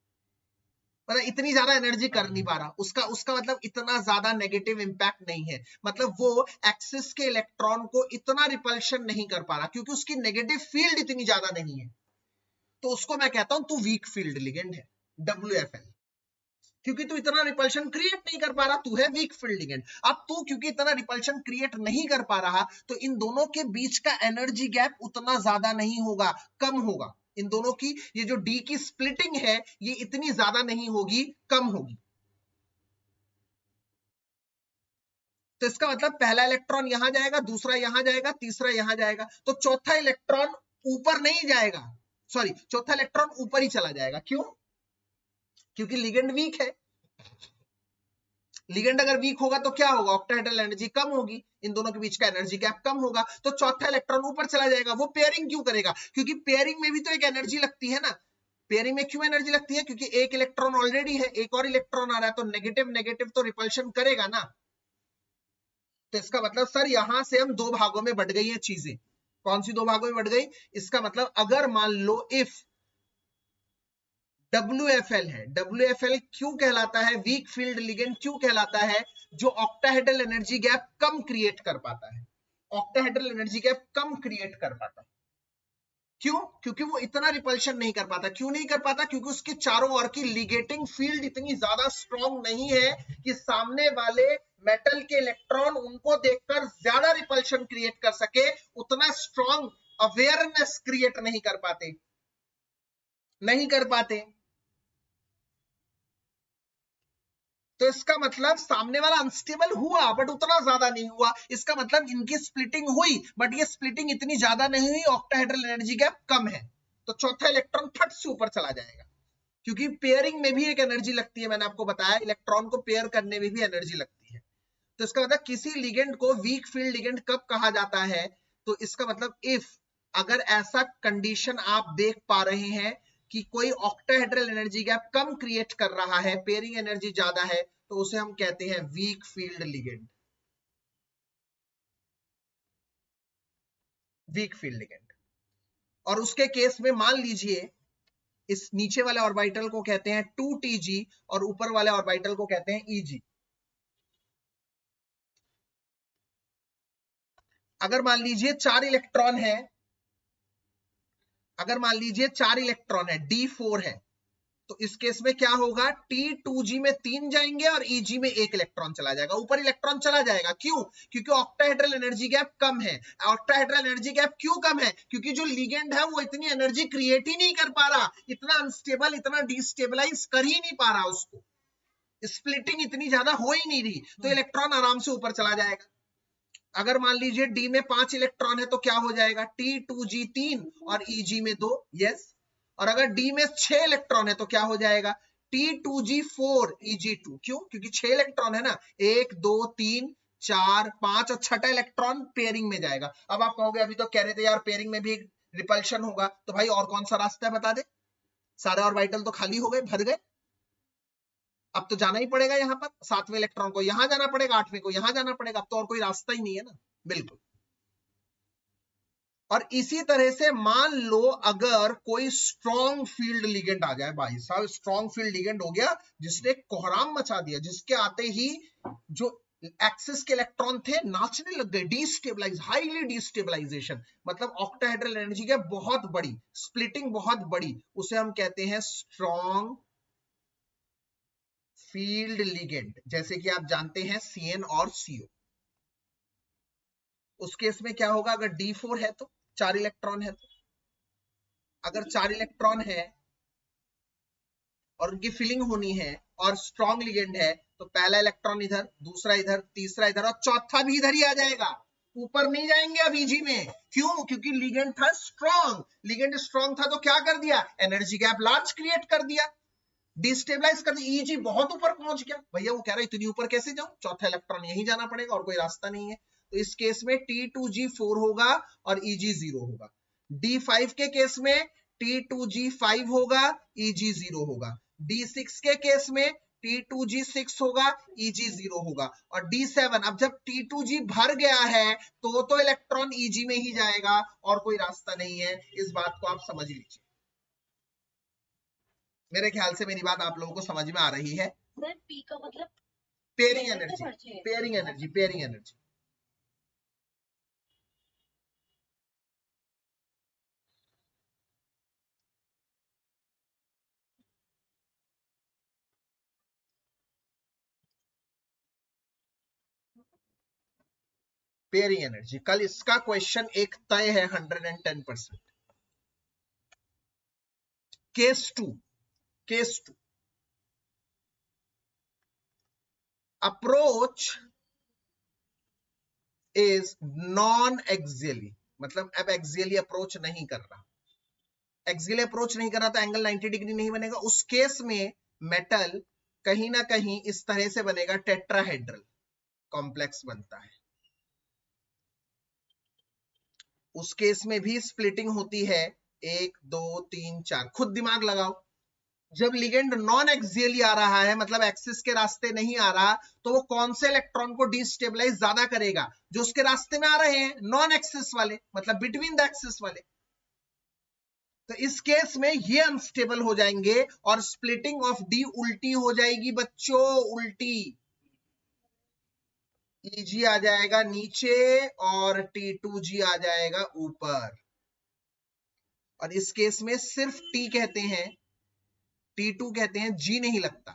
मतलब इतनी ज्यादा एनर्जी कर नहीं पा रहा, उसका मतलब इतना ज्यादा नेगेटिव इंपैक्ट नहीं है, मतलब वो एक्सिस के इलेक्ट्रॉन को इतना रिपल्शन नहीं कर पा रहा, क्योंकि उसकी नेगेटिव फील्ड इतनी ज्यादा नहीं है। तो उसको मैं कहता हूं तू वीक फील्ड लिगेंड है, WFL, क्योंकि तू इतना रिपल्शन क्रिएट नहीं कर पा रहा, तू है वीक फील्ड लिगेंड। अब तू क्योंकि इतना रिपल्शन क्रिएट नहीं कर पा रहा, तो इन दोनों के बीच का एनर्जी गैप उतना ज्यादा नहीं होगा, कम होगा। इन दोनों की ये जो डी की स्प्लिटिंग है ये इतनी ज्यादा नहीं होगी, कम होगी। तो इसका मतलब पहला इलेक्ट्रॉन यहां जाएगा, दूसरा यहां जाएगा, तीसरा यहां जाएगा, तो चौथा इलेक्ट्रॉन ऊपर नहीं जाएगा, सॉरी चौथा इलेक्ट्रॉन ऊपर ही चला जाएगा। क्यों? क्योंकि लिगेंड वीक है। लिगेंड अगर वीक होगा तो क्या होगा? ऑक्टाहेड्रल एनर्जी कम होगी, इन दोनों के बीच का एनर्जी गैप कम होगा, तो चौथा इलेक्ट्रॉन ऊपर चला जाएगा। वो पेयरिंग क्यों करेगा? क्योंकि पेयरिंग में भी तो एक एनर्जी लगती है ना। पेयरिंग में क्यों एनर्जी लगती है? क्योंकि एक इलेक्ट्रॉन ऑलरेडी है, एक और इलेक्ट्रॉन आ रहा है, तो नेगेटिव नेगेटिव तो रिपल्शन करेगा ना। तो इसका मतलब सर यहां से हम दो भागों में बढ़ गई हैं चीजें। कौन सी दो भागों में बढ़ गई? इसका मतलब अगर मान लो इफ WFL है, WFL क्यों कहलाता है वीक फील्ड लिगेंड? क्यों कहलाता है? जो ऑक्टाहेड्रल एनर्जी गैप कम क्रिएट कर पाता है, ऑक्टाहेड्रल एनर्जी गैप कम क्रिएट कर पाता है। क्यों? क्योंकि वो इतना रिपल्शन नहीं कर पाता। क्यों नहीं कर पाता? क्योंकि उसके चारों ओर की लिगेटिंग फील्ड इतनी ज्यादा स्ट्रांग नहीं है कि सामने वाले मेटल के इलेक्ट्रॉन उनको देखकर ज्यादा रिपल्शन क्रिएट कर सके, उतना स्ट्रांग अवेयरनेस क्रिएट नहीं कर पाते, नहीं कर पाते। तो इसका मतलब सामने वाला अनस्टेबल हुआ बट उतना ज्यादा नहीं हुआ। इसका मतलब इनकी स्प्लिटिंग हुई बट ये स्प्लिटिंग इतनी ज्यादा नहीं हुई, ऑक्टाहेड्रल एनर्जी गैप कम है, तो चौथा इलेक्ट्रॉन फट से ऊपर चला जाएगा। क्योंकि पेयरिंग में भी एक एनर्जी लगती है, मैंने आपको बताया इलेक्ट्रॉन को पेयर करने में भी एनर्जी लगती है। तो इसका मतलब किसी लिगेंड को वीक फील्ड लिगेंड कब कहा जाता है? तो इसका मतलब इफ अगर ऐसा कंडीशन आप देख पा रहे हैं कि कोई ऑक्टाहेड्रल एनर्जी गैप कम क्रिएट कर रहा है, पेयरिंग एनर्जी ज्यादा है, तो उसे हम कहते हैं weak field ligand, weak field ligand. और उसके केस में मान लीजिए इस नीचे वाले ऑर्बिटल को कहते हैं 2Tg और ऊपर वाले ऑर्बिटल को कहते हैं Eg। अगर मान लीजिए 4 इलेक्ट्रॉन है, अगर मान लीजिए 4 इलेक्ट्रॉन है, D4 है, तो इस केस में क्या होगा? T2G में 3 जाएंगे और Eg में 1 इलेक्ट्रॉन चला जाएगा, ऊपर इलेक्ट्रॉन चला जाएगा। क्यों? क्योंकि ऑक्टाहेड्रल एनर्जी गैप कम है। ऑक्टाहेड्रल एनर्जी गैप क्यों कम है? क्योंकि जो लिगेंड है वो इतनी एनर्जी क्रिएट ही नहीं कर पा रहा, इतना अनस्टेबल, इतना डिस्टेबलाइज कर ही नहीं पा रहा, उसको स्प्लिटिंग इतनी ज्यादा हो ही नहीं रही, तो इलेक्ट्रॉन आराम से ऊपर चला जाएगा। अगर मान लीजिए डी में 5 इलेक्ट्रॉन है तो क्या हो जाएगा? T2G 3 और Eg में 2, यस। और अगर डी में 6 इलेक्ट्रॉन है तो क्या हो जाएगा? T2G 4 Eg2। क्यों? क्योंकि 6 इलेक्ट्रॉन है ना, 1 2 3 4 5 और छठा इलेक्ट्रॉन पेयरिंग में जाएगा। अब आप कहोगे अभी तो कह रहे थे यार पेयरिंग में भी रिपल्शन होगा, तो भाई और कौन सा रास्ता है बता दे? सारे ऑर्बिटल तो खाली हो गए, भर गए, अब तो जाना ही पड़ेगा यहाँ पर, 7वें इलेक्ट्रॉन को यहां जाना पड़ेगा, 8वें को यहां जाना पड़ेगा, अब तो और कोई रास्ता ही नहीं है ना। बिल्कुल। और इसी तरह से मान लो अगर कोई स्ट्रॉन्ग फील्ड लिगेंड आ जाए, भाई साहब स्ट्रॉन्ग फील्ड लिगेंड हो गया जिसने कोहराम मचा दिया, जिसके आते ही जो एक्सिस के इलेक्ट्रॉन थे नाचने लग गए, डिस्टेबलाइज, हाईली डिस्टेबलाइजेशन, मतलब ऑक्टाहेड्रल एनर्जी की बहुत बड़ी स्प्लिटिंग, बहुत बड़ी, उसे हम कहते हैं स्ट्रॉन्ग फील्ड लिगेंड। जैसे कि आप जानते हैं CN और CO। उस केस में क्या होगा? अगर D4 है तो 4 इलेक्ट्रॉन है, तो अगर 4 इलेक्ट्रॉन है और उनकी फिलिंग होनी है और स्ट्रॉन्ग लिगेंड है, तो पहला इलेक्ट्रॉन इधर, दूसरा इधर, तीसरा इधर और चौथा भी इधर ही आ जाएगा, ऊपर नहीं जाएंगे अब Eg में। क्यों? क्योंकि लिगेंड था स्ट्रॉन्ग, लिगेंड स्ट्रॉन्ग था तो क्या कर दिया? एनर्जी गैप लार्ज क्रिएट कर दिया, डिस्टेबलाइज कर दिया, Eg बहुत ऊपर पहुंच गया। भैया वो कह रहा है इतनी ऊपर कैसे जाऊं, चौथा इलेक्ट्रॉन यहीं जाना पड़ेगा और कोई रास्ता नहीं है। तो इस केस में T2G 4 होगा और Eg 0 होगा। D5 के केस में T2G 5 होगा, Eg 0 होगा। D6 के केस में T2G 6 होगा, Eg 0 होगा। और D7 अब जब T2G भर गया है तो इलेक्ट्रॉन Eg में ही जाएगा और कोई रास्ता नहीं है। इस बात को आप समझ लीजिए। मेरे ख्याल से मेरी बात आप लोगों को समझ में आ रही है। सर पी का मतलब pairing energy, pairing energy, pairing energy. Pairing energy, कल इसका क्वेश्चन एक तय है 110%। Case two approach is non axially, मतलब अब एक्सियली अप्रोच नहीं कर रहा, एक्सियली अप्रोच नहीं कर रहा तो एंगल 90 डिग्री नहीं बनेगा। उस केस में मेटल कहीं ना कहीं इस तरह से बनेगा, टेट्राहेड्रल कॉम्प्लेक्स बनता है। उस केस में भी स्प्लिटिंग होती है, 1 2 3 4, खुद दिमाग लगाओ। जब लिगेंड नॉन एक्सियली आ रहा है, मतलब एक्सिस के रास्ते नहीं आ रहा, तो वो कौन से इलेक्ट्रॉन को डिस्टेबलाइज ज्यादा करेगा? जो उसके रास्ते में आ रहे हैं, नॉन एक्सिस वाले, मतलब बिटवीन द एक्सिस वाले। तो इस केस में ये अनस्टेबल हो जाएंगे और स्प्लिटिंग ऑफ डी उल्टी हो जाएगी बच्चों, उल्टी। Eg आ जाएगा नीचे और T2G आ जाएगा ऊपर। और इस केस में सिर्फ T कहते हैं, T2 कहते हैं, G नहीं लगता,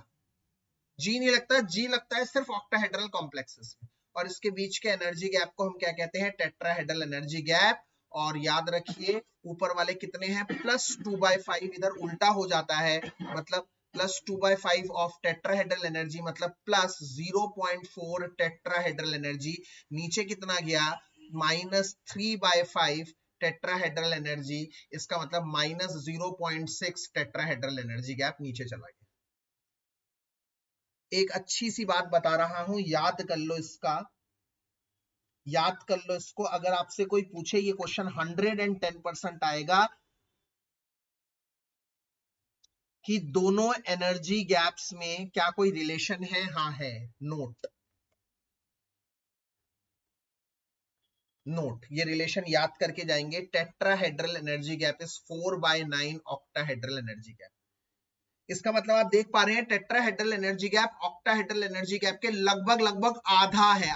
G नहीं लगता, G लगता है सिर्फ ऑक्टाहेड्रल कॉम्प्लेक्सेस में। और इसके बीच के एनर्जी गैप को हम क्या कहते हैं? Tetrahedral energy gap. और याद रखिए ऊपर वाले कितने हैं? +2/5, इधर उल्टा हो जाता है, मतलब +2/5 ऑफ टेट्राहेड्रल एनर्जी, मतलब +0.4 टेट्राहेड्रल एनर्जी। नीचे कितना गया? -3/5 टेट्राहेड्रल एनर्जी, इसका मतलब -0.6 टेट्राहेड्रल एनर्जी गैप नीचे चला गया। एक अच्छी सी बात बता रहा हूं, याद कर लो इसका, याद कर लो इसको। अगर आपसे कोई पूछे, ये क्वेश्चन 110% आएगा कि दोनों एनर्जी गैप्स में क्या कोई रिलेशन है? हाँ है। नोट नोट, ये रिलेशन याद करके जाएंगे। Tetrahedral energy gap is 4/9 octahedral energy gap. इसका मतलब आप देख पा रहे हैं, tetrahedral energy gap octahedral energy gap के लगभग लगभग आधा है,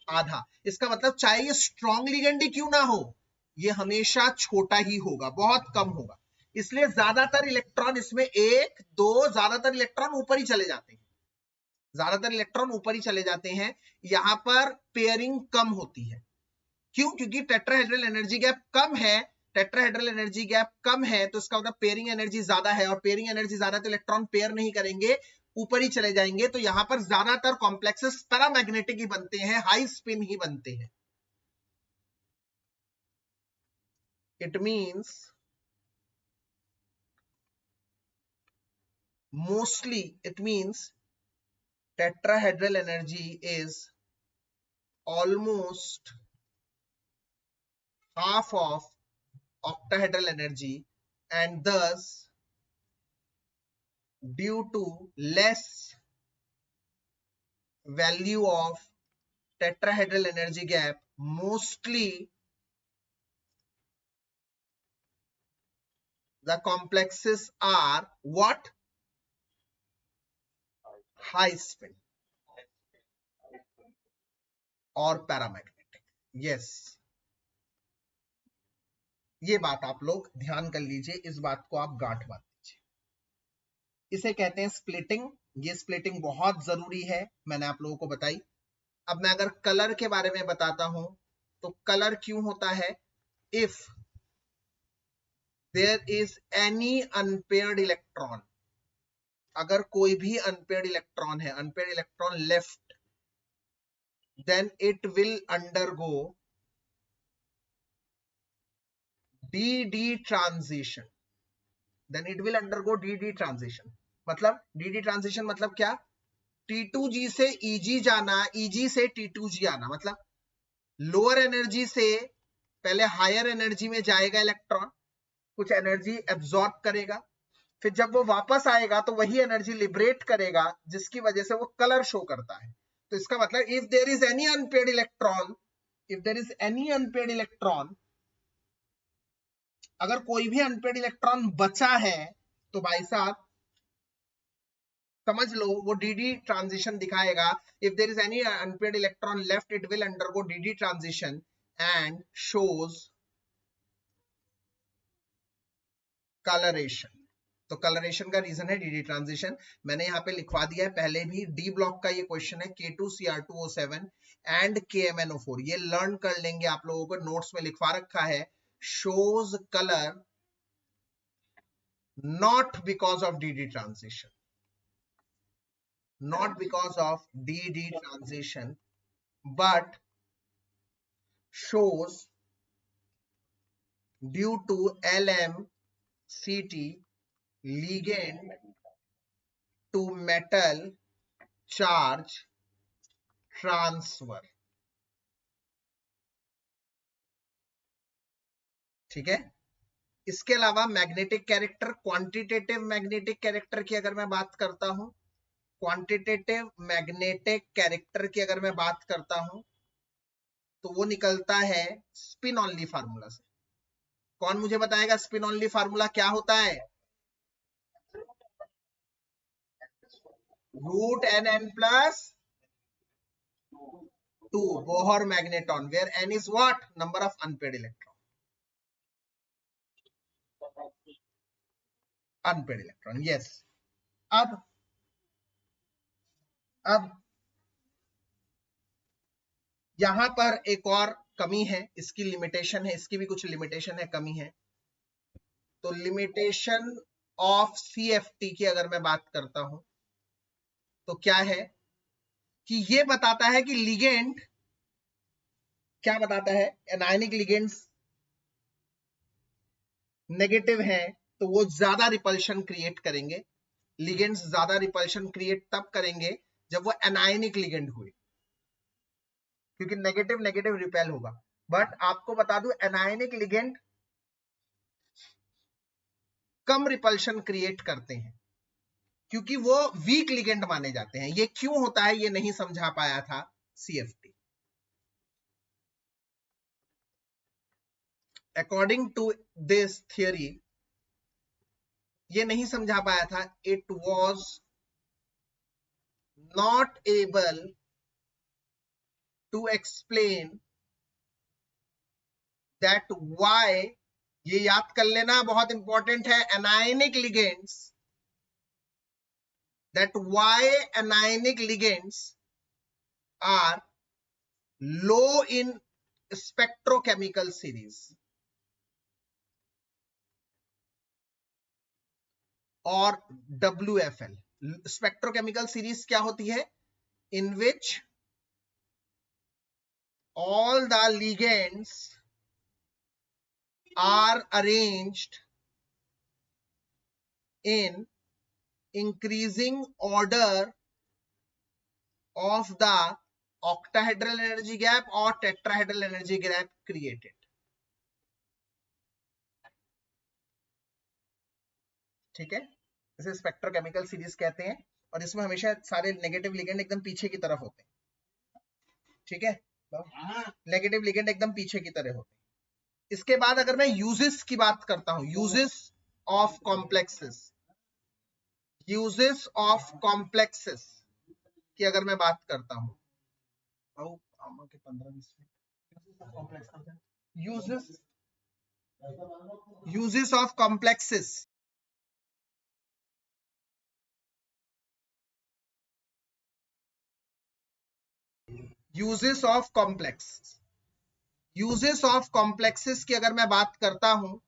आधा। इसका मतलब चाहे ये स्ट्रॉन्ग लिगेंड ही क्यों ना हो, ये हमेशा छोटा ही होगा, बहुत कम होगा। इसलिए ज्यादातर इलेक्ट्रॉन इसमें 1 2, ज्यादातर इलेक्ट्रॉन ऊपर ही चले जाते हैं, ज्यादातर इलेक्ट्रॉन ऊपर ही चले जाते हैं। यहां पर पेयरिंग कम होती है। क्यों? क्योंकि टेट्राहेड्रल एनर्जी गैप कम है, टेट्राहेड्रल एनर्जी गैप कम है, तो इसका मतलब पेयरिंग एनर्जी ज्यादा है, और पेयरिंग एनर्जी ज्यादा तो इलेक्ट्रॉन पेयर नहीं करेंगे, ऊपर ही चले जाएंगे। तो यहां पर ज्यादातर कॉम्प्लेक्सेस पैरामैग्नेटिक ही बनते हैं, हाई स्पिन ही बनते हैं। It means mostly, it means tetrahedral energy is almost half of octahedral energy, and thus due to less value of tetrahedral energy gap, mostly the complexes are what? High spin और paramagnetic. Yes, ये बात आप लोग ध्यान कर लीजिए, इस बात को आप गांठ बांध लीजिए। इसे कहते हैं स्प्लिटिंग। ये स्प्लिटिंग बहुत जरूरी है, मैंने आप लोगों को बताई। अब मैं अगर कलर के बारे में बताता हूं, तो कलर क्यों होता है? If there is any unpaired electron, अगर कोई भी अनपेयर्ड इलेक्ट्रॉन है, unpaired electron left, then it will undergo dd transition, then it will undergo dd transition। मतलब dd transition मतलब क्या? T2G से Eg जाना, Eg से T2G आना, मतलब लोअर एनर्जी से पहले हायर एनर्जी में जाएगा इलेक्ट्रॉन, कुछ एनर्जी एब्जॉर्ब करेगा, फिर जब वो वापस आएगा तो वही एनर्जी लिबरेट करेगा, जिसकी वजह से वो कलर शो करता है। तो इसका मतलब if there is any unpaired electron, if there is any unpaired electron, अगर कोई भी अनपेयर्ड इलेक्ट्रॉन बचा है, तो भाई साहब समझ लो वो dd ट्रांजिशन दिखाएगा। If there is any unpaired electron left, it will undergo dd transition and shows colouration. तो कलरेशन का रीजन है dd ट्रांजिशन। मैंने यहाँ पे लिखवा दिया है पहले भी, डी ब्लॉक का ये क्वेश्चन है, K2Cr2O7 एंड KMnO4, ये लर्न कर लेंगे आप लोगों को, नोट्स में लिखवा रखा है। Shows colour not because of DD transition, not because of DD transition, but shows due to LMCT ligand to metal charge transfer. ठीक है, इसके अलावा magnetic character, quantitative magnetic character की अगर मैं बात करता हूं, क्वांटिटेटिव मैग्नेटिक कैरेक्टर की अगर मैं बात करता हूं तो वो निकलता है स्पिन ऑनली फार्मूला से। कौन मुझे बताएगा स्पिन ऑनली फार्मूला क्या होता है? Root n n plus 2 Bohr magneton, where n is what? Number of unpaired electron. Unpaired electron, yes. अब यहां पर एक और कमी है, इसकी लिमिटेशन है, इसकी भी कुछ लिमिटेशन है, कमी है। तो लिमिटेशन ऑफ CFT की अगर मैं बात करता हूं तो क्या है कि ये बताता है कि लिगेंड क्या बताता है, एनायनिक लिगेंड्स नेगेटिव हैं तो वो ज्यादा रिपल्शन क्रिएट करेंगे। लिगेंड्स ज्यादा रिपल्शन क्रिएट तब करेंगे जब वो एनायनिक लिगेंड हुए, क्योंकि नेगेटिव नेगेटिव रिपेल होगा। बट आपको बता दूं एनायनिक लिगेंड कम रिपल्शन क्रिएट करते हैं क्योंकि वो वीक लिगेंड माने जाते हैं। ये क्यों होता है ये नहीं समझा पाया था CFT। According to this theory ये नहीं समझा पाया था, it was not able to explain that why, ये याद कर लेना बहुत इंपॉर्टेंट है, anionic ligands, that why anionic ligands are low in spectrochemical series और WFL। स्पेक्ट्रोकेमिकल सीरीज क्या होती है? in which all the ligands are arranged in increasing order of the octahedral energy gap or tetrahedral energy gap created। ठीक है, इसे spectrochemical series कहते हैं और इसमें हमेशा सारे नेगेटिव लिगेंड एकदम पीछे की तरफ होते हैं। ठीक है, नेगेटिव लिगेंड एकदम पीछे की तरह होते हैं। इसके बाद अगर मैं यूजेस की बात करता हूं, uses of complexes, uses of complexes की अगर मैं बात करता हूं, uses of complexes, uses of complex, uses of complexes की अगर मैं बात करता हूं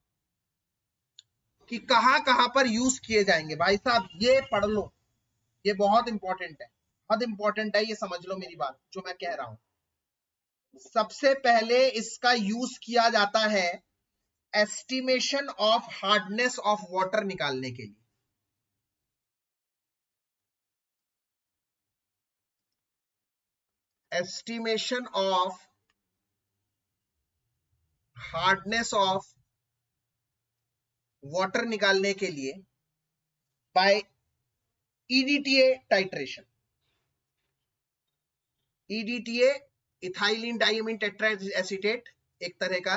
कि कहां पर यूज किए जाएंगे, भाई साहब ये पढ़ लो, ये बहुत इंपॉर्टेंट है, बहुत इंपॉर्टेंट है, ये समझ लो मेरी बात जो मैं कह रहा हूं। सबसे पहले इसका यूज किया जाता है estimation of hardness of water निकालने के लिए। Estimation of hardness of water निकालने के लिए by EDTA titration. EDTA ethylene diamine tetraacetate एक तरह का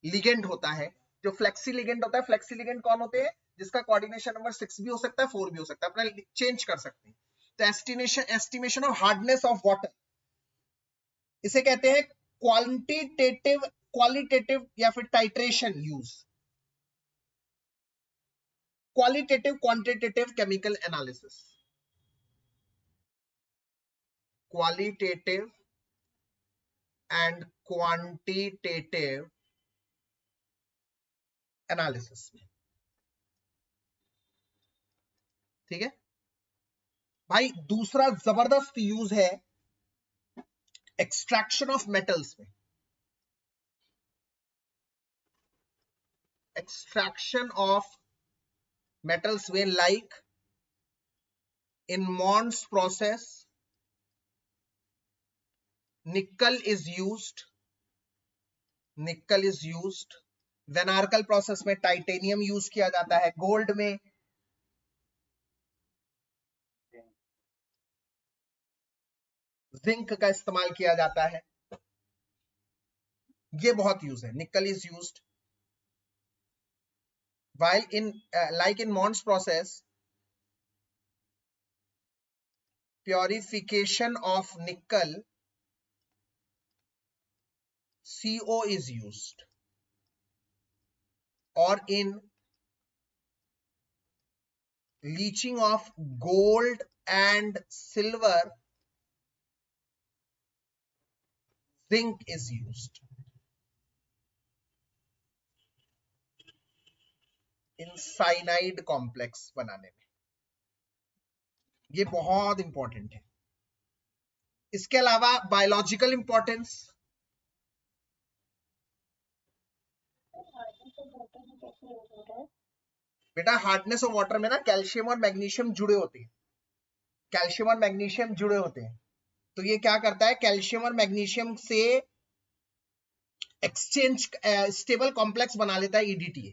लिगेंड होता है जो फ्लेक्सी लिगेंड होता है। फ्लेक्सी लिगेंड कौन होते हैं? जिसका कोऑर्डिनेशन नंबर 6 भी हो सकता है, 4 भी हो सकता है, अपना चेंज कर सकते हैं। तो estimation of hardness of water, इसे कहते हैं क्वांटिटेटिव, क्वालिटेटिव या फिर titration use. Qualitative quantitative chemical analysis, qualitative and quantitative analysis में ठीक है भाई। दूसरा जबरदस्त यूज है एक्सट्रैक्शन ऑफ मेटल्स में। एक्सट्रैक्शन ऑफ मेटल्स में like in Mond's process nickel is used Van Arkel process में टाइटेनियम यूज किया जाता है, गोल्ड में जिंक का इस्तेमाल किया जाता है। ये बहुत यूज है। निकल is used while in like in Mond's process purification of nickel CO is used or in leaching of gold and silver zinc is used in cyanide complex बनाने में। ये बहुत इंपॉर्टेंट है। इसके अलावा बायोलॉजिकल इंपॉर्टेंस, बेटा हार्डनेस ऑफ वाटर में ना कैल्शियम और मैग्नीशियम जुड़े होते हैं, कैल्शियम और मैग्नीशियम जुड़े होते हैं। तो ये क्या करता है, कैल्शियम और मैग्नीशियम से एक्सचेंज स्टेबल कॉम्प्लेक्स बना लेता है EDTA।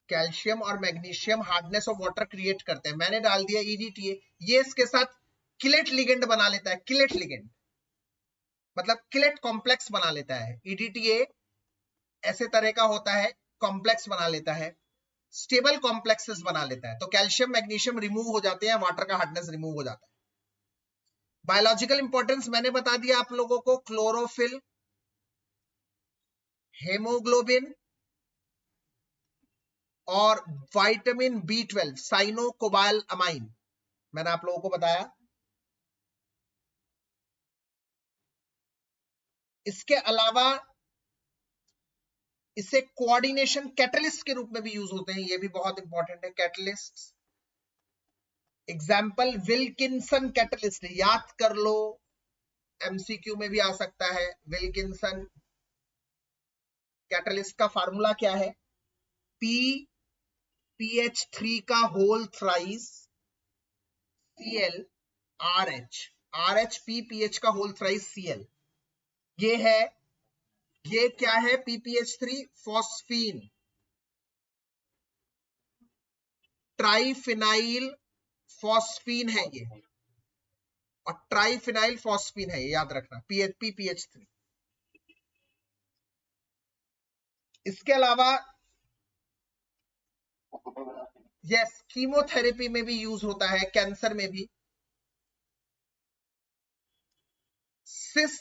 कैल्शियम और magnesium hardness of water create करते हैं। मैंने डाल दिया EDTA, ये इसके साथ किलेट लिगेंड बना लेता है। किलेट लिगेंड मतलब किलेट कॉम्प्लेक्स बना लेता है। EDTA ऐसे तरह का होता है, कॉम्प्लेक्स बना लेता है, स्टेबल कॉम्प्लेक्सेस बना लेता है। तो कैल्शियम मैग्नीशियम रिमूव हो जाते हैं, वाटर का हार्डनेस रिमूव हो जाता है। बायोलॉजिकल इंपॉर्टेंस मैंने बता दिया आप लोगों को, क्लोरोफिल, हेमोग्लोबिन और विटामिन B12 साइनोकोबालामाइन मैंने आप लोगों को बताया। इसके अलावा इसे कोऑर्डिनेशन कैटलिस्ट के रूप में भी यूज होते हैं, ये भी बहुत इंपॉर्टेंट है। कैटलिस्ट एग्जाम्पल विल्किंसन कैटलिस्ट, याद कर लो, MCQ में भी आ सकता है। विल्किंसन कैटलिस्ट का फार्मूला क्या है, PH3 का whole thrice Cl RH PPH का होल थ्राइस Cl, ये है, ये क्या है, PPH3 फॉस्फीन ट्राइफिनाइल फॉस्फीन है ये, और ट्राइफिनाइल फॉस्फीन है, ये याद रखना, PPH3। इसके अलावा यस, कीमोथेरेपी में भी यूज होता है, कैंसर में भी। सिस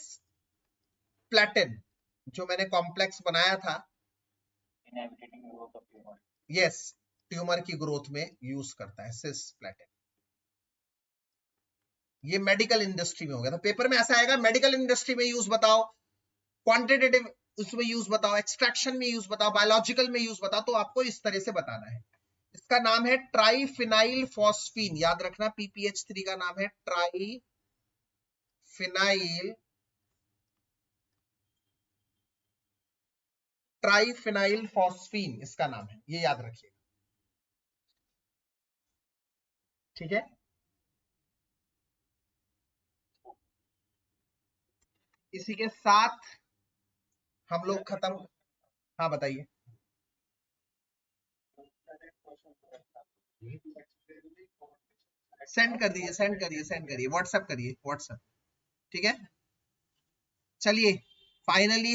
प्लेटिन जो मैंने कॉम्प्लेक्स बनाया था, यस, ट्यूमर की ग्रोथ में यूज करता है सिस प्लेटिन। ये मेडिकल इंडस्ट्री में हो गया था। पेपर में ऐसा आएगा, मेडिकल इंडस्ट्री में यूज बताओ, क्वांटिटेटिव उसमें यूज बताओ, एक्सट्रैक्शन में यूज बताओ, बायोलॉजिकल में यूज बताओ, तो आपको इस तरह से बताना है। इसका नाम है ट्राइफिनाइल फॉस्फीन, याद रखना, PPH3 का नाम है ट्राइफिनाइल फॉस्फीन, इसका नाम है, ये याद रखिएगा, ठीक है। इसी के साथ हम लोग खत्म। हाँ बताइए। सेंड कर दीजिए, सेंड करिए, व्हाट्सएप करिए, व्हाट्सएप, ठीक है। चलिए फाइनली